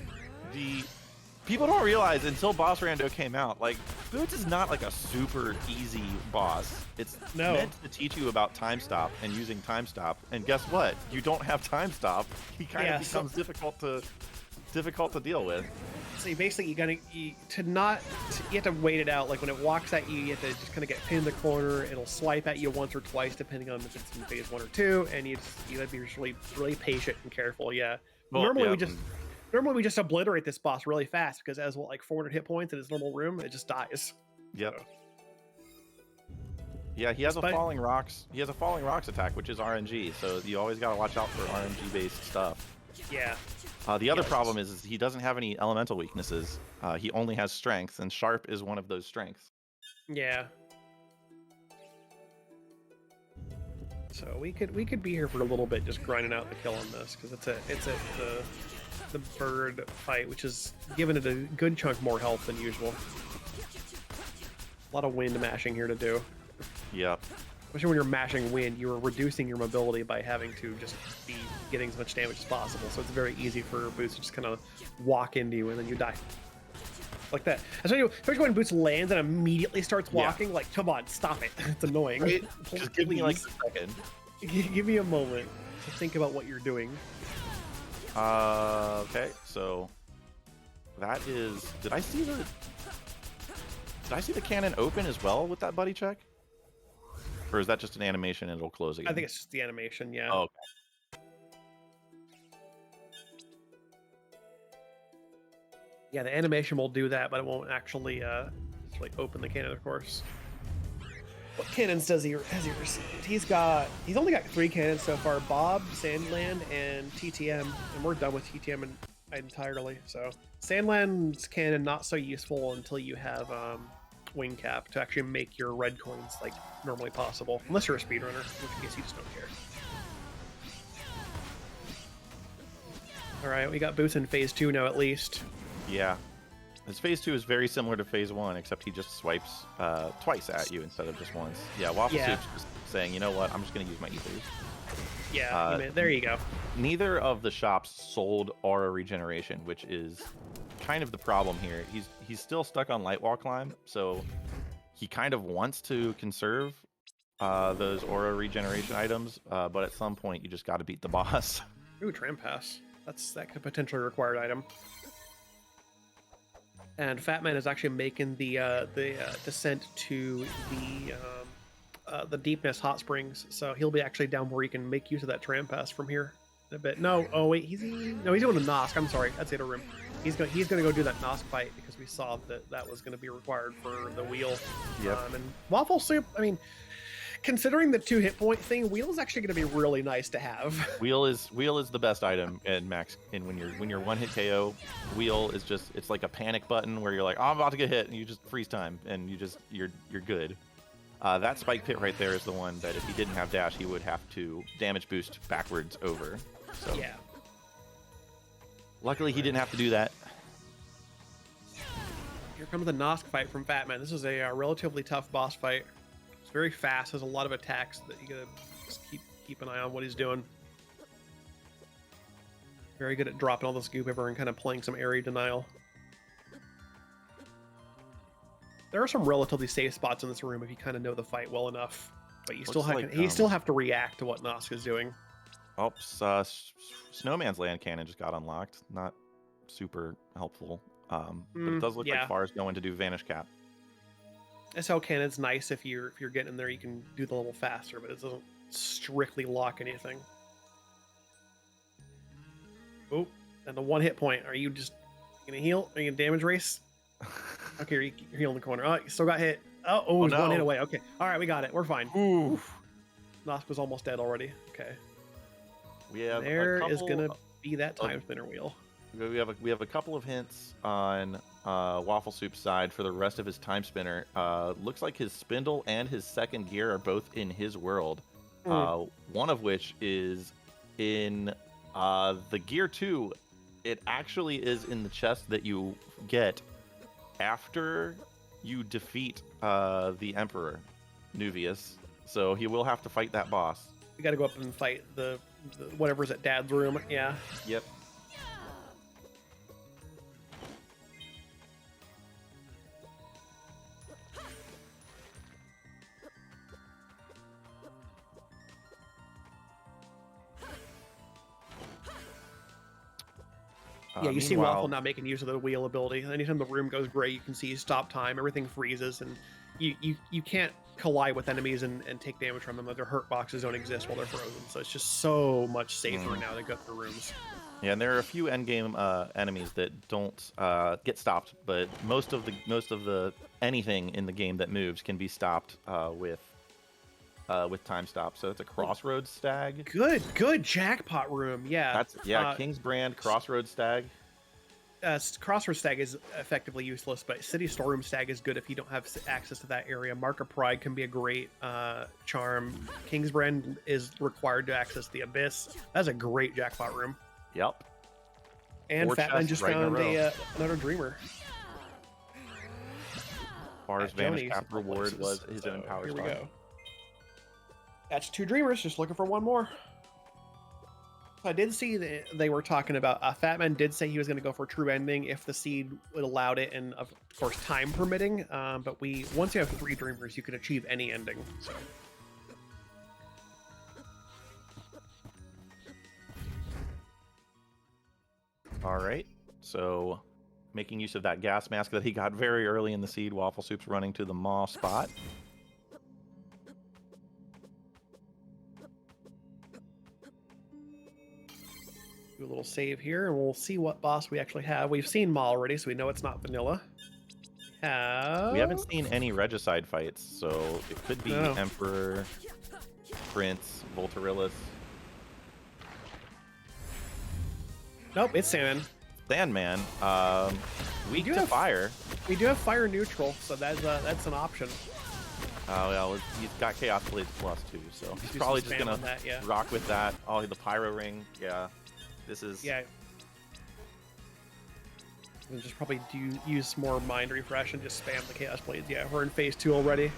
the people don't realize until Boss Rando came out, like, Boots is not like a super easy boss. It's meant to teach you about time stop and using time stop. And guess what? You don't have time stop. He kind of becomes difficult to deal with. So you have to wait it out. Like when it walks at you, you have to just kind of get pinned in the corner. It'll swipe at you once or twice, depending on if it's in phase 1 or 2, and you have to be really patient and careful. Yeah. Well, normally we just obliterate this boss really fast because it has like 400 hit points in his normal room. It just dies. Yep. So. Yeah, he has a falling rocks. He has a falling rocks attack, which is RNG. So you always got to watch out for RNG based stuff. Yeah. The other problem is he doesn't have any elemental weaknesses. He only has strength, and Sharp is one of those strengths. Yeah. So we could be here for a little bit, just grinding out the kill on this, because it's the bird fight, which is giving it a good chunk more health than usual. A lot of wind mashing here to do. Yep. Especially when you're mashing wind, you're reducing your mobility by having to just be getting as much damage as possible. So it's very easy for Boots to just kind of walk into you and then you die. Like that. Especially when Boots lands and immediately starts walking, like, come on, stop it. It's annoying. Right? Just give me like a second. Give me a moment to think about what you're doing. Okay, so that is... Did I see the cannon open as well with that buddy check? Or is that just an animation and it'll close again? I think it's just the animation, yeah. Oh, okay. Yeah, the animation will do that, but it won't actually open the cannon, of course. What cannons has he received? He's only got 3 cannons so far: Bob, Sandland, and TTM, and we're done with TTM entirely. So Sandland's cannon not so useful until you have wing cap to actually make your red coins like normally possible, unless you're a speedrunner, in which case you just don't care. All right, we got boots in phase 2 now at least. Yeah. His phase 2 is very similar to phase 1, except he just swipes twice at you instead of just once. Yeah, Waffle Soup's just saying, you know what, I'm just going to use my ethers. Yeah, there you go. Neither of the shops sold aura regeneration, which is kind of the problem here. He's still stuck on Lightwall Climb, so he kind of wants to conserve those aura regeneration items, but at some point you just got to beat the boss. Ooh, Tram Pass. That could potentially required item. And Fat Man is actually making the descent to the Deepness Hot Springs, so he'll be actually down where he can make use of that Tram Pass from here in a bit. No, oh wait, he's doing a Nosk. I'm sorry, that's the other room. He's gonna go do that Nosk fight because we saw that was gonna be required for the wheel. Yep. And Waffle Soup, I mean, considering the 2 hit point thing, Wheel is actually going to be really nice to have. Wheel is the best item in max. And when you're one hit KO, Wheel is just, it's like a panic button where you're like, oh, I'm about to get hit, and you just freeze time, and you're good. That spike pit right there is the one that if he didn't have dash, he would have to damage boost backwards over. So yeah. Luckily, he didn't have to do that. Here comes the Nosk fight from Fat Man. This is a relatively tough boss fight. Very fast, has a lot of attacks that you gotta just keep an eye on what he's doing. Very good at dropping all this goop over and kind of playing some area denial. There are some relatively safe spots in this room if you kind of know the fight well enough, but you still have to react to what Nosk is doing. Oops, Snowman's land cannon just got unlocked. Not super helpful, but it does look like Far's going to do Vanish Cap. SL Cannon's nice if you're getting in there, you can do the level faster, but it doesn't strictly lock anything. Oh, and the 1 hit point. Are you just gonna heal? Are you gonna damage race? Okay, you're healing the corner. Oh, you still got hit. Oh, he's 1 hit away. Okay, all right, we got it. We're fine. Oof. Nosk was almost dead already. Okay. We have is gonna be that time spinner wheel. We have a couple of hints on Waffle Soup's side for the rest of his time spinner. Looks like his spindle and his second gear are both in his world. One of which is in the gear 2. It actually is in the chest that you get after you defeat the Emperor Nuvius. So he will have to fight that boss. We got to go up and fight the whatever's at Dad's room. Yeah. Yep. Yeah, you see Waffle not making use of the wheel ability. Anytime the room goes gray, you can see stop time, everything freezes, and you can't collide with enemies and take damage from them. Their hurt boxes don't exist while they're frozen, so it's just so much safer now to go through rooms. Yeah, and there are a few endgame enemies that don't get stopped, but most of the anything in the game that moves can be stopped with time stop. So it's a Crossroads Stag. Good jackpot room. Yeah. King's Brand Crossroads Stag. Crossroads Stag is effectively useless, but City Storeroom Stag is good if you don't have access to that area. Mark of Pride can be a great charm. King's Brand is required to access the Abyss. That's a great jackpot room. Yep. And Fatman just found another Dreamer. Far's Vanish Cap reward was his own power Here star. we go. That's 2 Dreamers, just looking for 1 more. I did see that they were talking about, Fatman did say he was going to go for true ending if the seed would allowed it, and of course time permitting, but once you have 3 Dreamers, you can achieve any ending, so. All right, so making use of that gas mask that he got very early in the seed, Waffle Soup's running to the Maw spot. Do a little save here, and we'll see what boss we actually have. We've seen Maw already, so we know it's not vanilla. We haven't seen any Regicide fights, so it could be Emperor, Prince, Voltarillas. Nope, it's Salmon. Sandman, weak to fire. We do have fire neutral, so that's an option. Oh yeah, well, he's got Chaos Blades plus too, so he's Do probably some just spam gonna on that, yeah. rock with that. Oh, the Pyro Ring, yeah. This is Yeah. We'll just probably use more Mind Refresh and just spam the Chaos Blades. Yeah, we're in phase 2 already.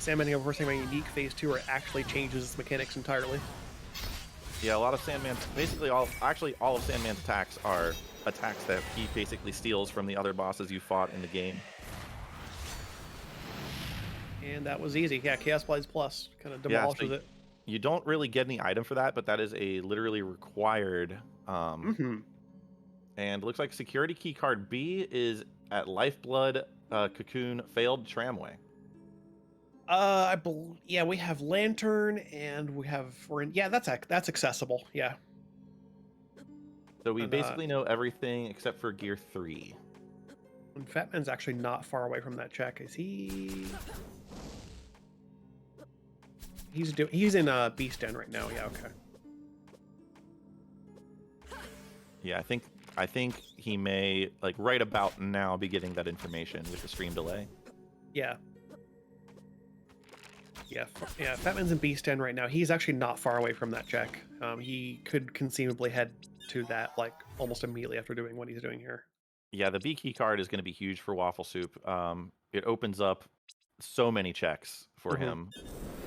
Sandman over saying my unique phase 2 where it actually changes its mechanics entirely. Yeah, a lot of Sandman's basically all of Sandman's attacks are attacks that he basically steals from the other bosses you fought in the game. And that was easy. Yeah, Chaos Blades Plus kind of demolishes it. You don't really get any item for that, but that is a literally required. And looks like security key card B is at Lifeblood, Cocoon, Failed Tramway. Yeah, we have Lantern and that's accessible. Yeah. So we basically know everything except for Gear 3. And Fatman's actually not far away from that check. Is he? He's in Beast Den right now. Yeah, okay. Yeah, I think he may right about now be getting that information with the stream delay. Yeah. Yeah, Fatman's in Beast Den right now. He's actually not far away from that check. He could conceivably head to that almost immediately after doing what he's doing here. Yeah, the B key card is going to be huge for Waffle Soup. It opens up so many checks for him.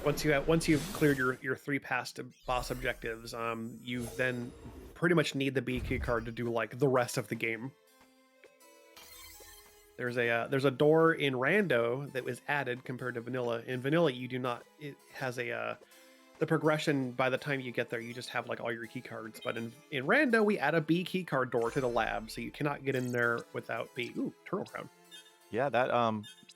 Once you've cleared your 3 past boss objectives, you then pretty much need the B key card to do the rest of the game. There's a door in Rando that was added compared to Vanilla. In Vanilla, you do not. It has the progression by the time you get there, you just have all your key cards. But in Rando, we add a B key card door to the lab, so you cannot get in there without B. Ooh, Turtle Crown. Yeah, that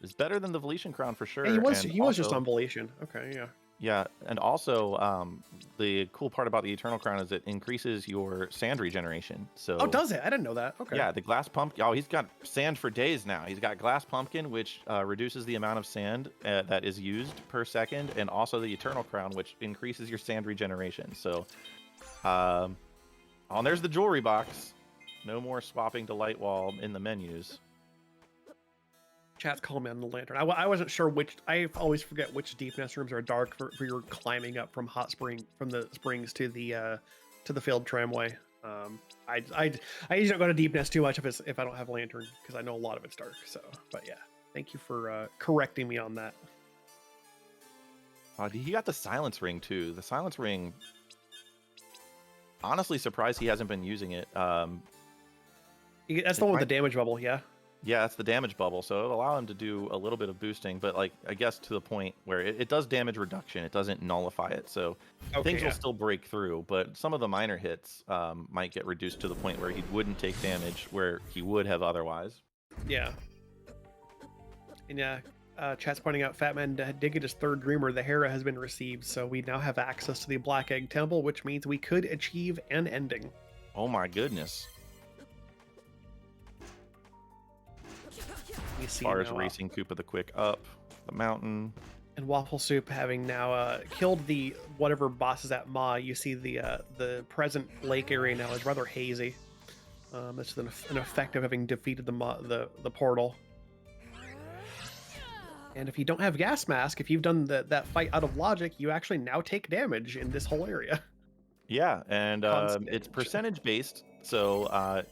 is better than the Volition Crown for sure. Yeah, he was just on Volition. Okay, yeah. Yeah, and also the cool part about the Eternal Crown is it increases your sand regeneration. So does it? I didn't know that. Okay. Yeah, the Glass Pumpkin. Oh, he's got sand for days now. He's got Glass Pumpkin, which reduces the amount of sand that is used per second, and also the Eternal Crown, which increases your sand regeneration. So, and there's the jewelry box. No more swapping to Light Wall in the menus. Chat's calling me on the Lantern. I wasn't sure which. I always forget which deep nest rooms are dark for your climbing up from the springs to the failed tramway. I usually don't go to deep nest too much if I don't have Lantern because I know a lot of it's dark. So, but yeah, thank you for correcting me on that. He got the Silence Ring too. The Silence Ring. Honestly, surprised he hasn't been using it. That's the one with the damage bubble, yeah. Yeah, that's the damage bubble, so it'll allow him to do a little bit of boosting, but I guess to the point where it does damage reduction, it doesn't nullify it, so things will still break through, but some of the minor hits might get reduced to the point where he wouldn't take damage where he would have otherwise. Yeah. And yeah, chat's pointing out Fatman did get his 3rd Dreamer. The Hera has been received, so we now have access to the Black Egg Temple, which means we could achieve an ending. Oh my goodness. As far as racing Koopa the Quick up the mountain. And Waffle Soup having now killed the whatever boss is at Ma, you see the present lake area now is rather hazy. That's an effect of having defeated the portal. And if you don't have Gas Mask, if you've done that fight out of logic, you actually now take damage in this whole area. Yeah, and it's percentage based, so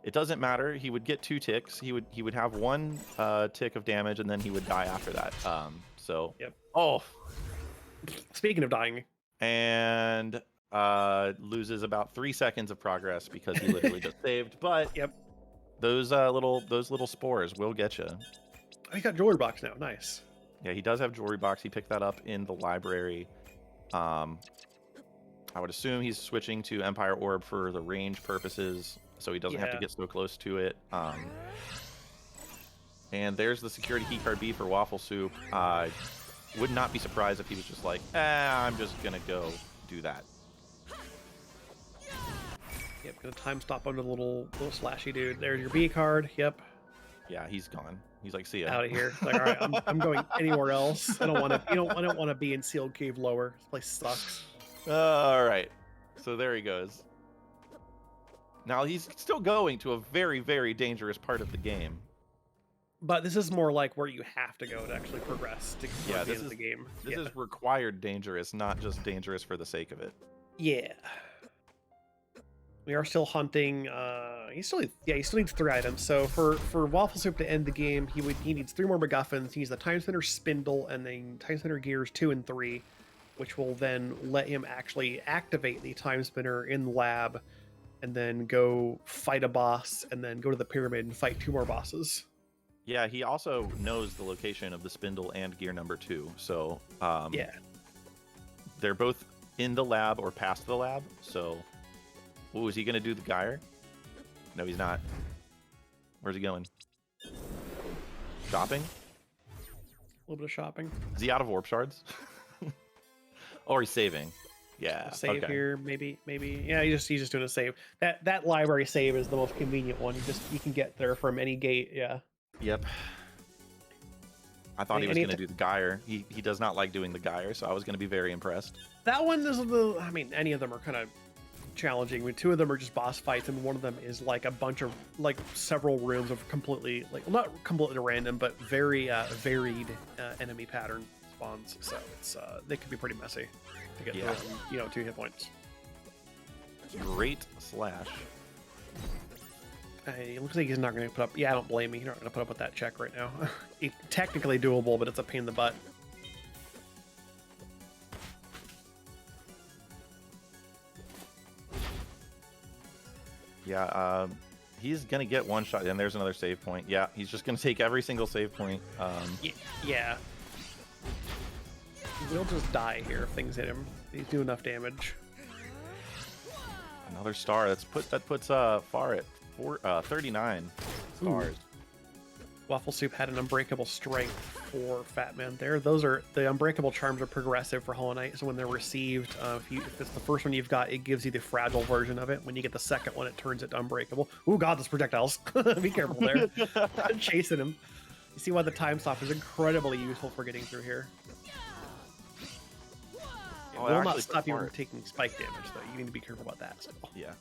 it doesn't matter. He would get 2 ticks. He would have 1 tick of damage, and then he would die after that. Yep. Oh. Speaking of dying. And loses about 3 seconds of progress because he literally just saved. But yep, those little spores will get you. Oh, he got jewelry box now. Nice. Yeah, he does have jewelry box. He picked that up in the library. I would assume he's switching to Empire Orb for the range purposes, so he doesn't have to get so close to it. And there's the security key card B for Waffle Soup. Would not be surprised if he was just like, I'm just gonna go do that. Yep, gonna time stop under the little slashy dude. There's your B card. Yep. Yeah, he's gone. He's like, see ya. Out of here. Like, all right, I'm going anywhere else. I don't want to. I don't want to be in Sealed Cave Lower. This place sucks. All right. So there he goes. Now he's still going to a very, very dangerous part of the game. But this is more like where you have to go to actually progress to Yeah, the end of the game. This is required dangerous, not just dangerous for the sake of it. Yeah. We are still hunting. He still needs 3 items. So for Waffle Soup to end the game, he needs 3 more MacGuffins. He needs the Timespinner spindle and then Timespinner gears 2 and 3, which will then let him actually activate the Timespinner in the lab, and then go fight a boss, and then go to the pyramid and fight 2 more bosses. Yeah, he also knows the location of the spindle and gear number 2. So yeah, they're both in the lab or past the lab. So, ooh, is he gonna do the gyre? No, he's not. Where's he going? Shopping? a little bit of shopping. Is he out of warp shards? Or he's saving? Yeah. Save here, maybe. Yeah, he's just doing a save. That library save is the most convenient one. You can get there from any gate. Yeah. Yep. I thought he was going to do the gyre. He does not like doing the gyre, so I was going to be very impressed. That one is I mean, any of them are kind of challenging. When 2 of them are just boss fights, and one of them is like a bunch of several rooms of completely not completely random, but very varied enemy pattern spawns. So it's they could be pretty messy to get through them, 2 hit points. Great slash. It looks like he's not going to put up. Yeah, I don't blame him. He's not going to put up with that check right now. It's technically doable, but it's a pain in the butt. Yeah, he's going to get one shot. And there's another save point. Yeah, he's just going to take every single save point. Yeah. He'll just die here if things hit him. He's do enough damage. Another star. That puts Far at 39 stars. Ooh. Waffle Soup had an unbreakable strength for Fat Man there. Those are the unbreakable charms are progressive for Hollow Knight. So when they're received, if it's the first one you've got, it gives you the fragile version of it. When you get the second one, it turns it to unbreakable. Ooh, God, those projectiles! Be careful there. I'm chasing him. You see why the time stop is incredibly useful for getting through here. It will not stop you from taking spike damage, though. You need to be careful about that still. Yeah.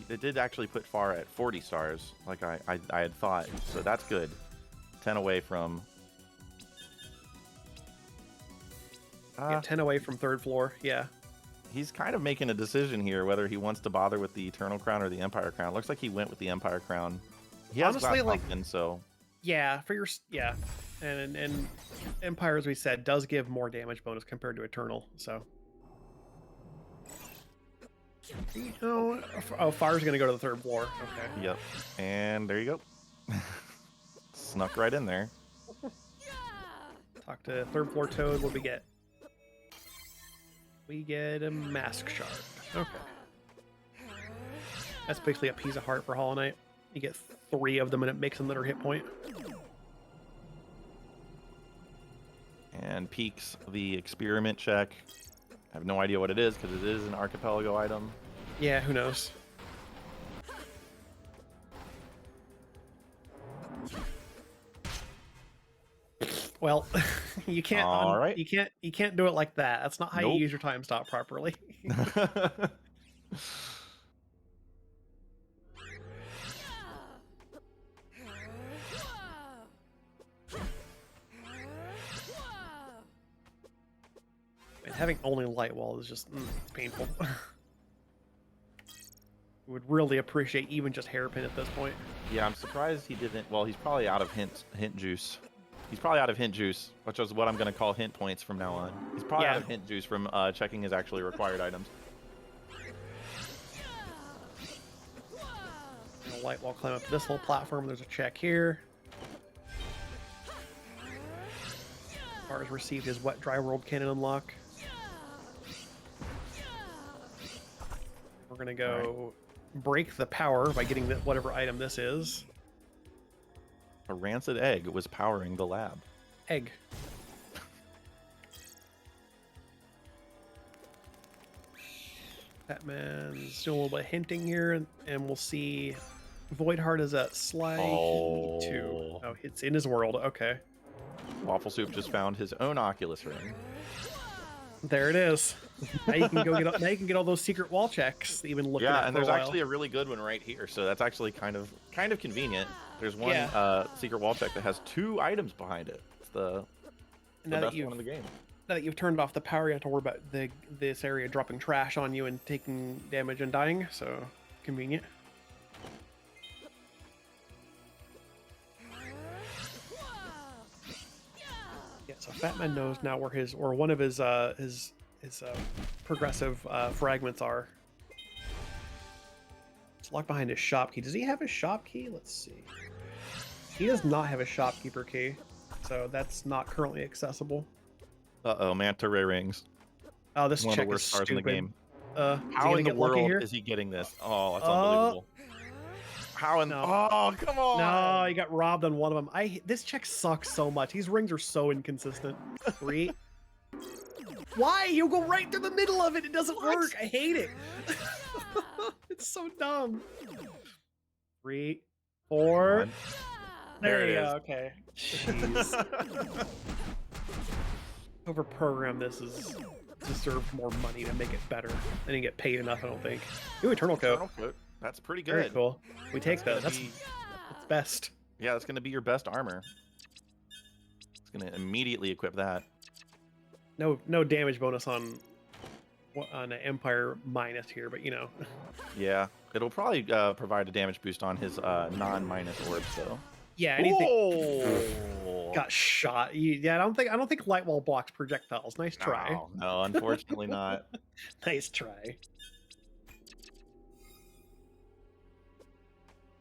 It did actually put Far at 40 stars, like I had thought, so that's good. 10 away from... 10 away from 3rd floor, yeah. He's kind of making a decision here, whether he wants to bother with the Eternal Crown or the Empire Crown. Looks like he went with the Empire Crown. He has honestly, Glass Pumpkin, so... Yeah, and Empire, as we said, does give more damage bonus compared to Eternal, so... Oh, Fire's gonna go to the 3rd floor. Okay. Yep. And there you go. Snuck right in there. Talk to 3rd floor Toad. What do we get? We get a Mask Shard. Okay. That's basically a piece of heart for Hollow Knight. You get 3 of them and it makes another hit point. And peaks the experiment check. I have no idea what it is because it is an Archipelago item. Yeah, who knows? Well, you can't. You can't do it like that. That's not how you use your time stop properly. And having only light wall is just it's painful. Would really appreciate even just hairpin at this point. Yeah, I'm surprised he didn't. Well, he's probably out of hint juice. He's probably out of hint juice, which is what I'm going to call hint points from now on. He's probably out of hint juice from checking his actually required items. Light wall climb up this little platform. There's a check here. Bars received his wet dry world cannon unlock. We're gonna go break the power by getting whatever item this is. A rancid egg was powering the lab. Egg. Batman's doing a little bit of hinting here, and we'll see. Voidheart is at Sly 2. Oh, it's in his world. Okay. Waffle Soup just found his own Oculus ring. There it is. Now you can go get. Now you can get all those secret wall checks that you've been looking at Yeah, for and a there's while. actually a really good one right here, so that's actually kind of convenient. There's one Yeah. secret wall check that has 2 items behind it. It's the Now that best one in the game. now that you've turned off the power, you have to worry about this area dropping trash on you and taking damage and dying. So convenient. Yeah. So Fat Man knows now where one of his progressive fragments are. It's locked behind his shop key. Does he have his shop key? Let's see. He does not have a shopkeeper key, so that's not currently accessible. Uh-oh, manta ray rings. Oh, this One of the check is worst stars in the stupid. game. Is he How gonna in the get lucky world here? is he getting this? Oh, that's unbelievable. How in? No. Oh, come on! No, he got robbed on one of them. This check sucks so much. These rings are so inconsistent. 3. Why? You go right through the middle of it. It doesn't work. I hate it. It's so dumb. 3, 4. One. There you it go. is. Okay. Jeez. Overprogram this is deserve more money to make it better. They didn't get paid enough, I don't think. Ooh, Eternal Coat. Eternal Coat. That's pretty good. Very cool. We take those. That's That's gonna best. Yeah, that's gonna be your best armor. It's gonna immediately equip that. No damage bonus on an Empire minus here, but you know. Yeah, it'll probably provide a damage boost on his non-minus orbs though. Yeah, anything. Oh! Got shot. Yeah, I don't think light wall blocks projectiles. Nice try. No, unfortunately not. Nice try.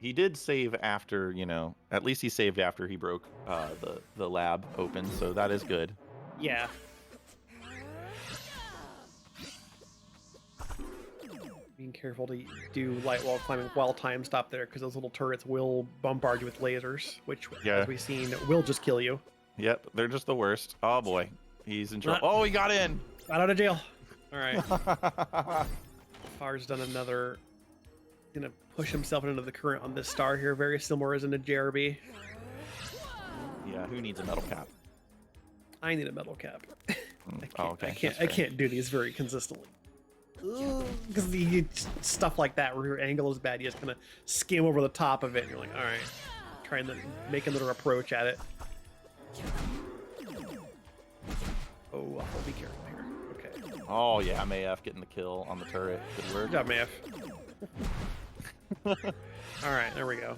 He did save after, at least he saved after he broke the lab open, so that is good. Yeah. Being careful to do light wall climbing while time stop there, because those little turrets will bombard you with lasers, which, as we've seen, will just kill you. Yep, they're just the worst. Oh boy, he's in trouble. Not- Oh, he got in! Got out of jail. All right. Far's done another. Gonna push himself into the current on this star here, very similar as in a JRB. Yeah, who needs a metal cap? I need a metal cap. Okay. I can't do these very consistently. Because stuff like that where your angle is bad, you just kind of skim over the top of it and you're like, all right, trying to make another approach at it. Oh, I'll be careful here. Okay. Oh yeah, Mayf getting the kill on the turret. Good work. Good job, Mayf. All right, there we go.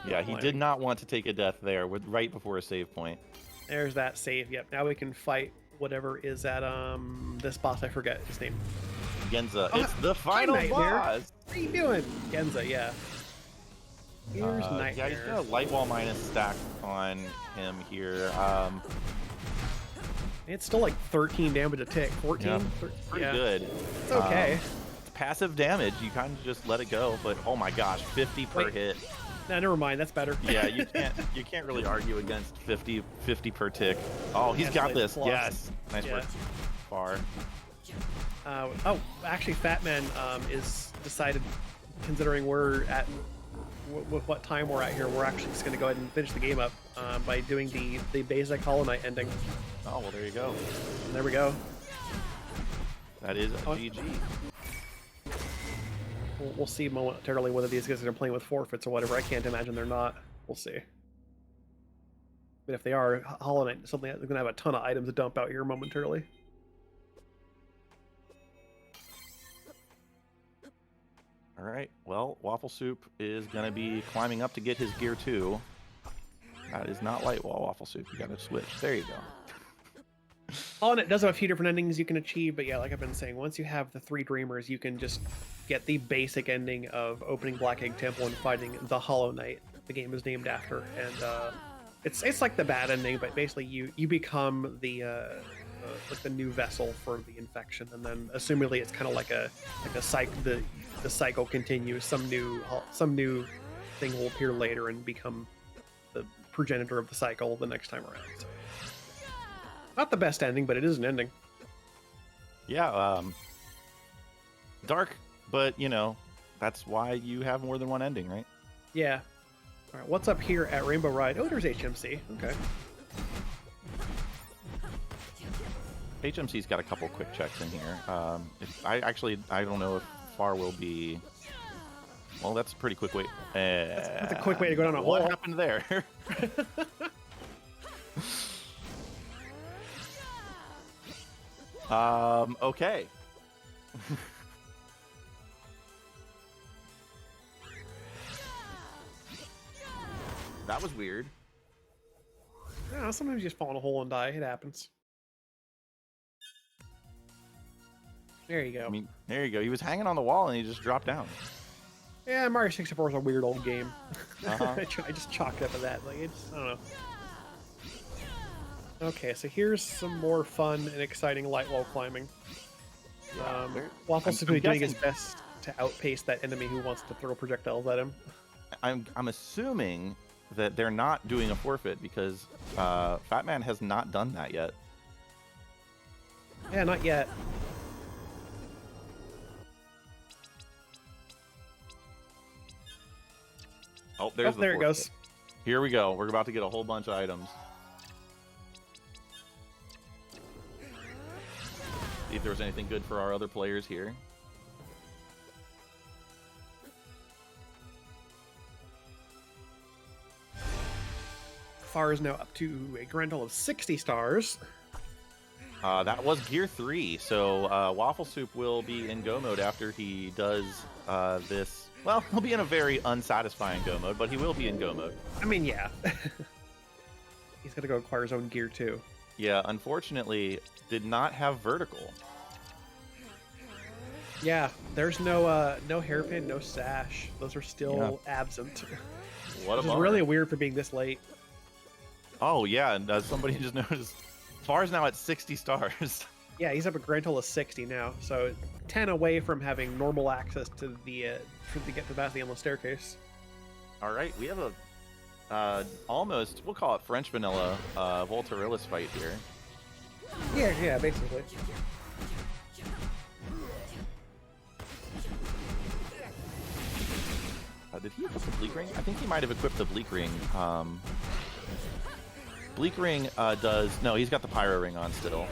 Yeah, he did not want to take a death there right before a save point. There's that save. Yep. Now we can fight whatever is at this boss. I forget his name. Genza. Oh, It's the final Nightmare. boss. What are you doing, Genza? Yeah. Here's Yeah, he's Nightmare. got a light wall minus stacked on him here. It's still like 13 damage a tick. 14. Yeah, 13, pretty yeah. good. It's okay. It's passive damage. You kind of just let it go, but oh my gosh, 50 per Wait. hit. Nah, never mind. That's better. Yeah, you can't really argue against 50 per tick. Oh, he's got this. Plus. Yes. Nice Yeah. work. Far. Oh, actually, Fat Man is decided, considering we're at with what time we're at here, we're actually just going to go ahead and finish the game up by doing the basic Hollow Knight ending. Oh, well, there you go. And there we go. That is a GG. We'll see momentarily whether these guys are playing with forfeits or whatever. I can't imagine they're not. We'll see. But if they are, Hollow Knight, something they're going to have a ton of items to dump out here momentarily. All right. Well, Waffle Soup is going to be climbing up to get his gear 2. That is not light wall Waffle Soup. You got to switch. There you go. Hollow Knight does have a few different endings you can achieve, but yeah, like I've been saying, once you have the 3 Dreamers, you can just get the basic ending of opening Black Egg Temple and fighting the Hollow Knight the game is named after. And it's like the bad ending, but basically you become the new vessel for the infection, and then assumedly it's kind of like a the cycle continues. Some new thing will appear later and become the progenitor of the cycle the next time around. So, not the best ending, but it is an ending. Yeah, dark, but that's why you have more than one ending, right? Yeah. All right, what's up here at Rainbow Ride? Oh, there's HMC. Okay. HMC's got a couple quick checks in here. I don't know if Far will be. Well, that's a pretty quick way. That's a quick way to go down a hole. What happened there? Okay. That was weird. Yeah, sometimes you just fall in a hole and die. It happens. There you go. I mean, there you go. He was hanging on the wall and he just dropped down. Yeah, Mario 64 is a weird old game. Uh-huh. I just chalked up to that. Like, it's, I don't know. Okay, so here's some more fun and exciting light wall climbing. Waffle's simply doing his best to outpace that enemy who wants to throw projectiles at him. I'm assuming that they're not doing a forfeit because Fat Man has not done that yet. Yeah, not yet. Oh, there it goes. Here we go. We're about to get a whole bunch of items. See if there was anything good for our other players here. Far is now up to a grand total of 60 stars. That was Gear 3, so Waffle Soup will be in Go mode after he does this. Well, he'll be in a very unsatisfying Go mode, but he will be in Go mode. I mean, yeah. He's got to go acquire his own gear, too. Yeah, unfortunately, did not have vertical. Yeah, there's no hairpin, no sash. Those are still absent. What a Which is really weird for being this late. Oh, yeah, and somebody just noticed. Far's now at 60 stars. Yeah, he's up a grand total of 60 now, so 10 away from having normal access to the to get to the endless staircase. All right, we have a almost, we'll call it French vanilla Voltarillas fight here. Yeah, basically. Did he equip the Bleak Ring? I think he might have equipped the Bleak Ring. Bleak Ring does... No, he's got the Pyro Ring on still.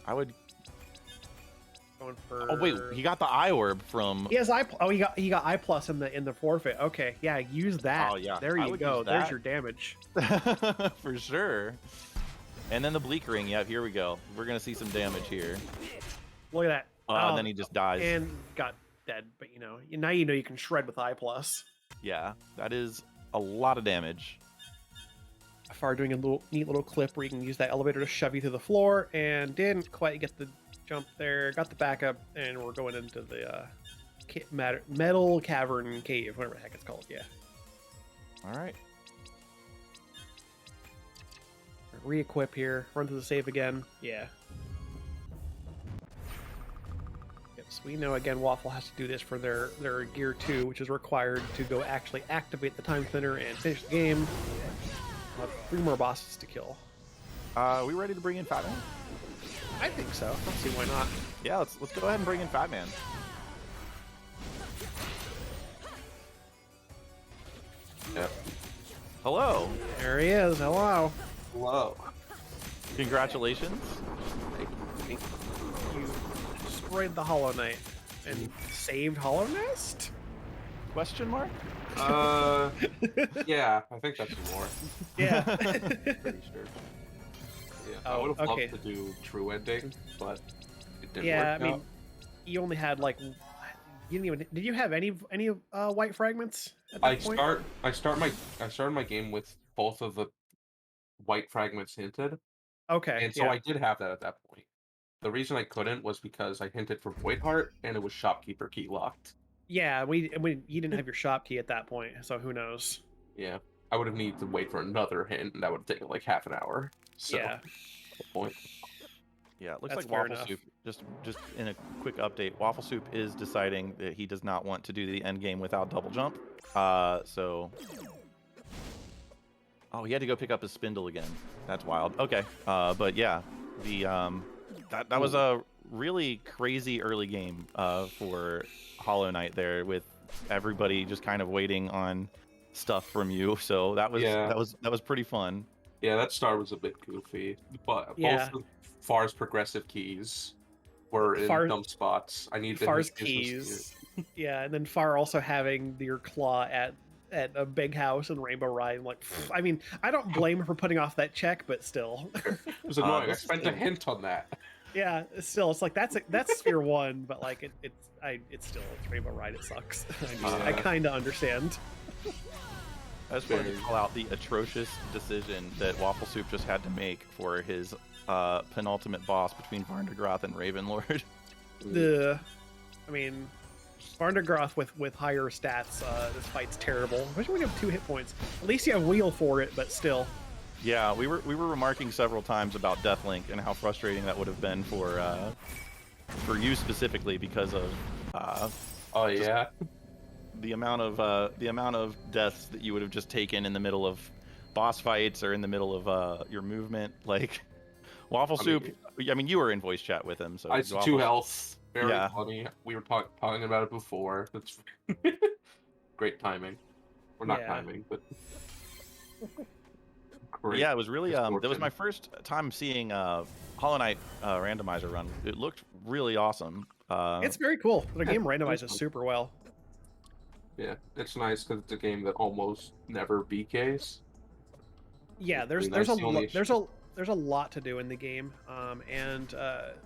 I would... Going for... Oh, wait, he got the Eye Orb from... He has he got I plus in the forfeit. Okay, yeah, use that. Oh, yeah. There you go. There's your damage. For sure. And then the Bleak Ring. Yeah, here we go. We're going to see some damage here. Look at that. And then he just dies. And got dead. But, now you know you can shred with I plus. Yeah, that is a lot of damage. Far doing a neat little clip where you can use that elevator to shove you to the floor, and didn't quite get the jump there. Got the backup, and we're going into the metal cavern cave, whatever the heck it's called. Yeah. All right. Re-equip here. Run to the save again. Yeah. Yep. So we know again Waffle has to do this for their gear 2, which is required to go actually activate the Timespinner and finish the game. 3 more bosses to kill. Are we ready to bring in Fat Man? I think so. Let's see why not. Yeah, let's go ahead and bring in Fat Man. Yep. Hello. There he is. Hello. Hello. Congratulations. You destroyed the Hollow Knight and saved Hollow Nest? Question mark? Yeah, I think that's more. Yeah. Pretty sure. Yeah, I would have loved to do true ending, but it didn't work out. I mean, you only had like, you didn't even. Did you have any white fragments at that point? I started my game with both of the white fragments hinted. Okay. And so I did have that at that point. The reason I couldn't was because I hinted for Void Heart and it was shopkeeper key locked. Yeah, you didn't have your shop key at that point, so who knows? Yeah, I would have needed to wait for another hint, and that would have taken like half an hour. So, yeah. Point. Yeah, it looks That's like Waffle Soup. Just in a quick update, Waffle Soup is deciding that he does not want to do the end game without double jump. So. Oh, he had to go pick up his spindle again. That's wild. Okay. But yeah, the that was a really crazy early game for Hollow Knight there, with everybody just kind of waiting on stuff from you. So that was pretty fun. Yeah, that star was a bit goofy, but Yeah. both of Far's progressive keys were in dumb spots. I need Far's to keys. Yeah, and then Far also having your claw at a big house and Rainbow Ride. I'm like, I mean, I don't blame her for putting off that check, but still. It was annoying. I spent a hint on that. Yeah, still, it's like that's Sphere 1, but like it's Rainbow Ride. It sucks. I kind of understand. I just wanted to call out the atrocious decision that Waffle Soup just had to make for his penultimate boss between Varndegroth and Ravenlord. I mean, Varndegroth with higher stats, this fight's terrible. Especially when you have 2 hit points. At least you have Wheel for it, but still. Yeah, we were remarking several times about Deathlink and how frustrating that would have been for you specifically because of oh yeah, the amount of deaths that you would have just taken in the middle of boss fights or in the middle of your movement. Like Waffle Soup, I mean, you were in voice chat with him, so I 2 health. Very funny. We were talking about it before. That's great timing. Or not timing, but great. Yeah, it was really that was my first time seeing Hollow Knight randomizer run. It looked really awesome. It's very cool. The game randomizes super well. Yeah, it's nice because it's a game that almost never BKs. Yeah, there's a lot to do in the game, and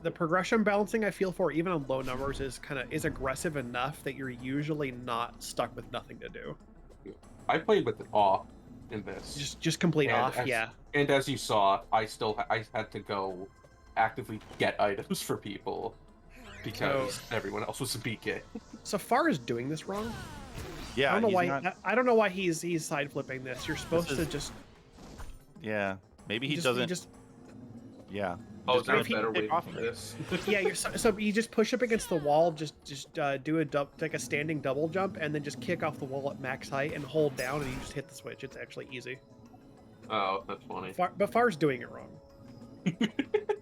the progression balancing I feel for even on low numbers is aggressive enough that you're usually not stuck with nothing to do. I played with it off in this. Just complete off, yeah. And as you saw, I had to go actively get items for people because everyone else was a BK. So Far is doing this wrong. Yeah, I don't know why he's side flipping this. You're supposed to just. Yeah, maybe he doesn't. Yeah. Oh, is there a better way to do this? Yeah, so you just push up against the wall, just do take a standing double jump, and then just kick off the wall at max height and hold down, and you just hit the switch. It's actually easy. Oh, that's funny. But Far's doing it wrong.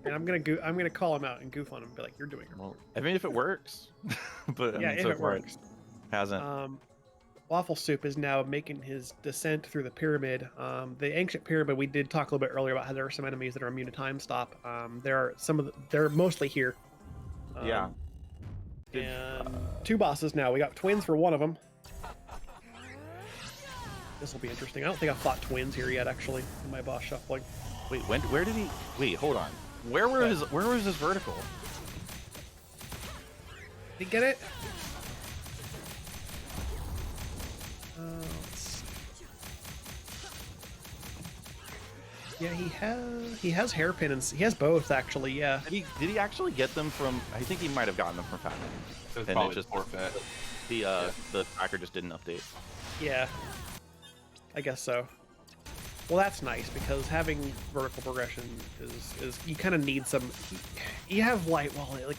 And I'm gonna call him out and goof on him and be like, "You're doing it wrong." I mean, if it works, but yeah, if it works, hasn't. Waffle Soup is now making his descent through the pyramid. The ancient pyramid, we did talk a little bit earlier about how there are some enemies that are immune to time stop. They're mostly here. Yeah. And 2 bosses now. We got twins for one of them. This will be interesting. I don't think I've fought twins here yet, actually, in my boss shuffling. Wait, where did he? Wait, hold on. Where was his vertical? Did he get it? Yeah, he has hairpin and he has both actually. Yeah. Did he actually get them from? I think he might have gotten them from Fatman. And it just forfeit. The tracker just didn't update. Yeah. I guess so. Well, that's nice because having vertical progression is you kind of need some. You have like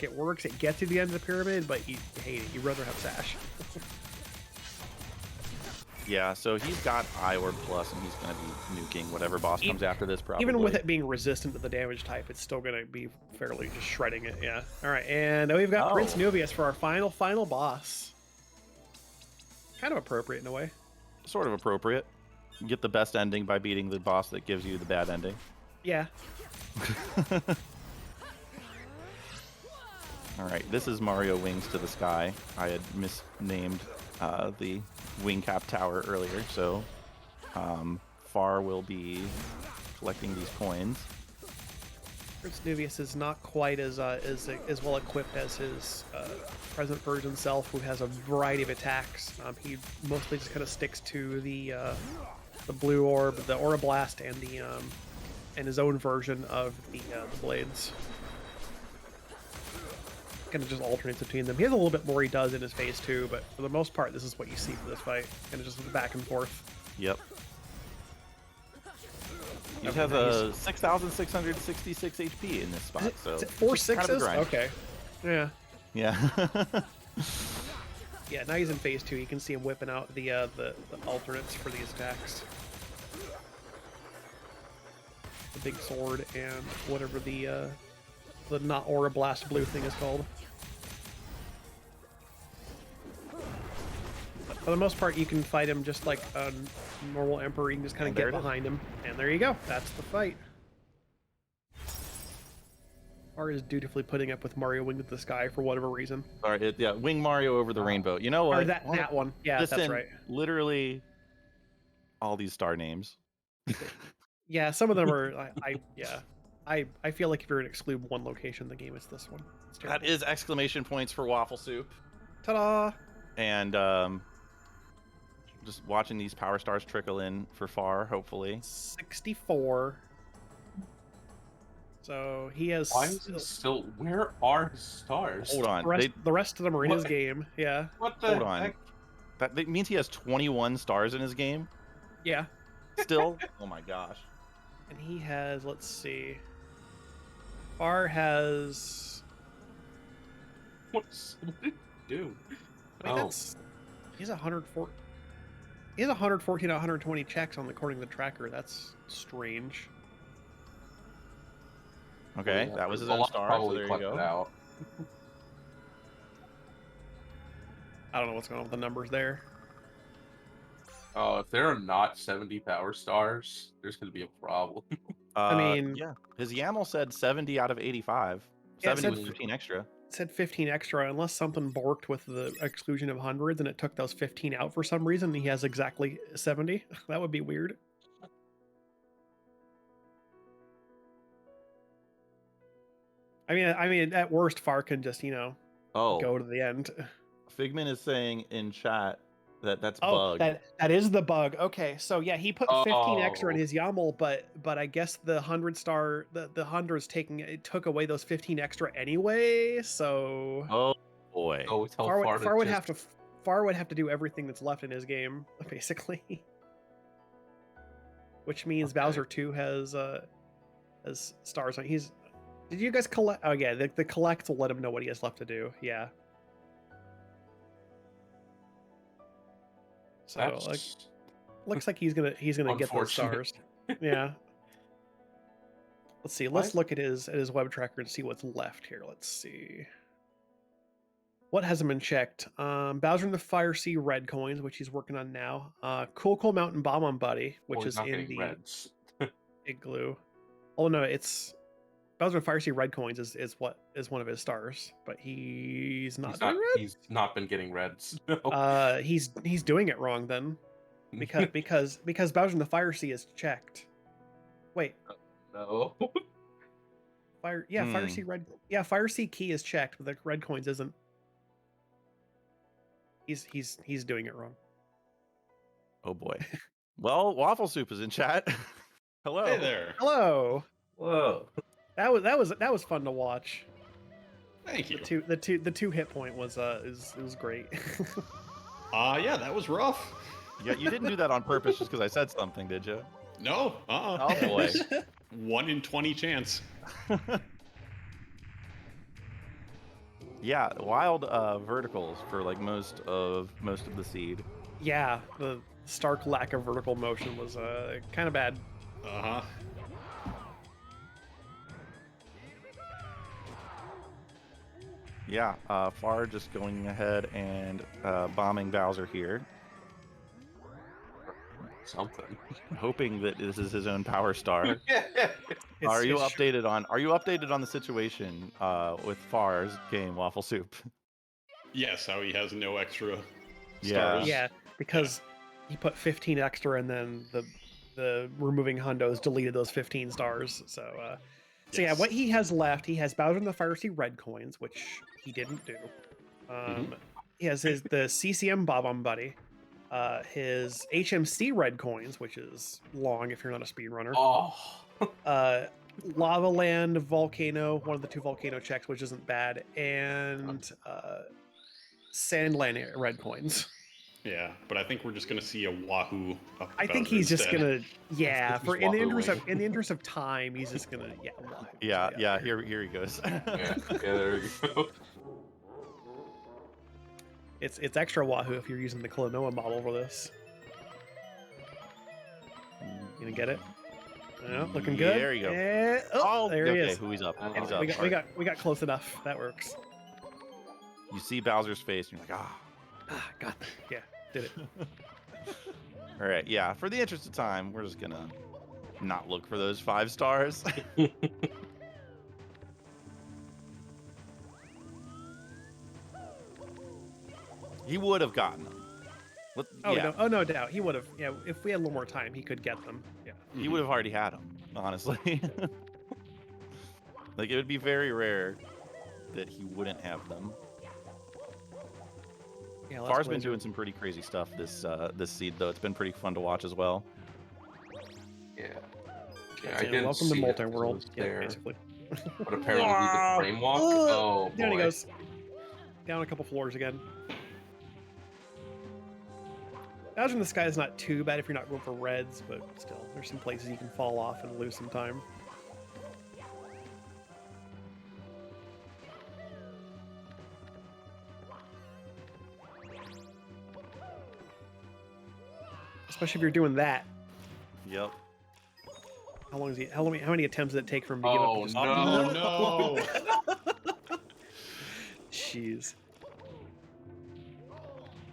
it works. It gets you to the end of the pyramid, but you hate it. You'd rather have Sash. Yeah, so he's got Iorb Plus, and he's going to be nuking whatever boss comes after this, probably. Even with it being resistant to the damage type, it's still going to be fairly just shredding it, yeah. All right, and we've got Prince Nuvius for our final boss. Kind of appropriate in a way. Sort of appropriate. You get the best ending by beating the boss that gives you the bad ending. Yeah. All right, this is Mario Wings to the Sky. I had misnamed the wing cap tower earlier, so Far will be collecting these coins. Prince Nuvius is not quite as well equipped as his present version self, who has a variety of attacks. He mostly just kind of sticks to the blue orb, the Aura Blast, and and his own version of the blades. Kind of just alternates between them. He has a little bit more he does in his phase 2, but for the most part, this is what you see for this fight. Kind of just back and forth. Yep. He has a 6,666 HP in this spot. So is it 4 6s? Okay. Yeah. Yeah. Yeah. Now he's in phase 2. You can see him whipping out the alternates for these attacks. The big sword and whatever the not Aura Blast blue thing is called. For the most part, you can fight him just like a normal Emperor. You can just kind of And there get it is. behind him. And there you go. That's the fight. Or is dutifully putting up with Mario Wing to the Sky for whatever reason. Sorry, yeah, Wing Mario over the rainbow. You know what? Or that one. Yeah, Just that's in right. literally all these star names. Yeah, some of them are. I feel like if you're going to exclude one location in the game, it's this one. It's terrible. That is exclamation points for Waffle Soup. Ta-da! And just watching these power stars trickle in for Far, hopefully. 64. So he has. Why is he still? Where are his stars? Hold on. The rest of them are in his What? game. Yeah. What the Hold on. heck? That means he has 21 stars in his game Yeah. still? Oh my gosh. And he has, let's see. Far has. What did it do? Wait, that's. He's 104. He has 114 out of 120 checks on according to the tracker. That's strange. Okay, that was his own star, so there you go. Out. I don't know what's going on with the numbers there. Oh, if there are not 70 power stars, there's going to be a problem. I mean, yeah, his YAML said 70 out of 85. Yeah, 70 it with 15 extra. It said 15 extra, unless something borked with the exclusion of hundreds and it took those 15 out for some reason. He has exactly 70. That would be weird. I mean, at worst, Far can just, go to the end. Figment is saying in chat that that's Oh, bug. that is the bug. Okay, so yeah, he put 15 extra in Oh. his YAML, but I guess the 100-star, the 100's it took away those 15 extra anyway. So Oh boy. Oh, tell Far would have to do everything that's left in his game, basically. Which means Okay. Bowser 2 has stars on. Did you guys collect? Oh yeah, the collect will let him know what he has left to do. Yeah. So That's looks like he's gonna get those unfortunate. stars. Yeah. Let's see. Let's Why- look at his web tracker and see what's left here. Let's see. What hasn't been checked? Bowser and the Fire Sea red coins, which he's working on now. Cool Mountain Bomb on Buddy, which Well, he's is not in getting the reds. igloo. Oh no, it's Bowser and Fire Sea red coins is one of his stars, but he's not doing red. He's not been getting reds. No. He's doing it wrong then, because Bowser and the Fire Sea is checked. Wait, No. Fire Sea red. Yeah, Fire Sea key is checked, but the red coins isn't. He's doing it wrong. Oh boy. Well, Waffle Soup is in chat. Hello. Hey there. Hello. Whoa. That was fun to watch. Thank you. The two hit point was it was great. Yeah, that was rough. Yeah, you didn't do that on purpose just because I said something, did you? No. Oh boy. 1 in 20 chance. Yeah, wild verticals for like most of the seed. Yeah, the stark lack of vertical motion was kind of bad. Uh-huh. Yeah, Far just going ahead and bombing Bowser here, Something. hoping that this is his own power star. It's- Are you it's updated on the situation with Far's game, Waffle Soup? Yes, how he has no extra Yeah. stars. Yeah, because he put 15 extra, and then the removing hundos deleted those 15 stars. So yeah, Yes. what he has left, he has Bowser and the Fire Sea red coins, which he didn't do. He has the CCM Bob-omb Buddy, his HMC red coins, which is long if you're not a speedrunner. Oh. Lava Land Volcano, one of the two volcano checks, which isn't bad, and Sandland red coins. Yeah, but I think we're just gonna see a Wahoo. Up I think Bowser he's just instead. gonna, He's for in the Wahooing. interest of time, he's just gonna, Wahoo. Yeah. Here he goes. Yeah, there you go. It's extra Wahoo if you're using the Klonoa model for this. You gonna get it? Yeah, looking good. There you go. Oh, there he okay, is. who he's up? Yeah, He's Yeah, up. we got close enough. That works. You see Bowser's face, and you're like, Ah, got that. Yeah. Did it. All right, yeah. For the interest of time, we're just gonna not look for those 5 stars. He would have gotten them. Oh Yeah, no! Oh no doubt, he would have. Yeah, if we had a little more time, he could get them. Yeah. he would have already had them. Honestly, like it would be very rare that he wouldn't have them. Yeah. Far's been doing some pretty crazy stuff this seed though. It's been pretty fun to watch as well. Yeah. Yeah, I didn't welcome to see it multi-world. because it was Yeah, there. basically. But apparently the frame walk. Oh boy. Down he goes. Down a couple floors again. Bowser in the Sky is not too bad if you're not going for reds, but still, there's some places you can fall off and lose some time. Especially if you're doing that. Yep. How long is he? How many attempts did it take for him to give up? Oh and just- no! No. Jeez.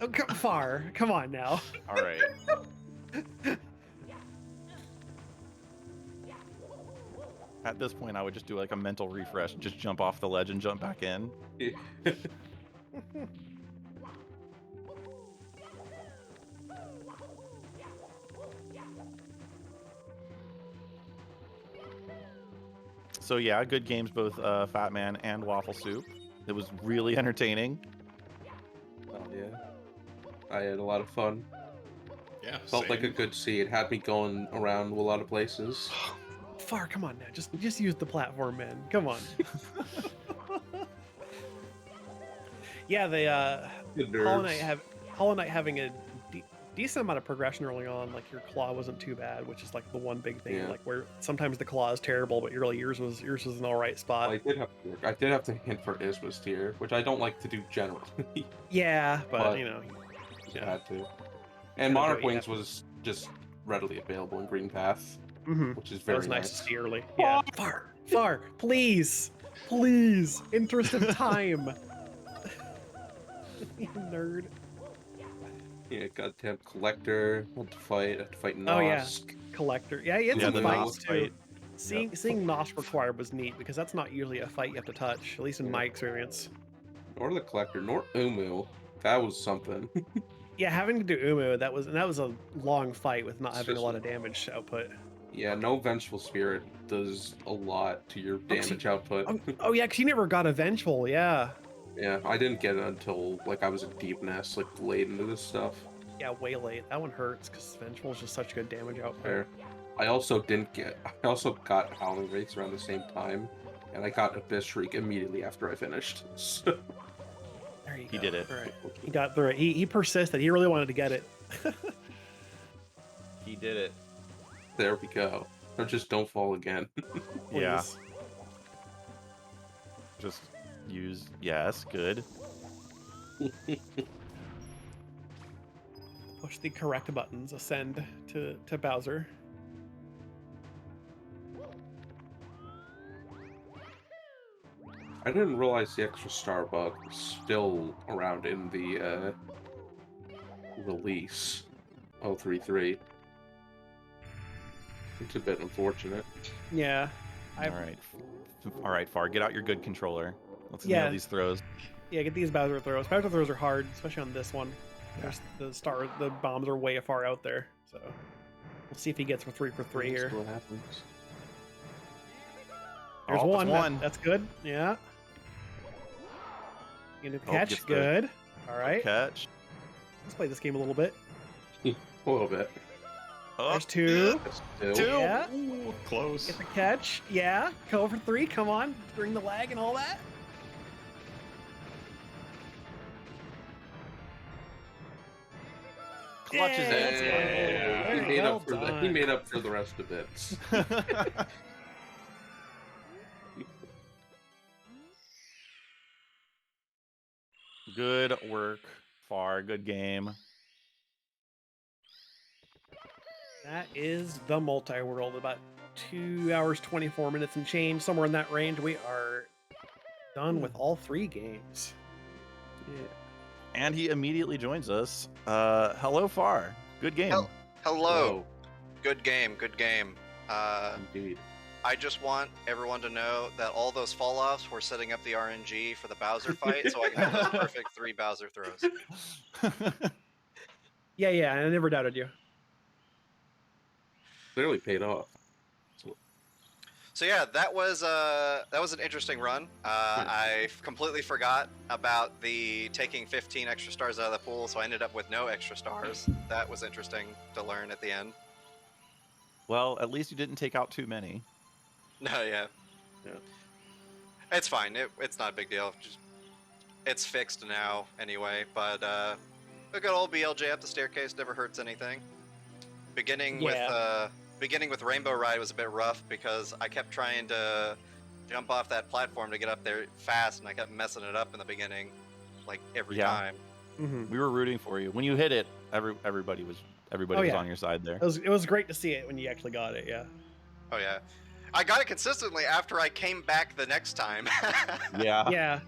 Oh, come far. Come on now. All right. At this point, I would just do like a mental refresh, just jump off the ledge and jump back in. So yeah, good games, both Fat Man and Waffle Soup. It was really entertaining. Oh yeah. I had a lot of fun. Yeah. Felt like a same. good seed. Had me going around to a lot of places. Far, come on now. Just use the platform, man. Come on. Yeah, they Good Hollow nerves. Knight having a decent amount of progression early on. Like your claw wasn't too bad, which is like the one big thing. Yeah. Like where sometimes the claw is terrible, but really yours was an all right spot. I did have to hint for Isma's tier, which I don't like to do generally. Yeah, but But- you know, Just Yeah. had to. And Kinda do Monarch what you Wings have to. was just readily available in Green Path, which is that very was nice to see early. Yeah, far, please, interest of time. You nerd. Yeah, goddamn collector. Had to fight Oh, yeah. Nosk. Collector. Yeah, he had Yeah, some the fights Nosk too. fight. Seeing Nosk required was neat because that's not usually a fight you have to touch, at least in Yeah. my experience. Nor the collector, nor Umu. That was something. Yeah, having to do Umu, that was a long fight with not It's having a just lot of damage output. Yeah, no Vengeful Spirit does a lot to your damage output. Oh yeah, because you never got a Vengeful, yeah. Yeah, I didn't get it until like I was in Deep Nest, like late into this stuff. Yeah, way late. That one hurts because Vengeful is just such good damage output. Fair. I also got Howling Wraiths around the same time, and I got Abyss Shriek immediately after I finished. So, There you go. He did it. All right. He got through it. He persisted. He really wanted to get it. He did it. there we go. Or just don't fall again. Yeah. Please. Just use yes, good. Push the correct buttons. Ascend to Bowser. I didn't realize the extra star bug was still around in the release 033. It's a bit unfortunate. Yeah. All right, Far. Get out your good controller. Let's Yeah. nail these throws. Yeah, get these Bowser throws. Bowser throws are hard, especially on this one. Yeah. The bombs are way far out there. So we'll see if he gets for 3 for 3 here. See what happens. There's Oh, one. that's one. That's good. Yeah. Gonna Oh, catch. gets the Good. All right. Catch. Let's play this game a little bit. A little bit. Oh, There's 2. That's two. Two. Yeah. Ooh, close. Get the catch. Yeah. Go for 3. Come on. Bring the lag and all that. Clutches Yeah, it. that's Hey, Very he made well up for he done. made up for the rest of it. Good work, Far. Good game. That is the multi-world. About 2 hours, 24 minutes and change, somewhere in that range. We are done with all 3 games. Yeah. And he immediately joins us. Hello, Far. Good game. Hello. Good game. Good game. Indeed. I just want everyone to know that all those fall-offs were setting up the RNG for the Bowser fight, so I can have those perfect 3 Bowser throws. Yeah, I never doubted you. Clearly paid off. So yeah, that was an interesting run. I completely forgot about the taking 15 extra stars out of the pool, so I ended up with no extra stars. That was interesting to learn at the end. Well, at least you didn't take out too many. No, yeah. It's fine. It's not a big deal. It's fixed now anyway. But a good old BLJ up the staircase never hurts anything. Beginning with Rainbow Ride was a bit rough because I kept trying to jump off that platform to get up there fast, and I kept messing it up in the beginning, like every time. We were rooting for you. When you hit it, everybody was on your side there. It was great to see it when you actually got it. Yeah. Oh yeah, I got it consistently after I came back the next time. Yeah.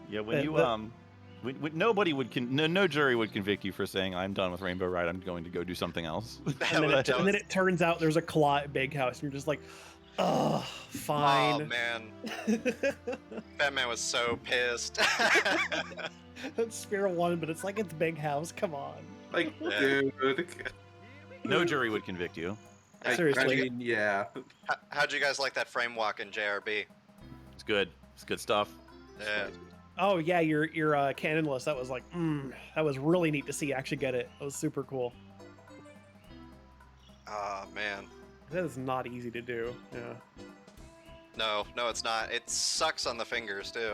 When you nobody would no jury would convict you for saying I'm done with Rainbow Ride. I'm going to go do something else. And then it turns out there's a claw at Big House, and you're just like, oh, fine. Oh man, that man was so pissed. That's Spear 1, but it's like it's Big House. Come on. Like, Yeah. dude. No jury would convict you. Seriously. I mean, yeah. How'd you guys like that frame walk in JRB? It's good. It's good stuff. Yeah. Oh yeah, your cannonless. That was like, that was really neat to see actually get it. It was super cool. Oh man. That is not easy to do. Yeah. No, it's not. It sucks on the fingers too.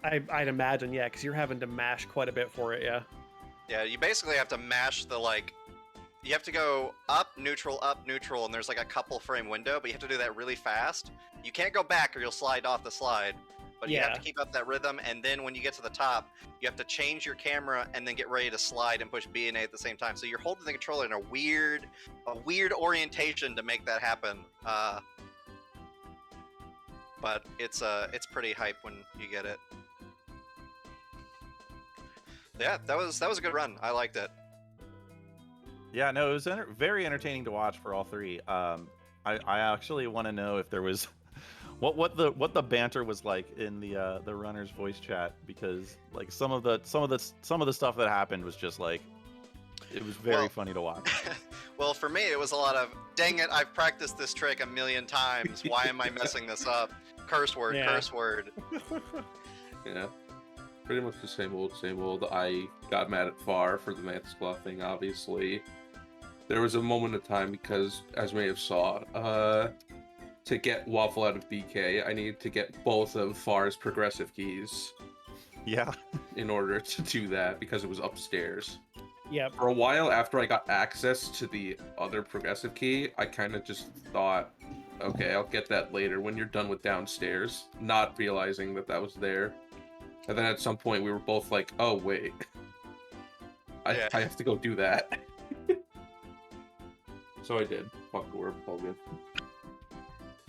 I'd imagine, yeah, because you're having to mash quite a bit for it, yeah. Yeah, you basically have to mash you have to go up, neutral, and there's like a couple frame window, but you have to do that really fast. You can't go back or you'll slide off the slide. But you have to keep up that rhythm, and then when you get to the top, you have to change your camera and then get ready to slide and push B and A at the same time. So you're holding the controller in a weird orientation to make that happen. But it's pretty hype when you get it. Yeah, that was a good run. I liked it. Yeah, no, it was very entertaining to watch for all three. I actually want to know if there was what the banter was like in the runners voice chat, because like some of the stuff that happened was just like, it was very funny to watch. Well, for me, it was a lot of, dang it, I've practiced this trick a million times. Why am I messing this up? Curse word, curse word. Yeah. Pretty much the same old. I got mad at Far for the Mantis Claw thing, obviously. There was a moment of time because, as you may have saw, to get Waffle out of BK, I needed to get both of Far's progressive keys. Yeah. In order to do that, because it was upstairs. Yep. For a while after I got access to the other progressive key, I kind of just thought, okay, I'll get that later when you're done with downstairs, not realizing that was there. And then at some point we were both like, oh wait, I have to go do that. So I did. Fuck the world, all good.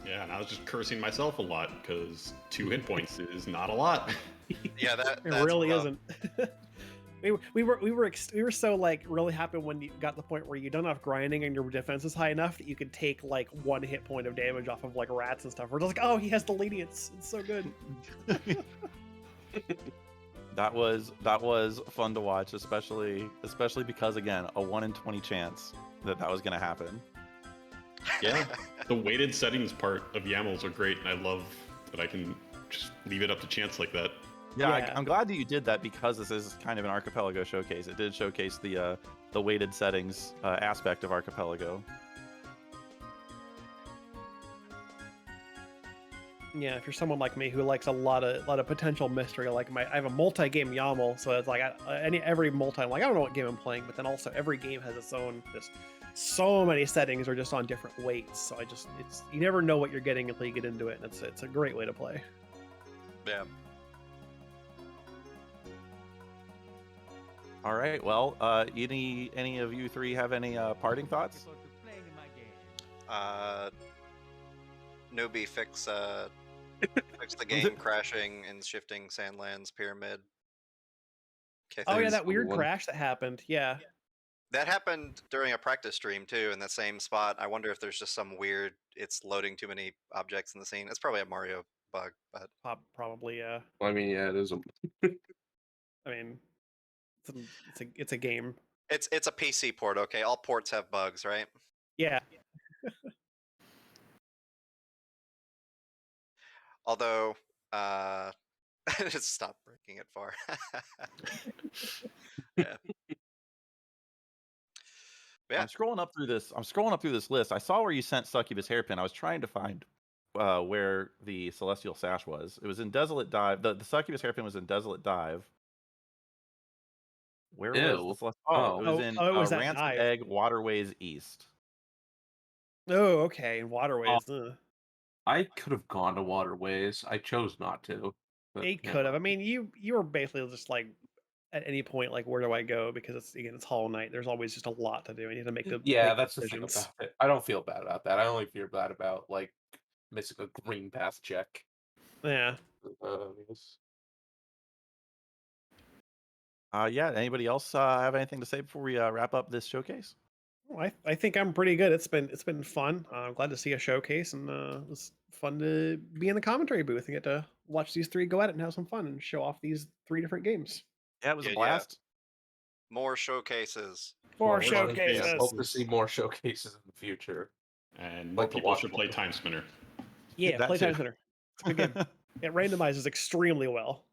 Yeah, and I was just cursing myself a lot because 2 hit points is not a lot. Yeah, it really isn't. we were so like really happy when you got to the point where you done enough grinding and your defense is high enough that you could take like 1 hit point of damage off of like rats and stuff. We're just like, oh, he has the lenience. It's so good. That was fun to watch, especially because, again, a 1 in 20 chance that was going to happen. Yeah, the weighted settings part of YAMLs are great, and I love that I can just leave it up to chance like that. Yeah. I'm glad that you did that, because this is kind of an Archipelago showcase. It did showcase the weighted settings aspect of Archipelago. Yeah, if you're someone like me who likes a lot of potential mystery, like I have a multi-game YAML, so it's like every multi, I'm like, I don't know what game I'm playing, but then also every game has its own, just so many settings are just on different weights. So you never know what you're getting until you get into it, and it's a great way to play. Yeah. All right. Well, any of you three have any parting thoughts? Newbie fix the game crashing and shifting Sandlands pyramid. Okay, Oh yeah, thanks. that weird one. crash that happened. Yeah. That happened during a practice stream too, in the same spot. I wonder if there's just some weird. It's loading too many objects in the scene. It's probably a Mario bug, but Probably. I mean, yeah, it is. I mean, it's a game. it's a PC port. Okay, all ports have bugs, right? Yeah. Although, just stop breaking it far. Yeah. Yeah. I'm scrolling up through this list. I saw where you sent Succubus Hairpin. I was trying to find where the Celestial Sash was. It was in Desolate Dive. The Succubus Hairpin was in Desolate Dive. Where was the Ew. Celestial? Oh. It was in it was that Rancid dive. Egg Waterways East. Oh, okay. Waterways. I could have gone to Waterways. I chose not to. But, It could have. I mean, you were basically just like at any point, like, where do I go? Because it's Hollow Knight. There's always just a lot to do. You need to make yeah, make that's the thing decisions. about it. I don't feel bad about that. I only feel bad about like missing a green path check. Yeah. Yes. Yeah. Anybody else have anything to say before we wrap up this showcase? Well, I think I'm pretty good. It's been fun. I'm glad to see a showcase, and it was fun to be in the commentary booth and get to watch these three go at it and have some fun and show off these 3 different games. Yeah, it was a Yeah. blast. More showcases. More More showcases. Yeah, hope to see more showcases in the future. And more Like the people watch should play party. Timespinner. Yeah, That Playtime too. Center. It's a good game. It randomizes extremely well.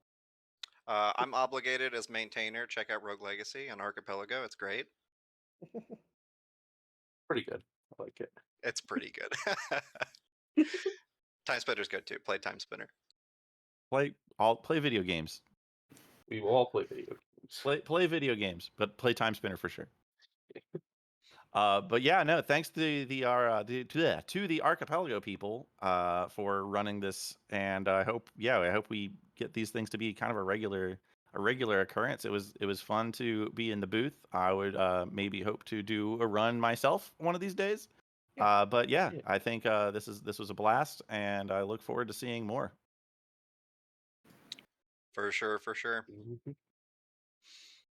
I'm obligated as maintainer. Check out Rogue Legacy on Archipelago. It's great. Pretty good. I like it. It's pretty good. Timespinner's good too. Play Timespinner. Play video games. We will all play video games. Play video games, but play Timespinner for sure. But yeah, no, thanks to the Archipelago people for running this, and I hope we get these things to be kind of a regular occurrence. It was fun to be in the booth. I would maybe hope to do a run myself one of these days. Yeah. But yeah, I think this was a blast, and I look forward to seeing more. For sure.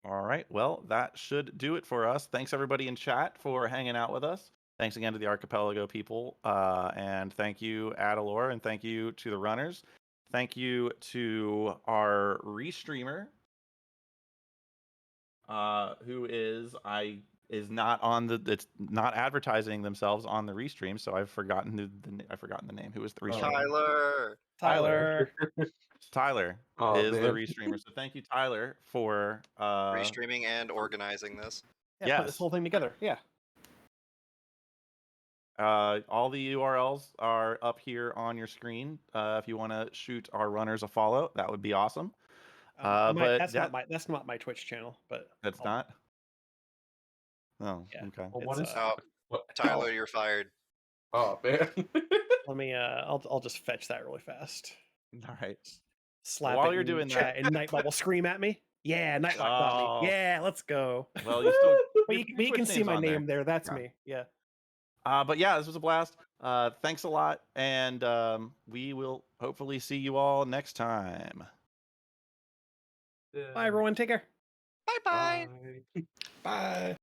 All right. Well, that should do it for us. Thanks everybody in chat for hanging out with us. Thanks again to the Archipelago people, and thank you, Adalor, and thank you to the runners. Thank you to our restreamer, who is not on it's not advertising themselves on the restream, so I've forgotten the name. Who is the restreamer? Tyler. Tyler Oh, is the man. restreamer. So thank you, Tyler, for Restreaming and organizing this. Yeah, put this Yes. whole thing together. Yeah. All the URLs are up here on your screen. If you want to shoot our runners a follow, that would be awesome. But that's not my Twitch channel, but that's not. Oh, Yeah. okay. Well, what is Oh, Tyler, you're fired. Oh, man. Let me. I'll just fetch that really fast. All right. Slap While it you're in doing chat, that- and Nightbot will scream at me. Yeah, Nightbot got Oh. me. Yeah, let's go. Well, you still. But you your can Twitch see name's my on name there. That's Yeah. me. Yeah. But yeah, this was a blast. Thanks a lot, and we will hopefully see you all next time. Bye, everyone. Take care. Bye bye. Bye. Bye.